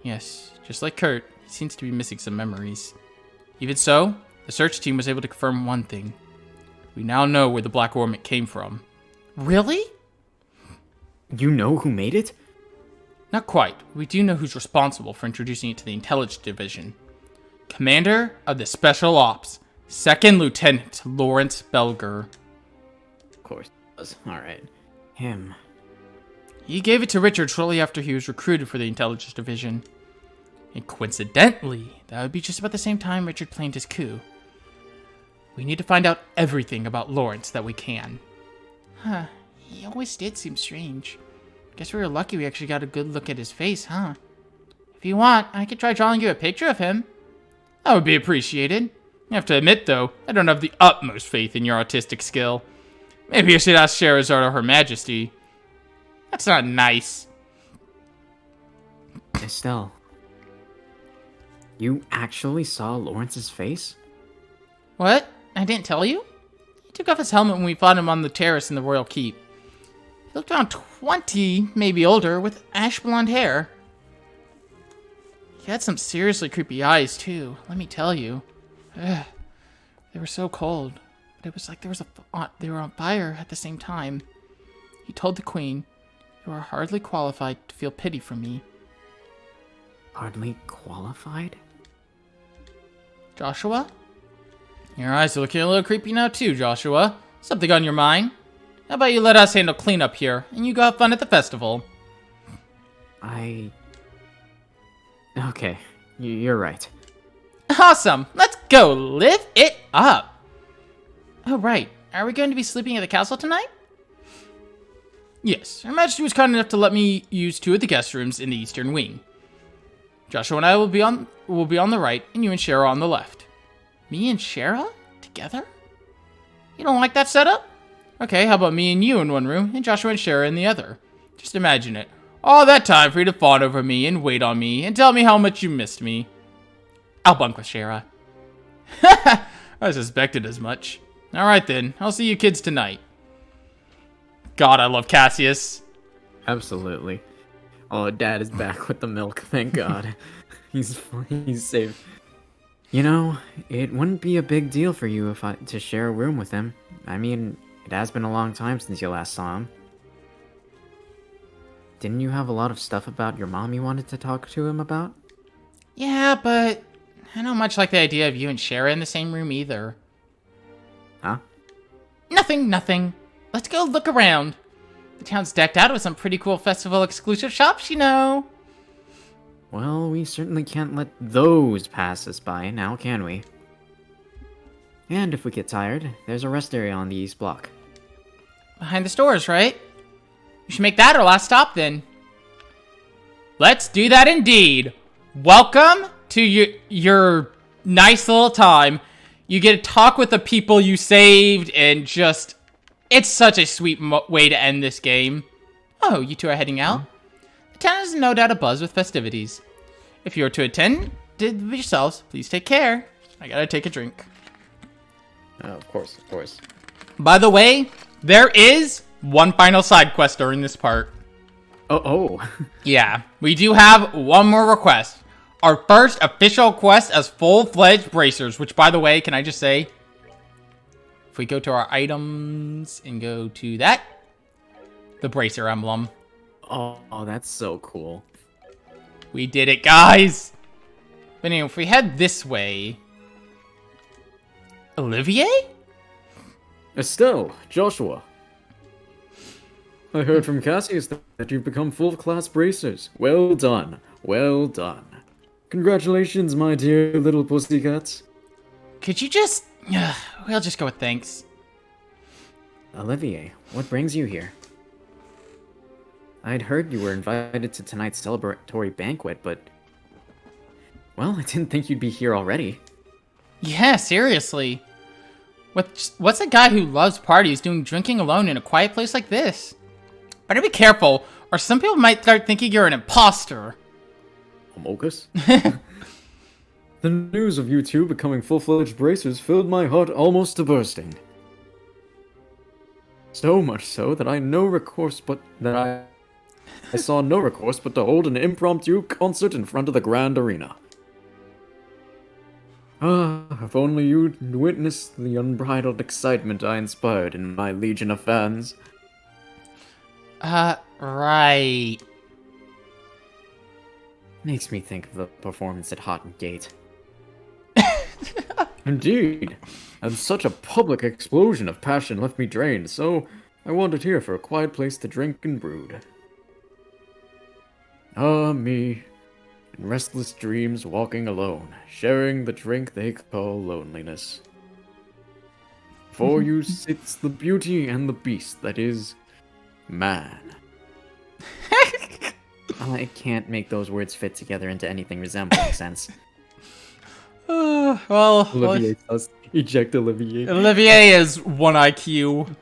Yes, just like Kurt, he seems to be missing some memories. Even so, the search team was able to confirm one thing. We now know where the Black Ornament came from. Really? You know who made it? Not quite. We do know who's responsible for introducing it to the Intelligence Division. Commander of the Special Ops, 2nd Lieutenant Lawrence Belger. Of course it was. Alright. Him. He gave it to Richard shortly after he was recruited for the Intelligence Division. And coincidentally, that would be just about the same time Richard planned his coup. We need to find out everything about Lawrence that we can. Huh. He always did seem strange. Guess we were lucky we actually got a good look at his face, huh? If you want, I could try drawing you a picture of him. That would be appreciated. I have to admit, though, I don't have the utmost faith in your artistic skill. Maybe I should ask Scheherazade or Her Majesty. That's not nice. Estelle. You actually saw Lawrence's face? What? I didn't tell you? He took off his helmet when we fought him on the terrace in the Royal Keep. He looked around 20, maybe older, with ash blonde hair. He had some seriously creepy eyes, too, let me tell you. Ugh. They were so cold, but it was like they were on fire at the same time. He told the Queen, "You are hardly qualified to feel pity for me." Hardly qualified? Joshua? Your eyes are looking a little creepy now, too, Joshua. Something on your mind? How about you let us handle cleanup here, and you go have fun at the festival? Okay, you're right. Awesome! Let's go live it up! Oh, right. Are we going to be sleeping at the castle tonight? Yes. Her Majesty was kind enough to let me use 2 of the guest rooms in the eastern wing. Joshua and I will be on the right, and you and Shara on the left. Me and Shara? Together? You don't like that setup? Okay, how about me and you in one room, and Joshua and Shara in the other? Just imagine it. All that time for you to fawn over me and wait on me and tell me how much you missed me. I'll bunk with Shara. I suspected as much. Alright then, I'll see you kids tonight. God, I love Cassius. Absolutely. Oh, Dad is back with the milk. Thank God. he's safe. You know, it wouldn't be a big deal for you to share a room with him. I mean, it has been a long time since you last saw him. Didn't you have a lot of stuff about your mom you wanted to talk to him about? Yeah, but I don't much like the idea of you and Shara in the same room either. Huh? Nothing. Let's go look around. The town's decked out with some pretty cool festival exclusive shops, you know. Well, we certainly can't let those pass us by now, can we? And if we get tired, there's a rest area on the east block. Behind the stores, right? We should make that our last stop then. Let's do that indeed. Welcome to your nice little time. You get to talk with the people you saved and just... It's such a sweet way to end this game. Oh, you two are heading out? The town is no doubt abuzz with festivities. If you are to attend yourselves, please take care. I gotta take a drink. Of course. By the way, there is one final side quest during this part. Oh. Yeah, we do have one more request. Our first official quest as full-fledged bracers, which, by the way, can I just say, if we go to our items and go to that, the bracer emblem. Oh, that's so cool. We did it, guys! But anyway, if we head this way... Olivier? Estelle, Joshua. I heard from Cassius that you've become full-class bracers. Well done. Well done. Congratulations, my dear little pussycats. Could you just... we'll just go with thanks. Olivier, what brings you here? I'd heard you were invited to tonight's celebratory banquet, but... Well, I didn't think you'd be here already. Yeah, seriously. What's a guy who loves parties doing drinking alone in a quiet place like this? Better be careful, or some people might start thinking you're an imposter. Amogus? The news of you two becoming full-fledged bracers filled my heart almost to bursting. So much so that I saw no recourse but to hold an impromptu concert in front of the grand arena. Ah, if only you'd witnessed the unbridled excitement I inspired in my legion of fans. Right. Makes me think of the performance at Houghton Gate. Indeed, and such a public explosion of passion left me drained, so I wandered here for a quiet place to drink and brood. Ah, me, in restless dreams walking alone, sharing the drink they call loneliness. For you sits the beauty and the beast that is man. I can't make those words fit together into anything resembling sense. Well, Olivier does eject Olivier. Olivier is 1 IQ.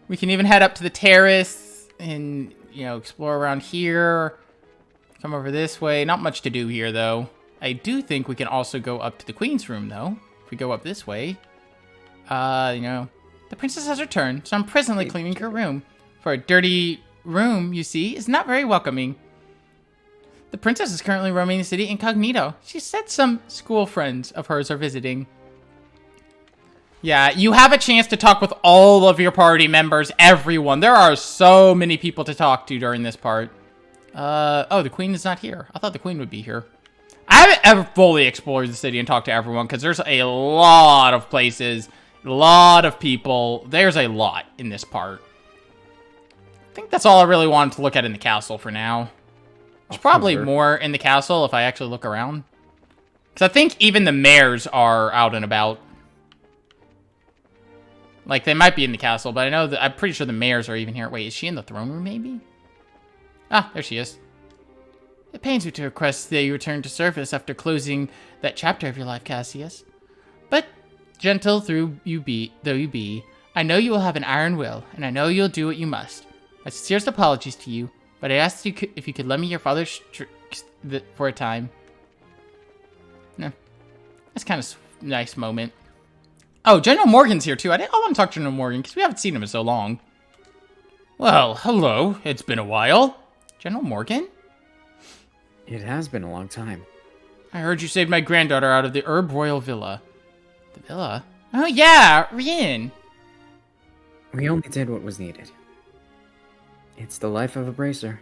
We can even head up to the terrace and, explore around here. Come over this way. Not much to do here, though. I do think we can also go up to the queen's room, though. If we go up this way. The princess has returned, so I'm presently cleaning her room. For a dirty room, you see, is not very welcoming. The princess is currently roaming the city incognito. She said some school friends of hers are visiting. Yeah, you have a chance to talk with all of your party members, everyone. There are so many people to talk to during this part. Oh, the queen is not here. I thought the queen would be here. I haven't ever fully explored the city and talked to everyone, because there's a lot of places, a lot of people. There's a lot in this part. I think that's all I really wanted to look at in the castle for now. There's probably more in the castle if I actually look around. Because I think even the mayors are out and about. Like, they might be in the castle, but I know that I'm pretty sure the mayors are even here. Wait, is she in the throne room, maybe? Ah, there she is. It pains me to request that you return to service after closing that chapter of your life, Cassius. But, gentle though you be, I know you will have an iron will, and I know you'll do what you must. My sincerest apologies to you, but I asked you if you could lend me your father's for a time. No, that's kind of a nice moment. Oh, General Morgan's here too. I want to talk to General Morgan because we haven't seen him in so long. Well, hello. It's been a while. General Morgan? It has been a long time. I heard you saved my granddaughter out of the Herb Royal Villa. The villa? Oh yeah, Rien. We only did what was needed. It's the life of a bracer.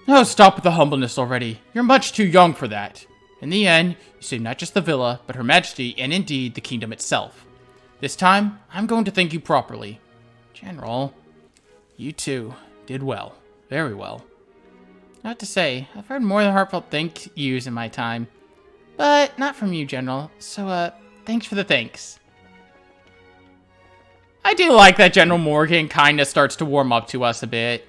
Oh, stop with the humbleness already. You're much too young for that. In the end, you saved not just the villa, but Her Majesty, and indeed the kingdom itself. This time, I'm going to thank you properly. General, you too did well. Very well. Not to say, I've heard more than heartfelt thank yous in my time. But not from you, General. So, thanks for the thanks. I do like that General Morgan kind of starts to warm up to us a bit.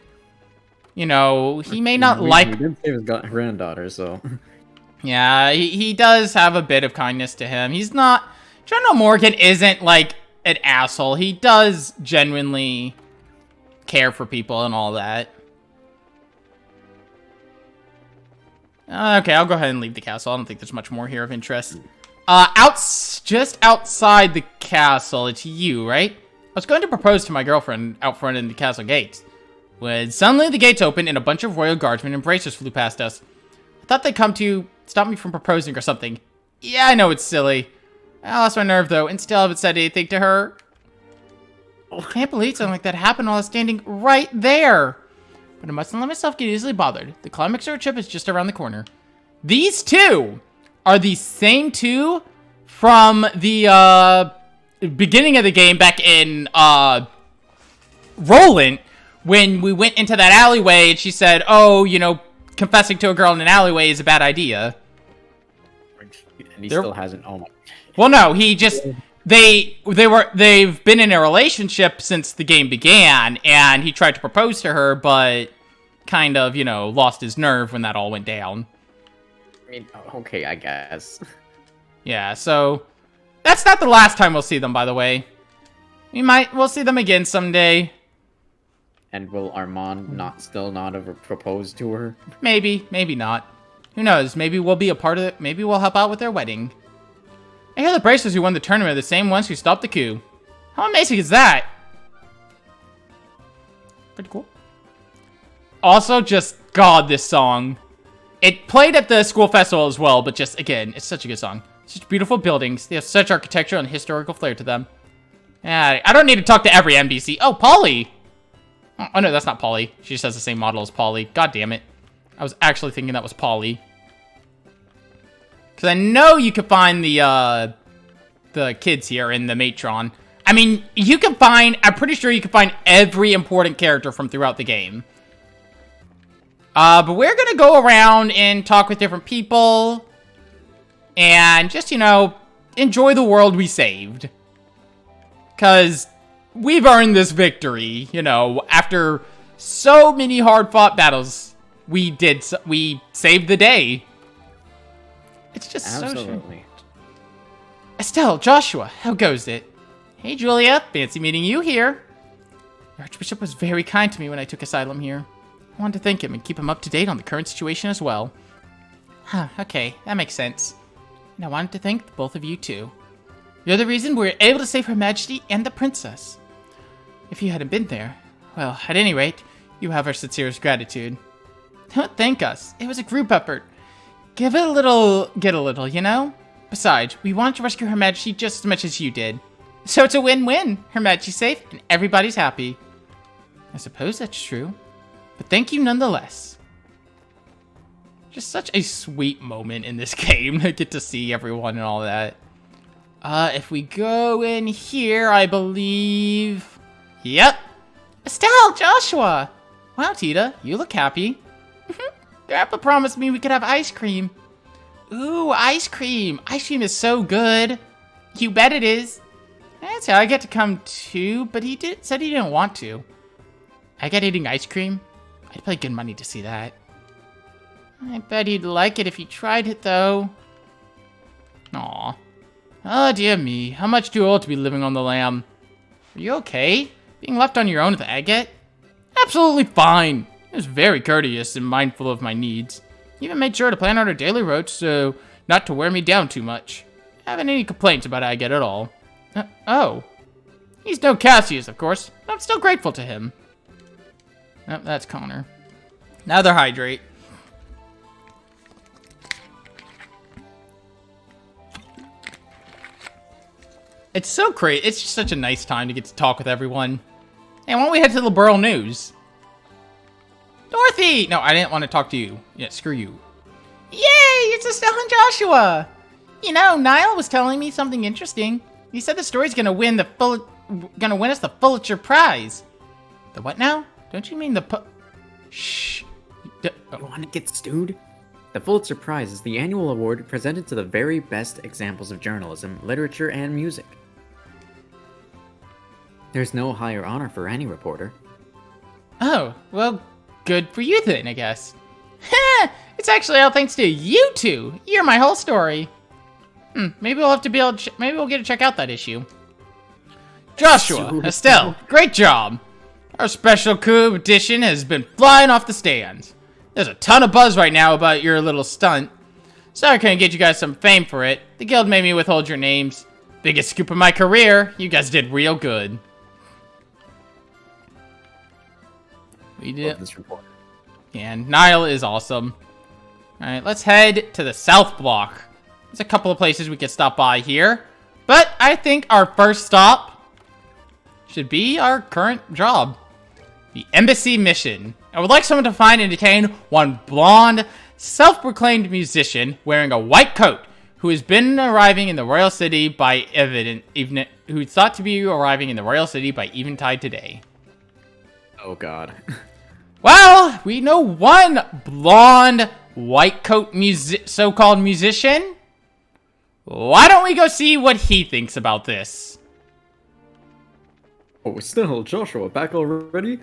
You know, he may not like... He did save his granddaughter, so... Yeah, he does have a bit of kindness to him. He's not... General Morgan isn't, like, an asshole. He does genuinely care for people and all that. Okay, I'll go ahead and leave the castle. I don't think there's much more here of interest. Just outside the castle. It's you, right? I was going to propose to my girlfriend out front in the castle gates, when suddenly the gates opened and a bunch of royal guardsmen and bracers flew past us. I thought they'd come to stop me from proposing or something. Yeah, I know it's silly. I lost my nerve, though, and still haven't said anything to her. I can't believe something like that happened while I was standing right there. But I mustn't let myself get easily bothered. The climax of our trip is just around the corner. These two are the same two from the beginning of the game back in Roland, when we went into that alleyway and she said, oh, you know, confessing to a girl in an alleyway is a bad idea. And he still hasn't. Oh my. Well, no, he just they've been in a relationship since the game began, and he tried to propose to her, but kind of, you know, lost his nerve when that all went down. I mean, okay, I guess. Yeah, so that's not the last time we'll see them, by the way. We'll see them again someday. And will Armand still not have proposed to her? Maybe, maybe not. Who knows? Maybe we'll be a part of it. Maybe we'll help out with their wedding. I hear the bracers who won the tournament are the same ones who stopped the coup. How amazing is that? Pretty cool. Also, just, God, this song. It played at the school festival as well, but just, again, it's such a good song. Such beautiful buildings. They have such architectural and historical flair to them. Yeah, I don't need to talk to every NPC. Oh, Polly! Oh, no, that's not Polly. She just has the same model as Polly. God damn it. I was actually thinking that was Polly. Because I know you can find the kids here in the Matron. I mean, you can find... I'm pretty sure you can find every important character from throughout the game. But we're going to go around and talk with different people. And just, you know, enjoy the world we saved. Because we've earned this victory, you know, after so many hard-fought battles. We saved the day. It's just Absolutely. so... Estelle, Joshua, how goes it? Hey, Julia, fancy meeting you here. The Archbishop was very kind to me when I took asylum here. I wanted to thank him and keep him up to date on the current situation as well. Huh, okay, that makes sense. And I wanted to thank both of you too. You're the reason we were able to save Her Majesty and the princess. If you hadn't been there, well, at any rate, you have our sincerest gratitude. Don't thank us. It was a group effort. Give it a little, get a little, you know? Besides, we wanted to rescue Her Majesty just as much as you did. So it's a win-win. Her Majesty's safe and everybody's happy. I suppose that's true. But thank you nonetheless. Just such a sweet moment in this game to get to see everyone and all that. If we go in here, I believe... Yep. Estelle, Joshua! Wow, Tita, you look happy. Grandpa promised me we could have ice cream. Ooh, ice cream. Ice cream is so good. You bet it is. That's how I get to come too, but said he didn't want to. I get eating ice cream? I'd pay good money to see that. I bet he'd like it if he tried it, though. Aw. Oh, dear me. How much too old to be living on the lam? Are you okay? Being left on your own with Agate? Absolutely fine. He was very courteous and mindful of my needs. He even made sure to plan out our daily routes so not to wear me down too much. I haven't any complaints about Agate at all. Oh. He's no Cassius, of course, but I'm still grateful to him. Oh, that's Connor. Another hydrate. It's so great. It's just such a nice time to get to talk with everyone. Hey, why don't we head to the Burl News? Dorothy! No, I didn't want to talk to you. Yeah, screw you. Yay! It's Estelle and Joshua! You know, Niall was telling me something interesting. He said the story's gonna win us the Pulitzer Prize. The what now? Don't you mean the Shh. You want to get stewed? The Pulitzer Prize is the annual award presented to the very best examples of journalism, literature, and music. There's no higher honor for any reporter. Oh, well, good for you then, I guess. It's actually all thanks to you two. You're my whole story. Maybe we'll get to check out that issue. Joshua, Estelle, great job. Our special coup edition has been flying off the stands. There's a ton of buzz right now about your little stunt. Sorry I couldn't get you guys some fame for it. The guild made me withhold your names. Biggest scoop of my career. You guys did real good. We Love did. this report. And Nile is awesome. Alright, let's head to the South Block. There's a couple of places we could stop by here. But I think our first stop should be our current job. The Embassy Mission. I would like someone to find and detain one blonde, self-proclaimed musician wearing a white coat who has been arriving in the Royal City by who's thought to be arriving in the Royal City by eventide today. Oh god. Well, we know one blonde, white coat so-called musician. Why don't we go see what he thinks about this? Oh, still, Joshua, back already?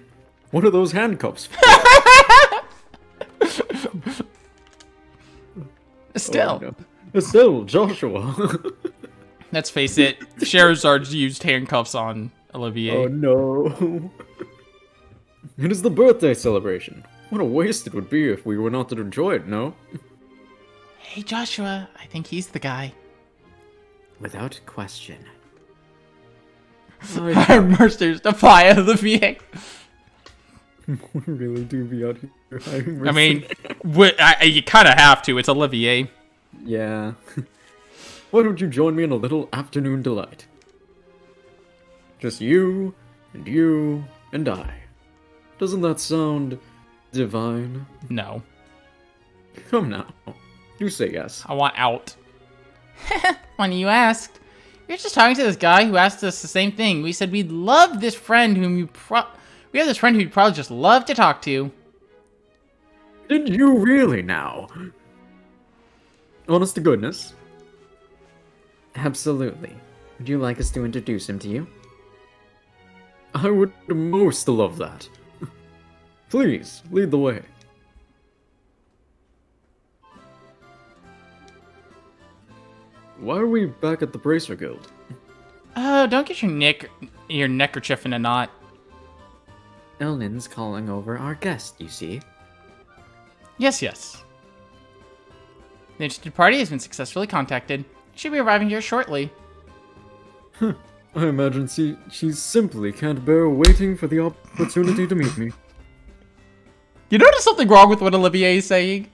What are those handcuffs for? Still, Oh, no. Still, Joshua. let's face it, Charizard used handcuffs on Olivier. Oh no. It is the birthday celebration. What a waste it would be if we were not to enjoy it, no? Hey, Joshua, I think he's the guy. Without question. I Mercer's defy Olivier. really do be out here. I mean, you kind of have to. It's Olivier. Yeah. Why don't you join me in a little afternoon delight? Just you, and I. Doesn't that sound divine? No, Come now. You say yes. I want out. When you asked, you're just talking to this guy who asked us the same thing. We said we'd love this friend whom we have this friend who'd probably just love to talk to. Did you really now? Honest to goodness. Absolutely. Would you like us to introduce him to you? I would most love that. Please, lead the way. Why are we back at the Bracer Guild? Oh, don't get your neckerchief in a knot. Elnin's calling over our guest, you see. Yes, yes. The interested party has been successfully contacted. Should be arriving here shortly. I imagine she simply can't bear waiting for the opportunity to meet me. You notice something wrong with what Olivier is saying?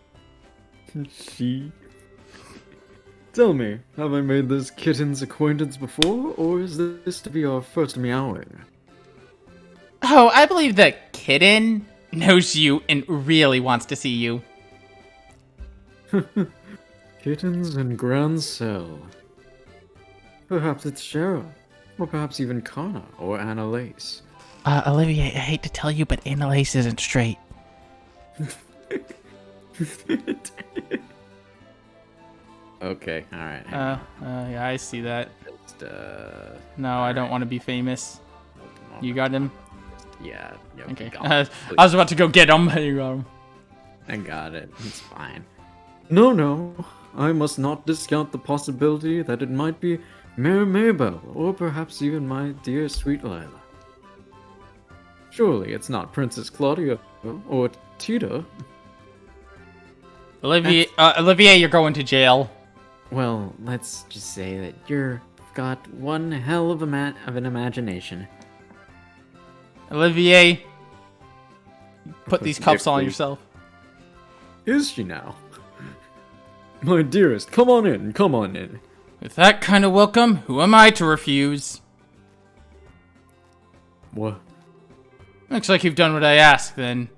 She? Tell me, have I made this kitten's acquaintance before, or is this to be our first meowing? Oh, I believe that Kitten knows you and really wants to see you. Kittens in Grand Cell. Perhaps it's Cheryl, or perhaps even Kana or Annalise. Olivier, I hate to tell you, but Annalise isn't straight. Okay, alright. Yeah, I see that. Just, No, I don't want to be famous. You got him? Yeah. Okay. got I it. was about to go get him. You got him. I got it. It's fine. No. I must not discount the possibility that it might be Mayor Maybell, or perhaps even my dear sweet Lila. Surely it's not Princess Claudia or Tita. Olivier, you're going to jail. Well, let's just say that you've got one hell of an imagination. Olivier, put these cuffs on Please. yourself. Is she now? My dearest, come on in. With that kind of welcome, who am I to refuse? What? Looks like you've done what I asked, then.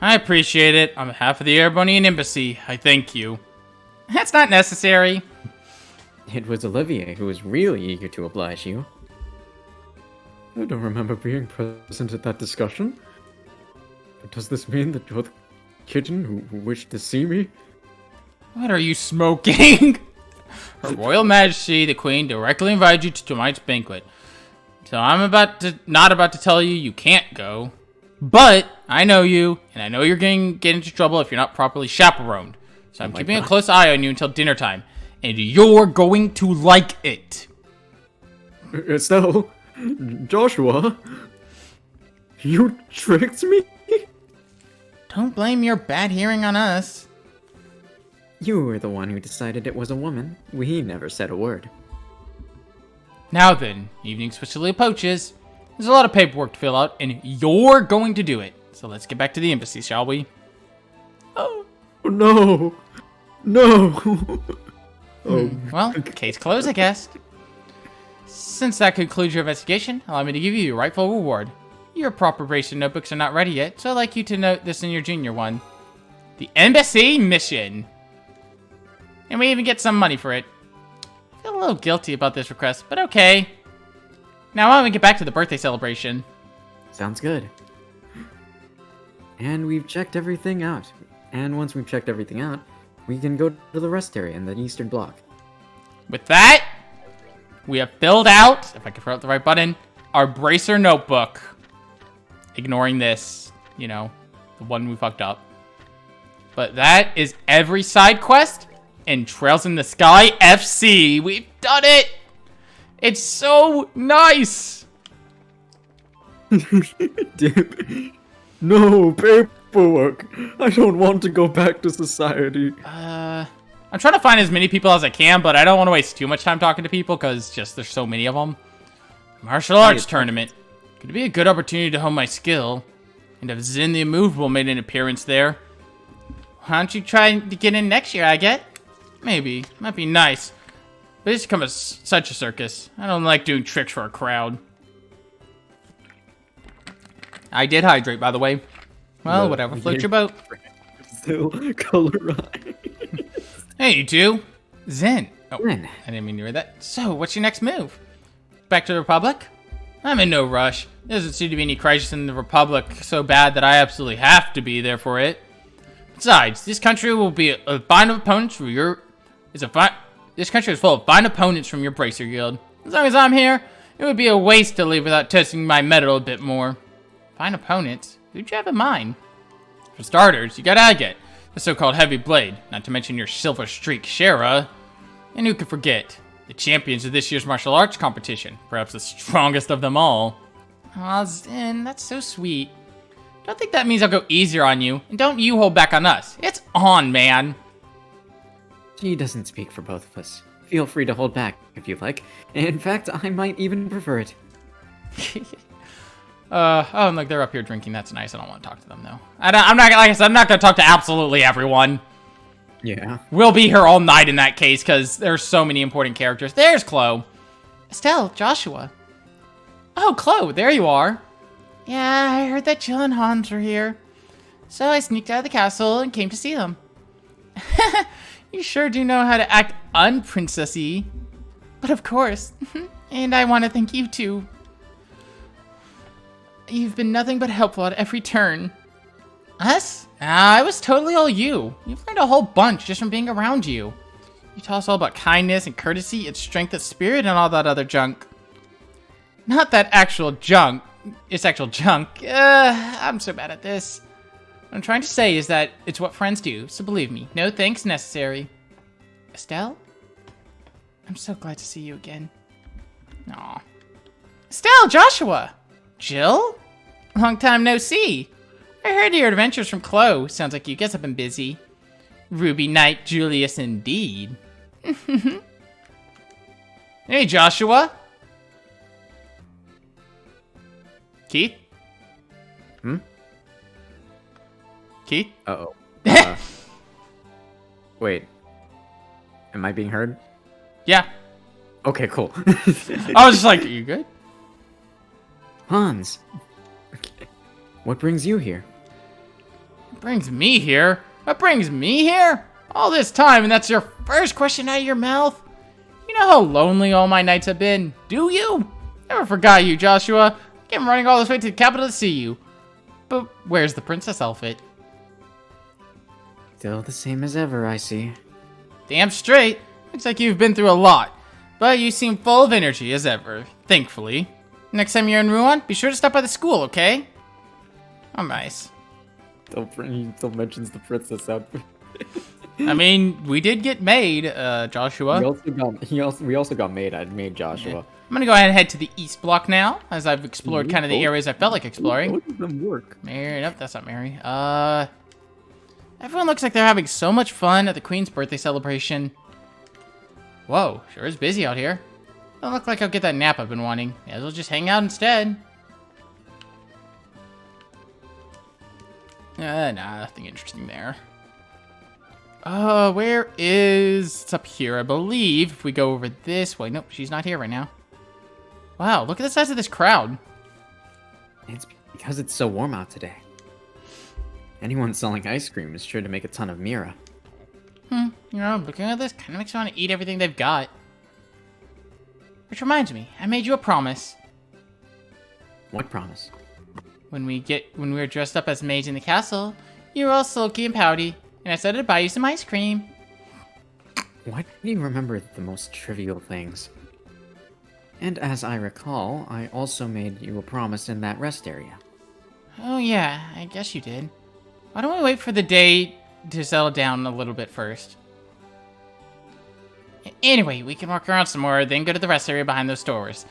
I appreciate it. On behalf of the Airbonian Embassy, I thank you. That's not necessary. It was Olivier who was really eager to oblige you. I don't remember being present at that discussion. Does this mean that you're the kitten who wished to see me? What are you smoking? Her Royal Majesty, the Queen, directly invited you to tonight's banquet. So I'm not about to tell you you can't go. But I know you, and I know you're going to get into trouble if you're not properly chaperoned. So I'm keeping a close eye on you until dinner time. And you're going to like it. Estelle, Joshua, you tricked me? Don't blame your bad hearing on us. You were the one who decided it was a woman. We never said a word. Now then, evening swiftly approaches. There's a lot of paperwork to fill out, and you're going to do it. So let's get back to the embassy, shall we? Oh no, no. Well, case closed, I guess. Since that concludes your investigation, allow me to give you your rightful reward. Your preparation notebooks are not ready yet, so I'd like you to note this in your junior one. The embassy mission. And we even get some money for it. I feel a little guilty about this request, but okay. Now why don't we get back to the birthday celebration? Sounds good. And we've checked everything out. And once we've checked everything out, we can go to the rest area in the eastern block. With that, we have filled out, if I can throw out the right button, our bracer notebook. Ignoring this, you know, the one we fucked up. But that is every side quest in Trails in the Sky FC. We've done it! It's so nice! Dude, no paperwork. I don't want to go back to society. I'm trying to find as many people as I can, but I don't want to waste too much time talking to people because just there's so many of them. Martial arts tournament. Could be a good opportunity to hone my skill. And if Zin the Immovable made an appearance there, why don't you try to get in next year, I get? Maybe. Might be nice. But it's become such a circus. I don't like doing tricks for a crowd. I did hydrate, by the way. Well, No, whatever. you Float didn't. your boat. Still colorized. Hey, you two. Zin. Oh, Zin. I didn't mean to read that. So, what's your next move? Back to the Republic? I'm in no rush. There doesn't seem to be any crisis in the Republic so bad that I absolutely have to be there for it. Besides, this country will be a fine opponents from your... This country is full of fine opponents from your Bracer Guild. As long as I'm here, it would be a waste to leave without testing my mettle a bit more. Fine opponents? Who'd you have in mind? For starters, you got Agate, the so-called Heavy Blade, not to mention your Silver Streak Shara. And who could forget? The champions of this year's martial arts competition, perhaps the strongest of them all. Aw, Zin, that's so sweet. Don't think that means I'll go easier on you, and don't you hold back on us. It's on, man. She doesn't speak for both of us. Feel free to hold back if you like. In fact, I might even prefer it. Oh, and look, they're up here drinking. That's nice. I don't want to talk to them, though. I'm not, like I said, I'm not going to talk to absolutely everyone. Yeah. We'll be here all night in that case, because there's so many important characters. There's Chloe. Estelle, Joshua. Oh, Chloe, there you are. Yeah, I heard that Jill and Hans were here. So I sneaked out of the castle and came to see them. You sure do know how to act unprincessy. But of course. And I want to thank you too. You've been nothing but helpful at every turn. Us? I was totally all you. You've learned a whole bunch just from being around you. You taught us all about kindness and courtesy and strength of spirit and all that other junk. Not that actual junk. It's actual junk. I'm so bad at this. What I'm trying to say is that it's what friends do, so believe me, no thanks necessary. Estelle? I'm so glad to see you again. Aw. Estelle, Joshua! Jill? Long time no see. I heard your adventures from Chloe. Sounds like you guys have been busy. Ruby Knight Julius indeed. Hey, Joshua. Keith? Keith? Uh-oh. Wait. Am I being heard? Yeah. Okay, cool. I was just like, are you good? Hans. Okay. What brings you here? What brings me here? What brings me here? All this time, and that's your first question out of your mouth? You know how lonely all my nights have been, do you? Never forgot you, Joshua. I came running all this way to the capital to see you. But where's the princess outfit? Still the same as ever, I see. Damn straight. Looks like you've been through a lot. But you seem full of energy as ever, thankfully. Next time you're in Ruan, be sure to stop by the school, okay? Oh, nice. Still mentions the princess outfit. I mean, we did get made, Joshua. We also got made. I made Joshua. I'm gonna go ahead and head to the east block now, as I've explored kind of the areas I felt like exploring. Both of them work. Mary, nope, that's not Mary. Everyone looks like they're having so much fun at the Queen's birthday celebration. Whoa, sure is busy out here. Doesn't look like I'll get that nap I've been wanting. May as well just hang out instead. Nah, nothing interesting there. Where is... It's up here, I believe. If we go over this way. Nope, she's not here right now. Wow, look at the size of this crowd. It's because it's so warm out today. Anyone selling ice cream is sure to make a ton of Mira. You know, looking at this kind of makes me want to eat everything they've got. Which reminds me, I made you a promise. What promise? When we were dressed up as maids in the castle, you were all sulky and pouty, and I said I'd buy you some ice cream. Why do you remember the most trivial things? And as I recall, I also made you a promise in that rest area. Oh yeah, I guess you did. Why don't we wait for the day to settle down a little bit first? Anyway, we can walk around some more, then go to the rest area behind those stores.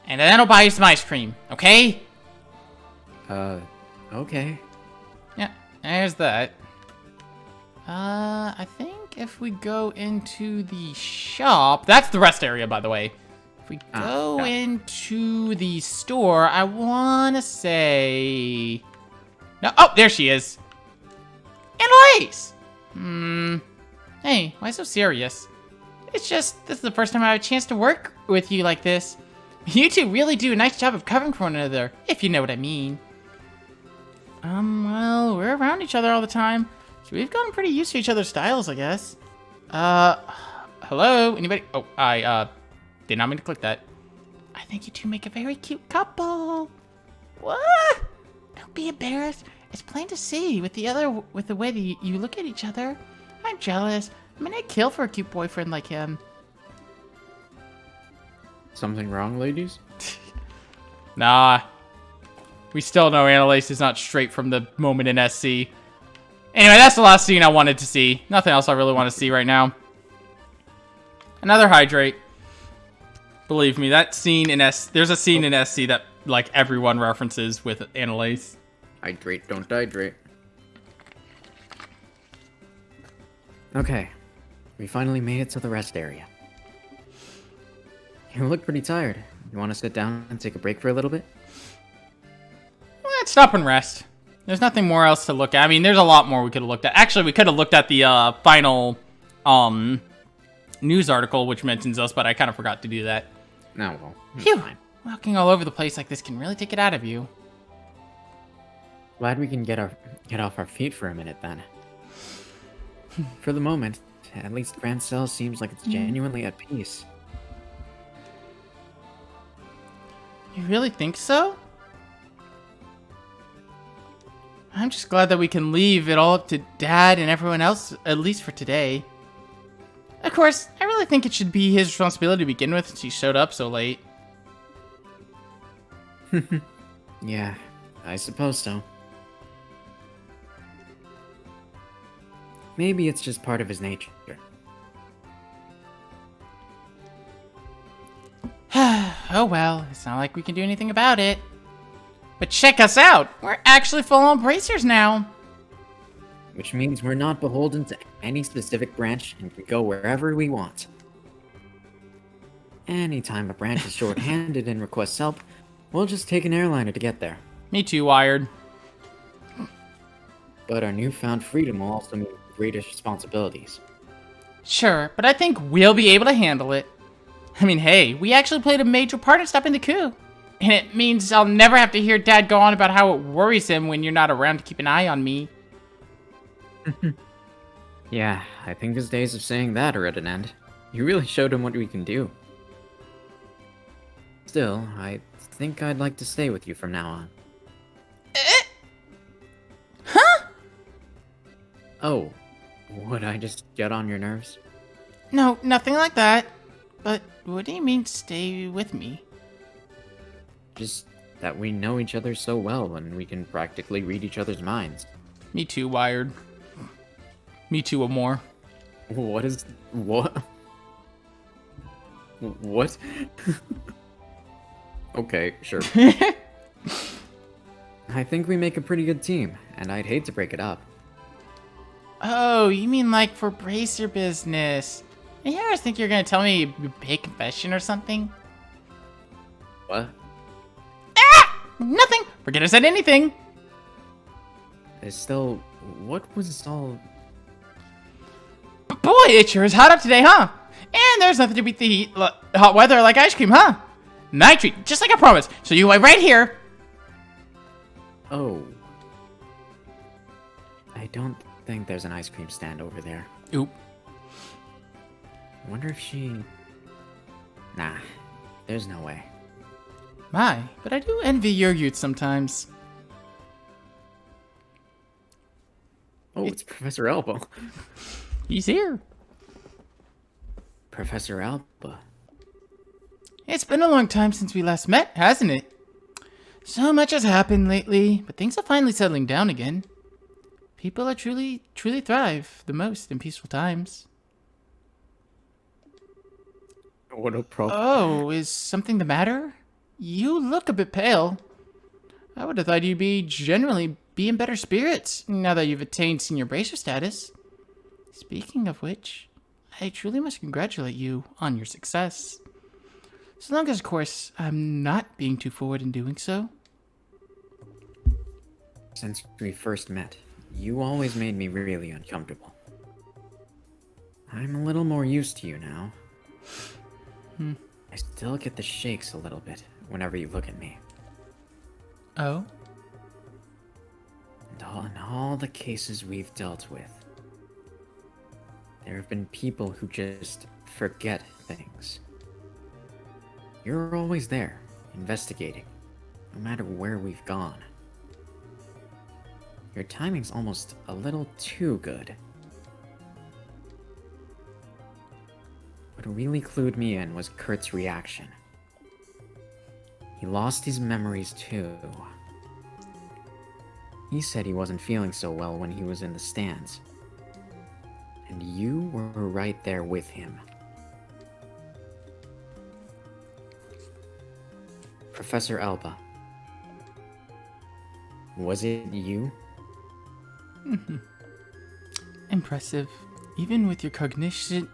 And then I'll buy you some ice cream, okay? Okay. Yeah, there's that. I think if we go into the shop... That's the rest area, by the way. If we go into the store, I want to say... No, oh, there she is. Annalise! Hey, why so serious? It's just, this is the first time I have a chance to work with you like this. You two really do a nice job of covering for one another, if you know what I mean. Well, we're around each other all the time, so we've gotten pretty used to each other's styles, I guess. Hello? Anybody? Oh, I, did not mean to click that. I think you two make a very cute couple. What? Don't be embarrassed. It's plain to see with the way that you look at each other. I'm jealous. I mean, I'd kill for a cute boyfriend like him. Something wrong, ladies? Nah. We still know Annalise is not straight from the moment in SC. Anyway, that's the last scene I wanted to see. Nothing else I really want to see right now. Another hydrate. Believe me, that scene in there's a scene in SC that, like, everyone references with Annalise. Hydrate, don't hydrate. Okay. We finally made it to the rest area. You look pretty tired. You want to sit down and take a break for a little bit? Let's stop and rest. There's nothing more else to look at. I mean, there's a lot more we could have looked at. Actually, we could have looked at the final news article, which mentions us, but I kind of forgot to do that. No, well, Phew. fine. Walking all over the place like this can really take it out of you. Glad we can get off our feet for a minute then. For the moment, at least Grand Cell seems like it's genuinely at peace. You really think so? I'm just glad that we can leave it all up to Dad and everyone else, at least for today. Of course, I really think it should be his responsibility to begin with since he showed up so late. Yeah, I suppose so. Maybe it's just part of his nature. Oh well, it's not like we can do anything about it. But check us out! We're actually full-on bracers now! Which means we're not beholden to any specific branch and can go wherever we want. Anytime a branch is short-handed and requests help, we'll just take an airliner to get there. Me too, Wired. But our newfound freedom will also mean greater responsibilities. Sure, but I think we'll be able to handle it. I mean, hey, we actually played a major part in stopping the coup. And it means I'll never have to hear Dad go on about how it worries him when you're not around to keep an eye on me. Yeah, I think his days of saying that are at an end. You really showed him what we can do. Still, I think I'd like to stay with you from now on. Huh? Oh, would I just get on your nerves? No, nothing like that. But what do you mean stay with me? Just that we know each other so well and we can practically read each other's minds. Me too, Wired. Me too, or more. What is... what? What? Okay, sure. I think we make a pretty good team, and I'd hate to break it up. Oh, you mean like for bracer business? Yeah, I was thinking you're gonna tell me a big confession or something. What? Nothing. Forget I said anything. It's still. What was all. Boy, it sure is hot up today, huh? And there's nothing to beat the heat, hot weather like ice cream, huh? Night treat, just like I promised. So you wait right here. Oh. I don't think there's an ice cream stand over there. Oop. I wonder if she. Nah, there's no way. My, but I do envy your youth sometimes. Oh, it's Professor Alba. He's here. Professor Alba. It's been a long time since we last met, hasn't it? So much has happened lately, but things are finally settling down again. People are truly thrive the most in peaceful times. What a problem. Oh, is something the matter? You look a bit pale. I would have thought you'd generally be in better spirits now that you've attained senior bracer status. Speaking of which, I truly must congratulate you on your success. So long as, of course, I'm not being too forward in doing so. Since we first met, you always made me really uncomfortable. I'm a little more used to you now. I still get the shakes a little bit whenever you look at me. Oh? And in all the cases we've dealt with, there have been people who just forget things. You're always there, investigating, no matter where we've gone. Your timing's almost a little too good. What really clued me in was Kurt's reaction. He lost his memories too. He said he wasn't feeling so well when he was in the stands. And you were right there with him. Professor Alba. Was it you? Impressive. Even with your cognitive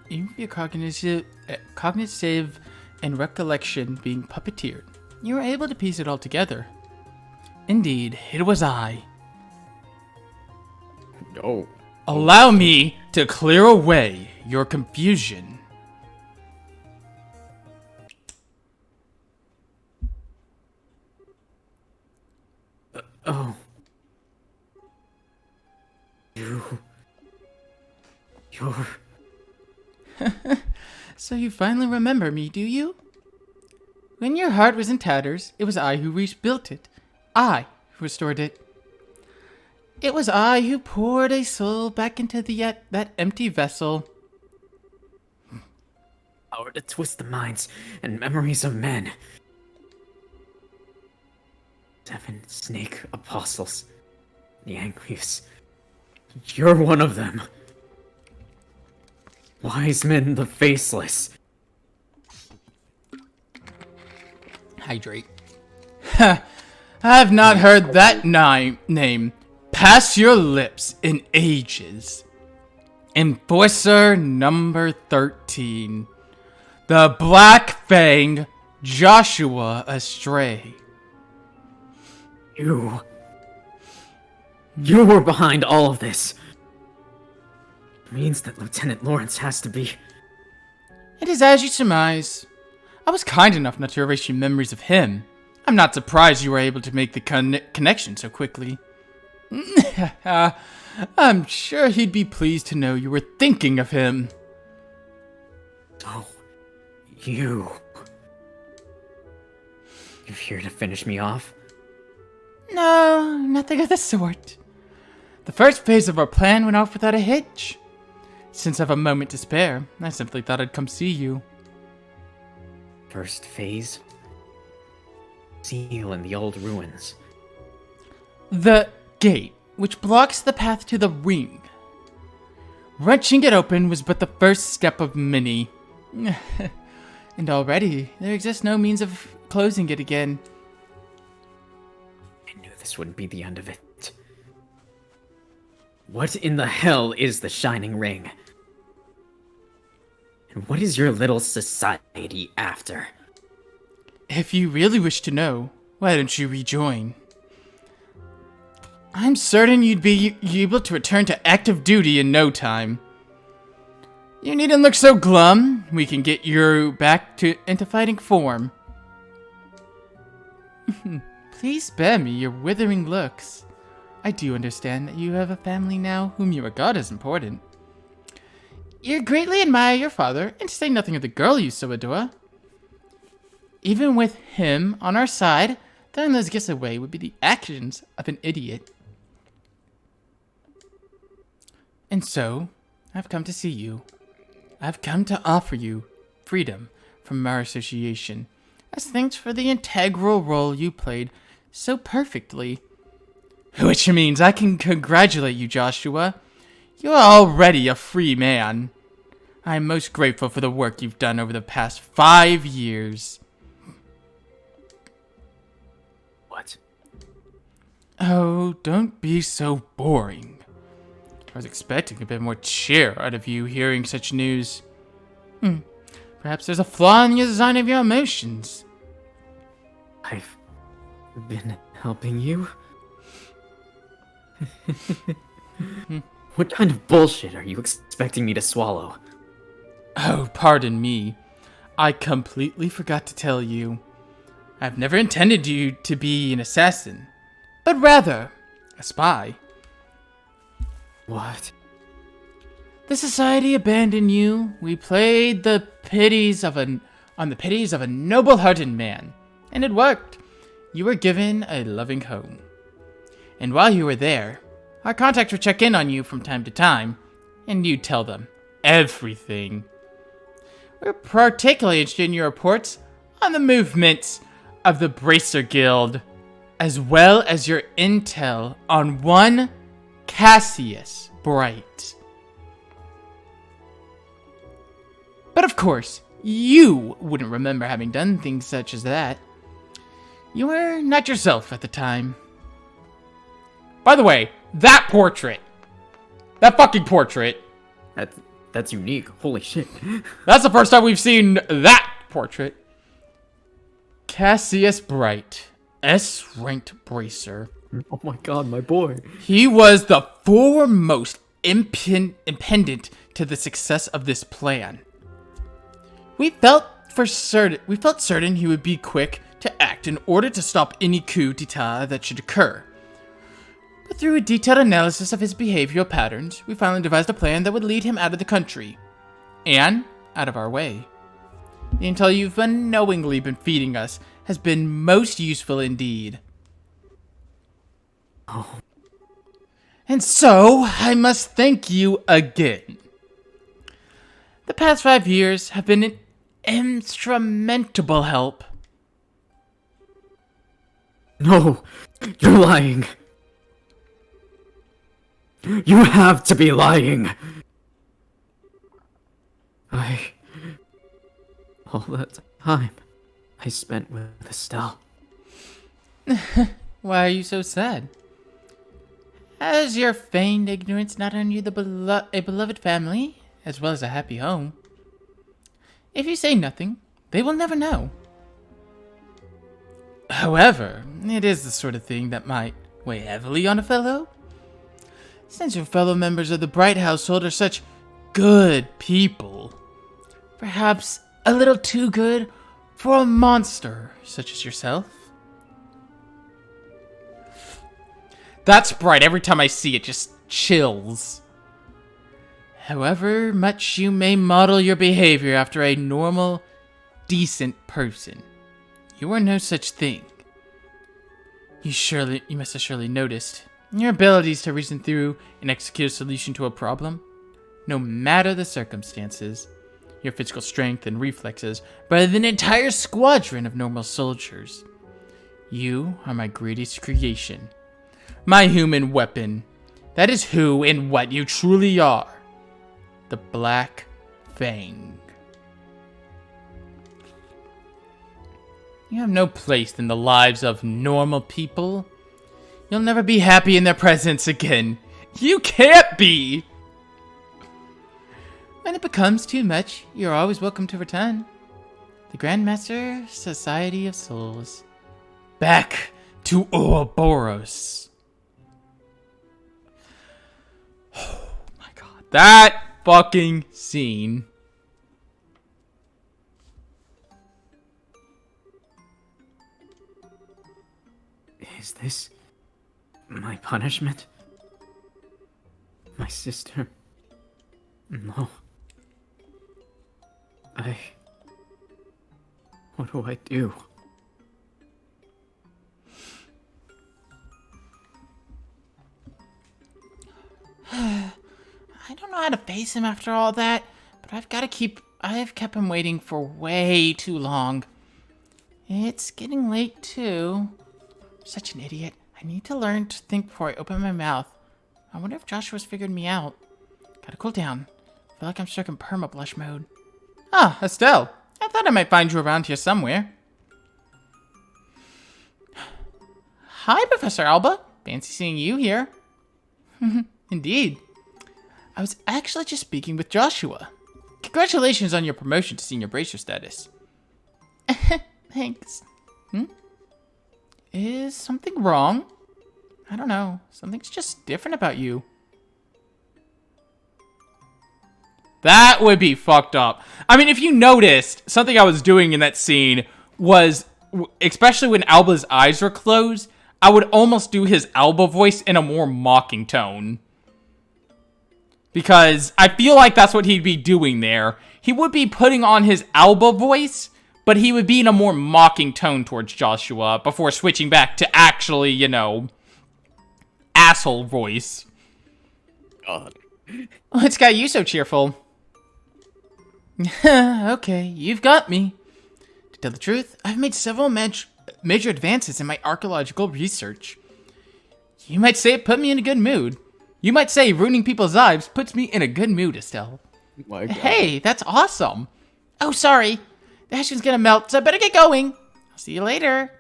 and recollection being puppeteered, you were able to piece it all together. Indeed, it was I. Oh. Allow me to clear away your confusion. Oh. You're... So you finally remember me, do you? When your heart was in tatters, it was I who rebuilt it. I who restored it. It was I who poured a soul back into that empty vessel. Power to twist the minds and memories of men. 7 snake apostles. The Anglius. You're one of them. Wise men the faceless. Hydrate. Ha! I've not heard that name pass your lips in ages. Enforcer number 13. The Black Fang Joshua Astray. You were behind all of this. Means that Lieutenant Lawrence has to be... It is as you surmise. I was kind enough not to erase your memories of him. I'm not surprised you were able to make the connection so quickly. I'm sure he'd be pleased to know you were thinking of him. Oh, you... You're here to finish me off? No, nothing of the sort. The first phase of our plan went off without a hitch. Since I have a moment to spare, I simply thought I'd come see you. First phase? Seal in the old ruins. The gate, which blocks the path to the ring. Wrenching it open was but the first step of many. And already, there exists no means of closing it again. I knew this wouldn't be the end of it. What in the hell is the Shining Ring? And what is your little society after? If you really wish to know, why don't you rejoin? I'm certain you'd be able to return to active duty in no time. You needn't look so glum. We can get you back into fighting form. Please spare me your withering looks. I do understand that you have a family now whom you regard as important. You greatly admire your father, and to say nothing of the girl you so adore. Even with him on our side, throwing those gifts away would be the actions of an idiot. And so, I've come to see you. I've come to offer you freedom from our association, as thanks for the integral role you played so perfectly. Which means I can congratulate you, Joshua. You are already a free man. I am most grateful for the work you've done over the past 5 years. What? Oh, don't be so boring. I was expecting a bit more cheer out of you hearing such news. Perhaps there's a flaw in the design of your emotions. I've been helping you? What kind of bullshit are you expecting me to swallow? Oh, pardon me. I completely forgot to tell you. I've never intended you to be an assassin, but rather a spy. What? The society abandoned you. We played on the pities of a noble-hearted man, and it worked. You were given a loving home. And while you were there, our contacts would check in on you from time to time, and you'd tell them everything. We're particularly interested in your reports on the movements of the Bracer Guild, as well as your intel on one Cassius Bright. But of course, you wouldn't remember having done things such as that. You were not yourself at the time. By the way, that portrait. That fucking portrait. That's unique. Holy shit. That's the first time we've seen that portrait. Cassius Bright, S-ranked bracer. Oh my god, my boy. He was the foremost impediment to the success of this plan. We felt certain he would be quick to act in order to stop any coup d'etat that should occur. But through a detailed analysis of his behavioral patterns, we finally devised a plan that would lead him out of the country. And out of our way. The intel you've unknowingly been feeding us has been most useful indeed. Oh. And so, I must thank you again. The past 5 years have been an instrumental help. No, you're lying. You have to be lying. All that time I spent with Estelle. Why are you so sad? Has your feigned ignorance not earned you a beloved family, as well as a happy home? If you say nothing, they will never know. However, it is the sort of thing that might weigh heavily on a fellow. Since your fellow members of the Bright household are such good people, perhaps a little too good for a monster such as yourself. That's Bright. Every time I see it, just chills. However much you may model your behavior after a normal, decent person, you are no such thing. You must have surely noticed your abilities to reason through and execute a solution to a problem, no matter the circumstances. Your physical strength and reflexes better than an entire squadron of normal soldiers. You are my greatest creation. My human weapon. That is who and what you truly are. The Black Fang. You have no place in the lives of normal people. You'll never be happy in their presence again. You can't be! When it becomes too much, you're always welcome to return. The Grandmaster Society of Souls. Back to Ouroboros. Oh my god. That fucking scene. Is this my punishment? My sister? No. What do I do? I don't know how to face him after all that, but I've kept him waiting for way too long. It's getting late too. Such an idiot. I need to learn to think before I open my mouth. I wonder if Joshua's figured me out. Gotta cool down. I feel like I'm stuck in perma-blush mode. Ah, Estelle. I thought I might find you around here somewhere. Hi, Professor Alba. Fancy seeing you here. Indeed. I was actually just speaking with Joshua. Congratulations on your promotion to senior bracer status. Thanks. Is something wrong? I don't know. Something's just different about you. That would be fucked up. I mean, if you noticed, something I was doing in that scene was, especially when Alba's eyes were closed, I would almost do his Alba voice in a more mocking tone. Because I feel like that's what he'd be doing there. He would be putting on his Alba voice, but he would be in a more mocking tone towards Joshua before switching back to actually, you know, asshole voice. God. What's got you so cheerful? Okay, you've got me. To tell the truth, I've made several major advances in my archaeological research. You might say it put me in a good mood. You might say ruining people's lives puts me in a good mood, Estelle. My God. Hey, that's awesome. Oh, sorry. The ice cream's gonna melt, so I better get going. I'll see you later.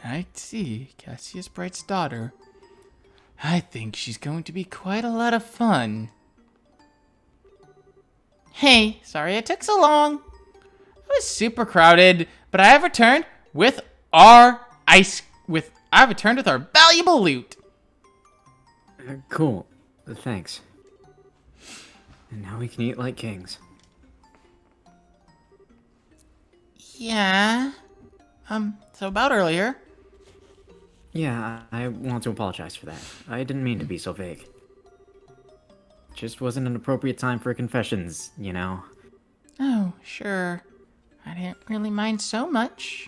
I see. Cassius Bright's daughter. I think she's going to be quite a lot of fun. Hey, sorry it took so long. It was super crowded, but I have returned with our valuable loot. Cool. Thanks. And now we can eat like kings. Yeah. So about earlier. Yeah, I want to apologize for that. I didn't mean to be so vague. Just wasn't an appropriate time for confessions, you know? Oh, sure. I didn't really mind so much.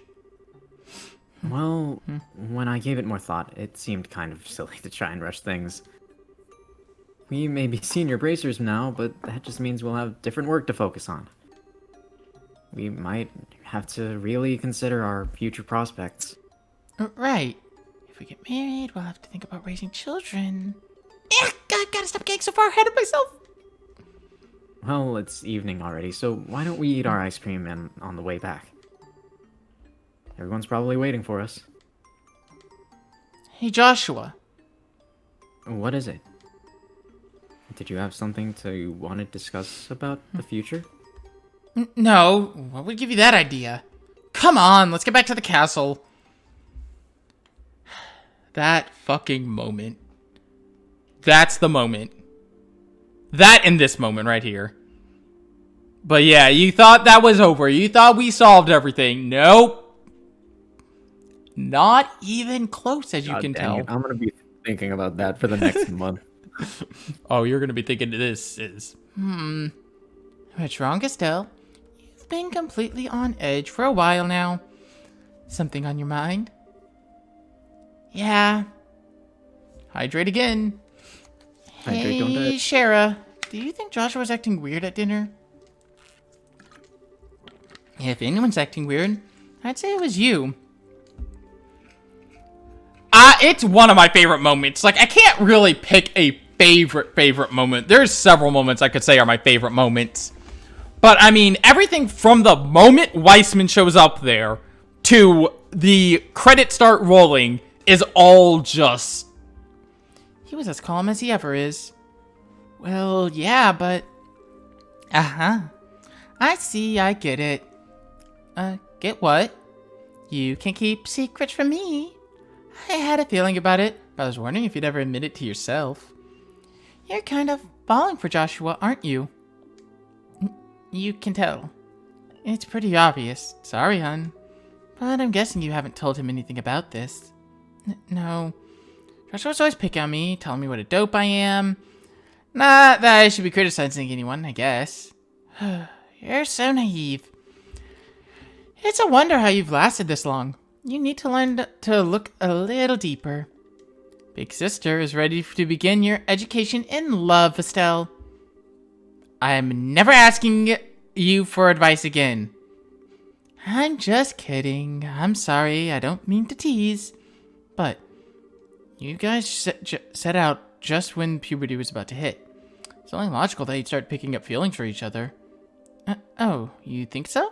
Well, when I gave it more thought, it seemed kind of silly to try and rush things. We may be senior bracers now, but that just means we'll have different work to focus on. We might have to really consider our future prospects. Right. If we get married, we'll have to think about raising children. I gotta stop getting so far ahead of myself. Well, it's evening already, so why don't we eat our ice cream on the way back? Everyone's probably waiting for us. Hey, Joshua. What is it? Did you have something to want to discuss about the future? No, what would give you that idea? Come on, let's get back to the castle. That fucking moment. That's the moment. That and this moment right here. But yeah, you thought that was over. You thought we solved everything. Nope. Not even close, as you God can dang tell. it, I'm gonna be thinking about that for the next month. Oh, you're gonna be thinking this is... What's wrong, Estelle? You've been completely on edge for a while now. Something on your mind? Yeah. Hydrate again. Hydrate, don't Hey, die. Shara. Do you think Joshua's acting weird at dinner? If anyone's acting weird, I'd say it was you. It's one of my favorite moments. Like, I can't really pick a favorite moment. There's several moments I could say are my favorite moments. But, I mean, everything from the moment Weissman shows up there to the credits start rolling is all just... He was as calm as he ever is. Well, yeah, but... Uh-huh. I see, I get it. Get what? You can keep secrets from me. I had a feeling about it, but I was wondering if you'd ever admit it to yourself. You're kind of falling for Joshua, aren't you? You can tell. It's pretty obvious. Sorry, hun. But I'm guessing you haven't told him anything about this. No. Joshua's always picking on me, telling me what a dope I am. Not that I should be criticizing anyone, I guess. You're so naive. It's a wonder how you've lasted this long. You need to learn to look a little deeper. Big sister is ready to begin your education in love, Estelle. I'm never asking you for advice again. I'm just kidding. I'm sorry. I don't mean to tease. But you guys set out just when puberty was about to hit. It's only logical that you'd start picking up feelings for each other. Oh, you think so?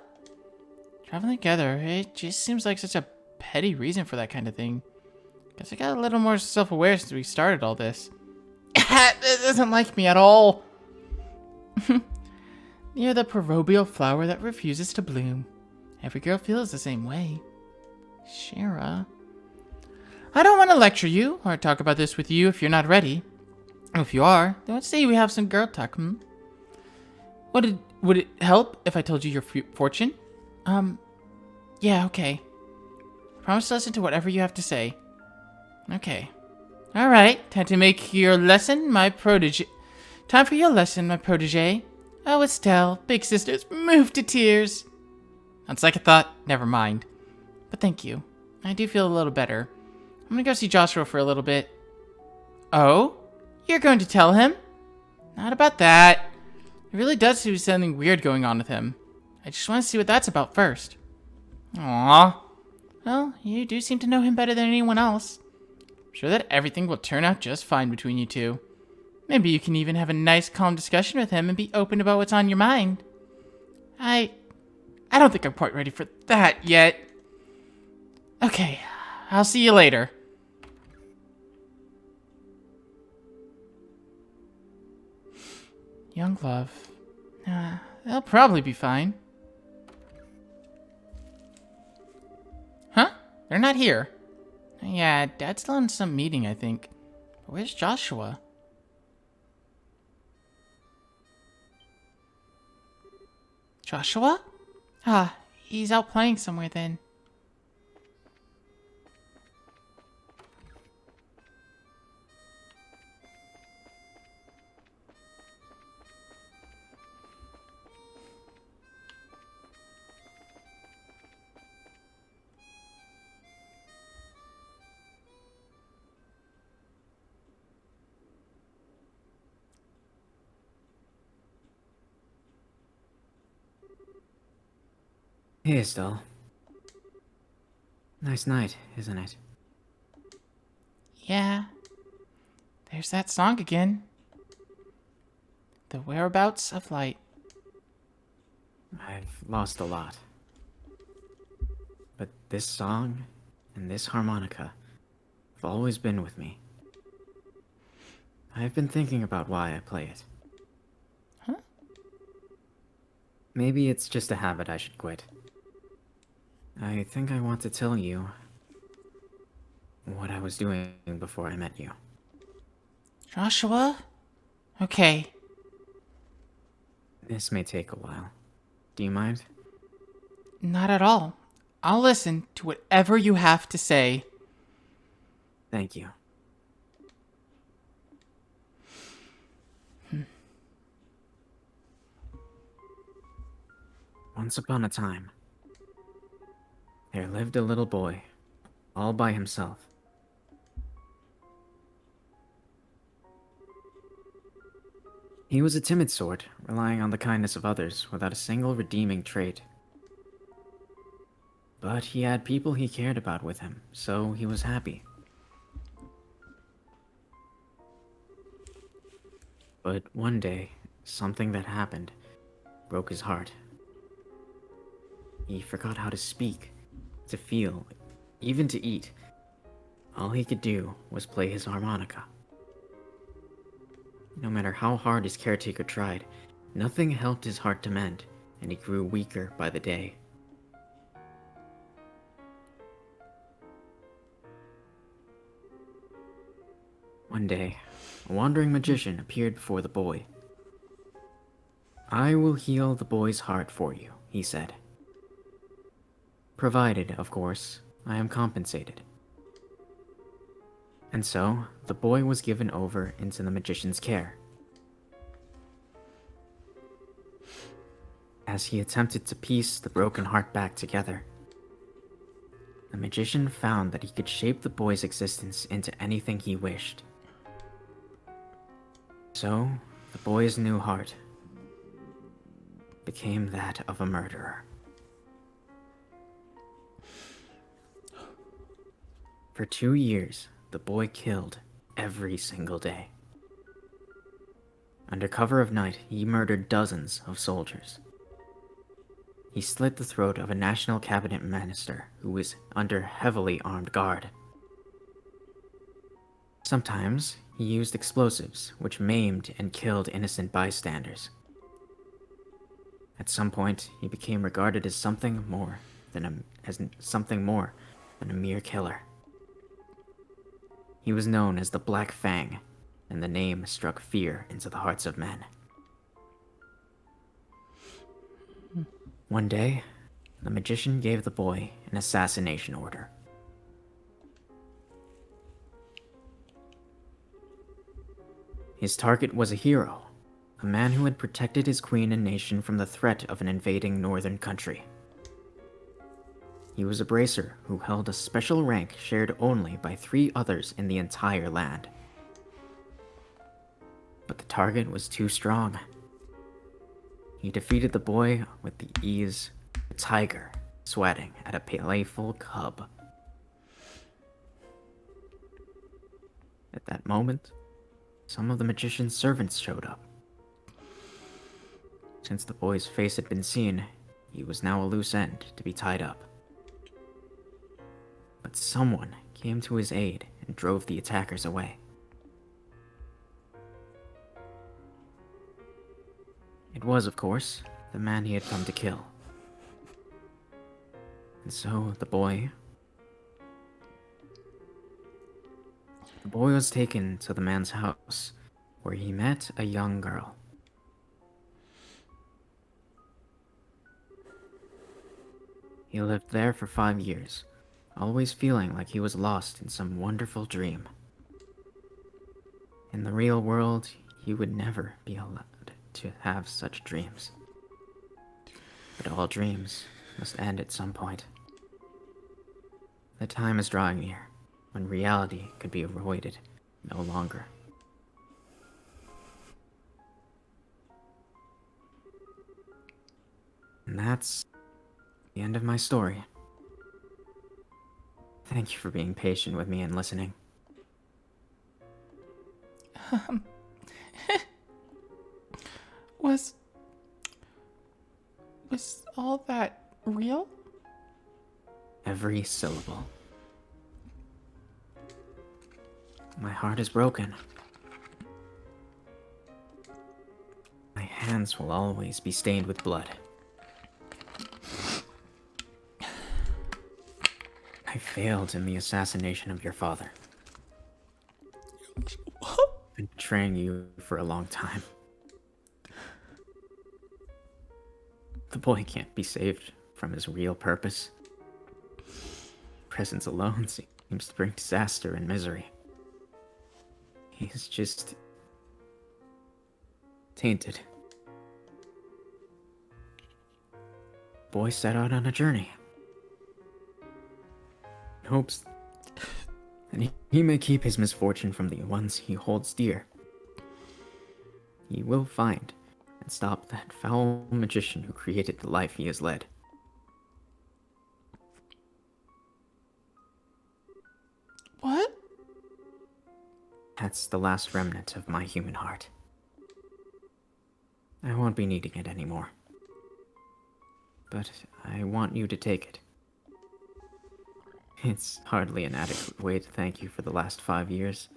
Traveling together, it just seems like such a petty reason for that kind of thing. Guess I got a little more self-aware since we started all this. It doesn't like me at all. You're the proverbial flower that refuses to bloom. Every girl feels the same way. Shira. I don't want to lecture you or talk about this with you if you're not ready. If you are, then let's say we have some girl talk, Would it help if I told you your fortune? Yeah, okay. Promise to listen to whatever you have to say. Okay. Alright, time to make your lesson, my protege. Time for your lesson, my protege. Oh, Estelle, big sister's moved to tears. On second thought, never mind. But thank you. I do feel a little better. I'm gonna go see Joshua for a little bit. Oh? You're going to tell him? Not about that. It really does seem something weird going on with him. I just want to see what that's about first. Aww. Well, you do seem to know him better than anyone else. I'm sure that everything will turn out just fine between you two. Maybe you can even have a nice, calm discussion with him and be open about what's on your mind. I don't think I'm quite ready for that yet. Okay, I'll see you later. Young love. They'll probably be fine. Huh? They're not here. Yeah, Dad's still in some meeting, I think. But where's Joshua? Joshua? He's out playing somewhere then. Hey, Estelle. Nice night, isn't it? Yeah. There's that song again. The Whereabouts of Light. I've lost a lot. But this song and this harmonica have always been with me. I've been thinking about why I play it. Huh? Maybe it's just a habit I should quit. I think I want to tell you what I was doing before I met you. Joshua? Okay. This may take a while. Do you mind? Not at all. I'll listen to whatever you have to say. Thank you. Once upon a time, there lived a little boy, all by himself. He was a timid sort, relying on the kindness of others without a single redeeming trait. But he had people he cared about with him, so he was happy. But one day, something that happened broke his heart. He forgot how to speak, to feel, even to eat. All he could do was play his harmonica. No matter how hard his caretaker tried, nothing helped his heart to mend, and he grew weaker by the day. One day, a wandering magician appeared before the boy. "I will heal the boy's heart for you," he said. "Provided, of course, I am compensated." And so, the boy was given over into the magician's care. As he attempted to piece the broken heart back together, the magician found that he could shape the boy's existence into anything he wished. So, the boy's new heart became that of a murderer. For 2 years, the boy killed every single day. Under cover of night, he murdered dozens of soldiers. He slit the throat of a national cabinet minister who was under heavily armed guard. Sometimes, he used explosives, which maimed and killed innocent bystanders. At some point, he became regarded as something more than a mere killer. He was known as the Black Fang, and the name struck fear into the hearts of men. One day, the magician gave the boy an assassination order. His target was a hero, a man who had protected his queen and nation from the threat of an invading northern country. He was a bracer who held a special rank shared only by 3 others in the entire land. But the target was too strong. He defeated the boy with the ease of a tiger swatting at a playful cub. At that moment, some of the magician's servants showed up. Since the boy's face had been seen, he was now a loose end to be tied up. But someone came to his aid and drove the attackers away. It was, of course, the man he had come to kill. And so the boy was taken to the man's house, where he met a young girl. He lived there for 5 years, always feeling like he was lost in some wonderful dream. In the real world, he would never be allowed to have such dreams. But all dreams must end at some point. The time is drawing near when reality could be avoided no longer. And that's the end of my story. Thank you for being patient with me and listening. Was all that real? Every syllable. My heart is broken. My hands will always be stained with blood. I failed in the assassination of your father. Been betraying you for a long time. The boy can't be saved from his real purpose. Presence alone seems to bring disaster and misery. He's just tainted. Boy set out on a journey. In hopes that he may keep his misfortune from the ones he holds dear. He will find and stop that foul magician who created the life he has led. What? That's the last remnant of my human heart. I won't be needing it anymore. But I want you to take it. It's hardly an adequate way to thank you for the last 5 years.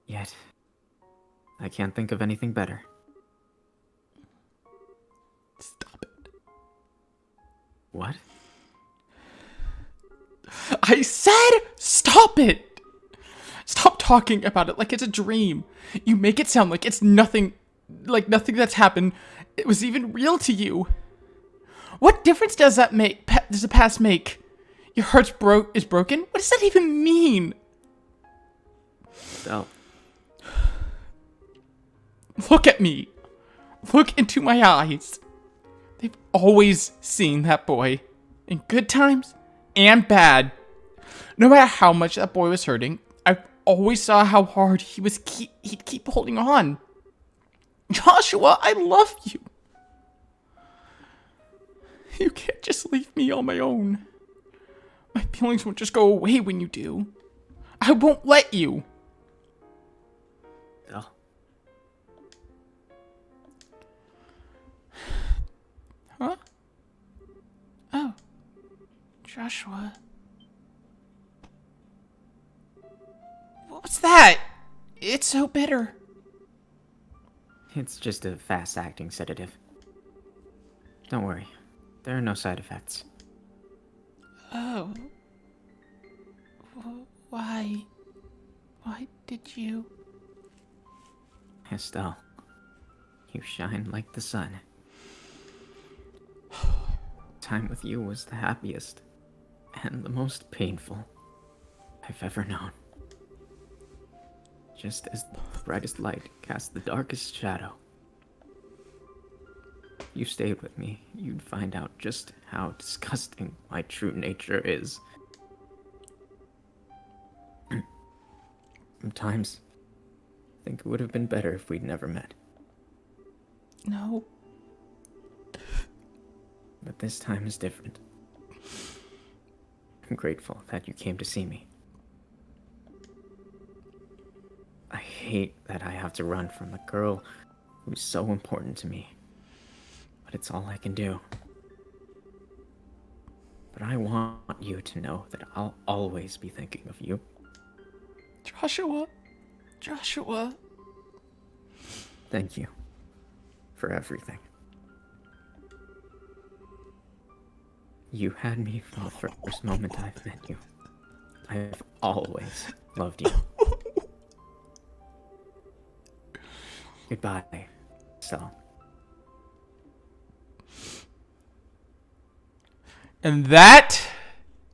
Yet, I can't think of anything better. I said stop it! Stop talking about it like it's a dream. You make it sound like it's nothing, like nothing that's happened it was even real to you. What difference does that make? Does the past make? Your heart is broken? What does that even mean? So, Look at me. Look into my eyes. They've always seen that boy. In good times and bad. No matter how much that boy was hurting, I always saw how hard he'd keep holding on. Joshua, I love you. You can't just leave me on my own. My feelings won't just go away when you do. I won't let you. oh, Huh? Oh. Joshua. What's that? It's so bitter. it's just a fast-acting sedative. Don't worry, there are no side effects. Oh. Why? Why did you? Estelle, you shine like the sun. Time with you was the happiest and the most painful I've ever known. Just as the brightest light cast the darkest shadow. You stayed with me, you'd find out just how disgusting my true nature is. Sometimes, I think it would have been better if we'd never met. No. But this time is different. I'm grateful that you came to see me. I hate that I have to run from a girl who's so important to me. But it's all I can do. But I want you to know that I'll always be thinking of you. Joshua. Joshua. Thank you for everything. You had me from the first moment I've met you. I've always loved you. Goodbye, so. And that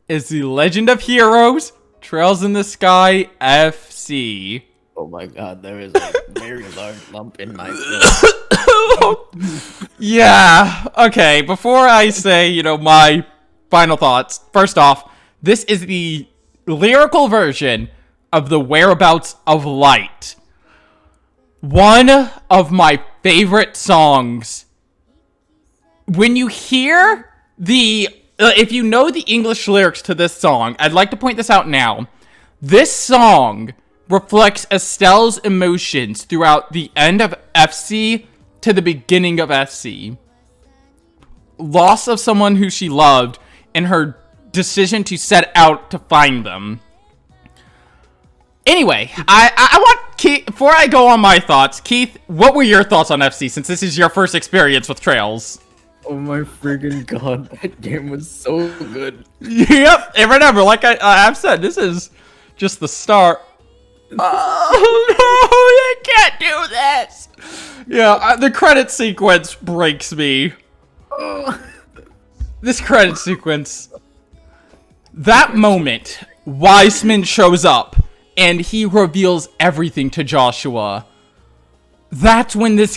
is the Legend of Heroes Trails in the Sky FC. Oh my god, there is a very large lump in my throat. Yeah, okay, before I say, my final thoughts, first off, this is the lyrical version of The Whereabouts of Light. One of my favorite songs. When you hear if you know the English lyrics to this song, I'd like to point this out now. This song reflects Estelle's emotions throughout the end of FC to the beginning of FC. Loss of someone who she loved and her decision to set out to find them. Anyway, I want Keith, before I go on my thoughts, Keith, what were your thoughts on FC since this is your first experience with Trails? Oh my friggin' god, that game was so good. Yep, and remember, like I've said, this is just the start. Oh no, they can't do this! Yeah, the credit sequence breaks me. This credit sequence. That moment, Weissman shows up, and he reveals everything to Joshua. That's when this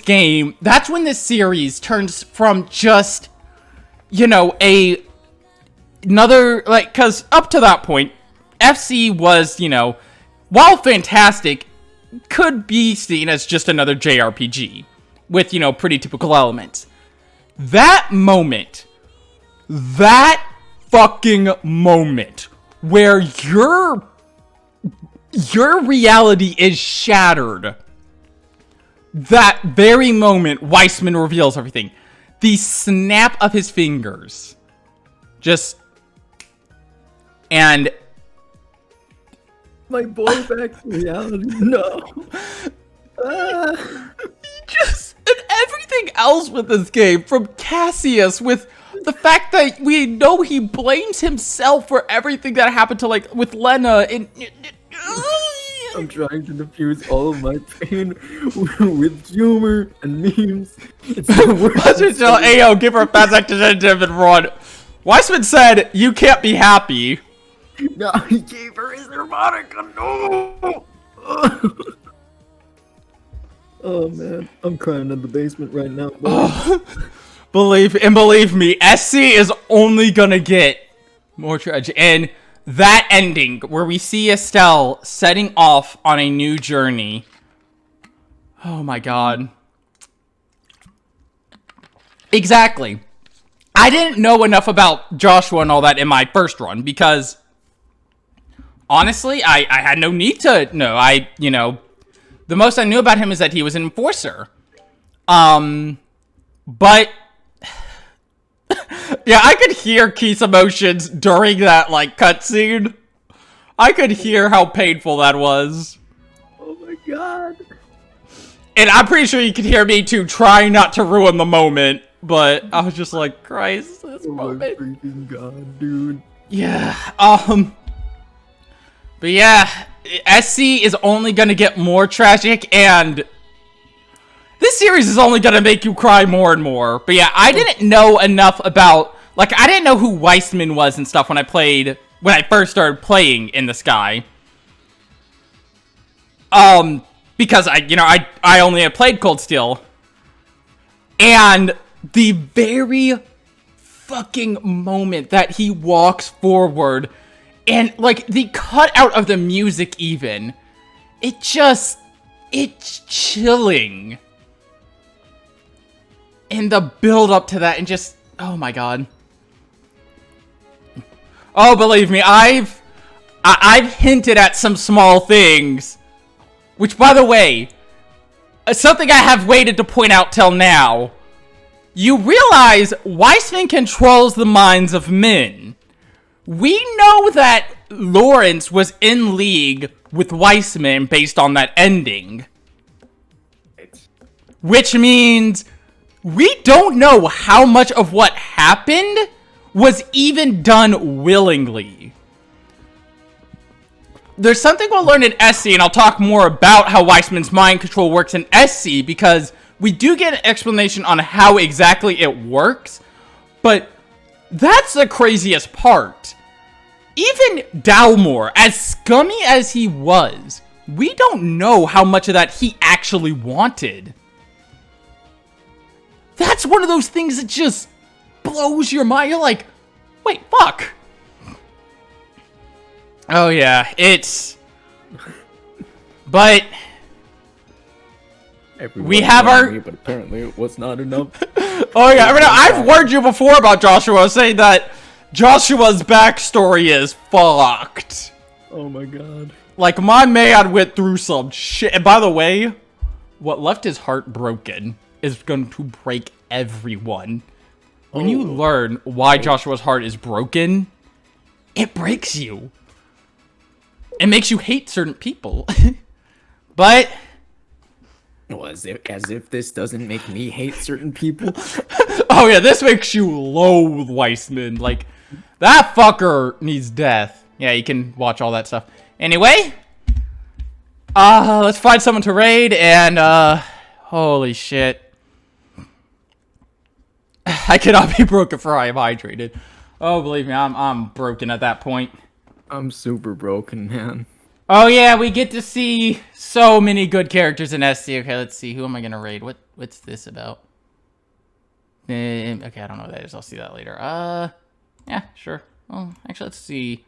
series turns from just, another, cause up to that point, FC was, while fantastic, could be seen as just another JRPG with, pretty typical elements. That fucking moment where your reality is shattered. That very moment, Weissman reveals everything. The snap of his fingers. And My boy back to reality, no. and everything else with this game, from Cassius with the fact that we know he blames himself for everything that happened to, like, with Lena, and... I'm trying to diffuse all of my pain with humor and memes. It's the worst. Let's just tell Ayo, give her a fast representative and run. Weissman said, you can't be happy. No, he gave her his harmonica. No. Oh man, I'm crying in the basement right now. Believe me, SC is only gonna get more tragic. And that ending, where we see Estelle setting off on a new journey. Oh my god. Exactly. I didn't know enough about Joshua and all that in my first run, because honestly, I had no need to know. The most I knew about him is that he was an enforcer. But yeah, I could hear Keith's emotions during that, like, cutscene. I could hear how painful that was. Oh my god. And I'm pretty sure you could hear me too, trying not to ruin the moment. But I was just like, Christ, this Oh my moment. freaking god, dude. Yeah, but yeah, SC is only gonna get more tragic, and this series is only gonna make you cry more and more. But yeah, I didn't know enough about, like, I didn't know who Weissman was and stuff when I first started playing In the Sky. Because I only had played Cold Steel. And the very fucking moment that he walks forward, and, like, the cutout of the music even, it's chilling. And the build up to that, and just, oh my god. Oh, believe me, I've hinted at some small things, which, by the way, something I have waited to point out till now. You realize Weissman controls the minds of men. We know that Lawrence was in league with Weissman based on that ending. Which means we don't know how much of what happened was even done willingly. There's something we'll learn in SC, and I'll talk more about how Weissman's mind control works in SC, because we do get an explanation on how exactly it works, but that's the craziest part. Even Dalmor, as scummy as he was, we don't know how much of that he actually wanted. That's one of those things that just blows your mind. You're like, wait, fuck. Oh yeah, but we have our... But apparently it was not enough. Oh yeah, I've warned you before about Joshua, saying that Joshua's backstory is fucked. Oh my god. Like, my man went through some shit. And by the way, what left his heart broken is going to break everyone. When you learn why Joshua's heart is broken, it breaks you. It makes you hate certain people. But... Well, as if this doesn't make me hate certain people. Oh yeah, this makes you loathe Weissman. Like, that fucker needs death. Yeah, you can watch all that stuff. Anyway, let's find someone to raid, and holy shit. I cannot be broken for I am hydrated. Oh, believe me, I'm broken at that point. I'm super broken, man. Oh yeah, we get to see so many good characters in SC. Okay, let's see. Who am I gonna raid? What's this about? Okay, I don't know what that is. I'll see that later. Yeah, sure. Well, actually, let's see.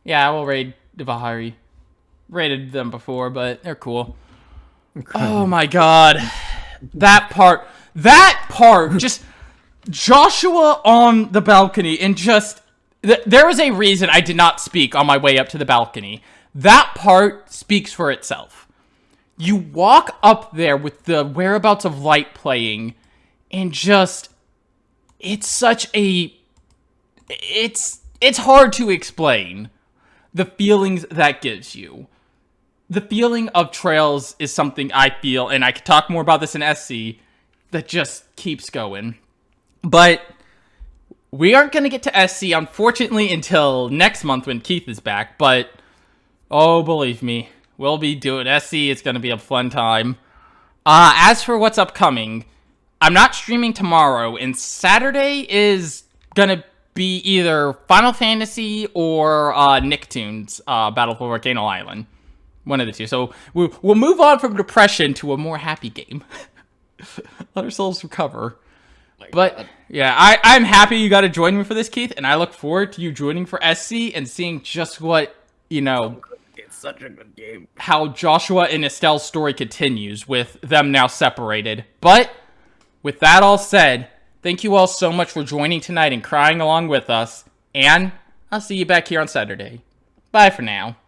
Yeah, I will raid the Vahari. Raided them before, but they're cool. Oh my god. That part, just Joshua on the balcony, and just, there was a reason I did not speak on my way up to the balcony. That part speaks for itself. You walk up there with the Whereabouts of Light playing, and just, it's hard to explain the feelings that gives you. The feeling of Trails is something I feel, and I could talk more about this in SC, that just keeps going. But we aren't going to get to SC, unfortunately, until next month when Keith is back. But, oh, believe me, we'll be doing SC. It's going to be a fun time. As for what's upcoming, I'm not streaming tomorrow, and Saturday is going to be either Final Fantasy or Nicktoons, Battle for Volcano Island. One of the two. So we'll move on from depression to a more happy game. Let ourselves recover. But yeah, I'm happy you got to join me for this, Keith, and I look forward to you joining for SC and seeing just what, It's such a good game. how Joshua and Estelle's story continues with them now separated. But with that all said, thank you all so much for joining tonight and crying along with us, and I'll see you back here on Saturday. Bye for now.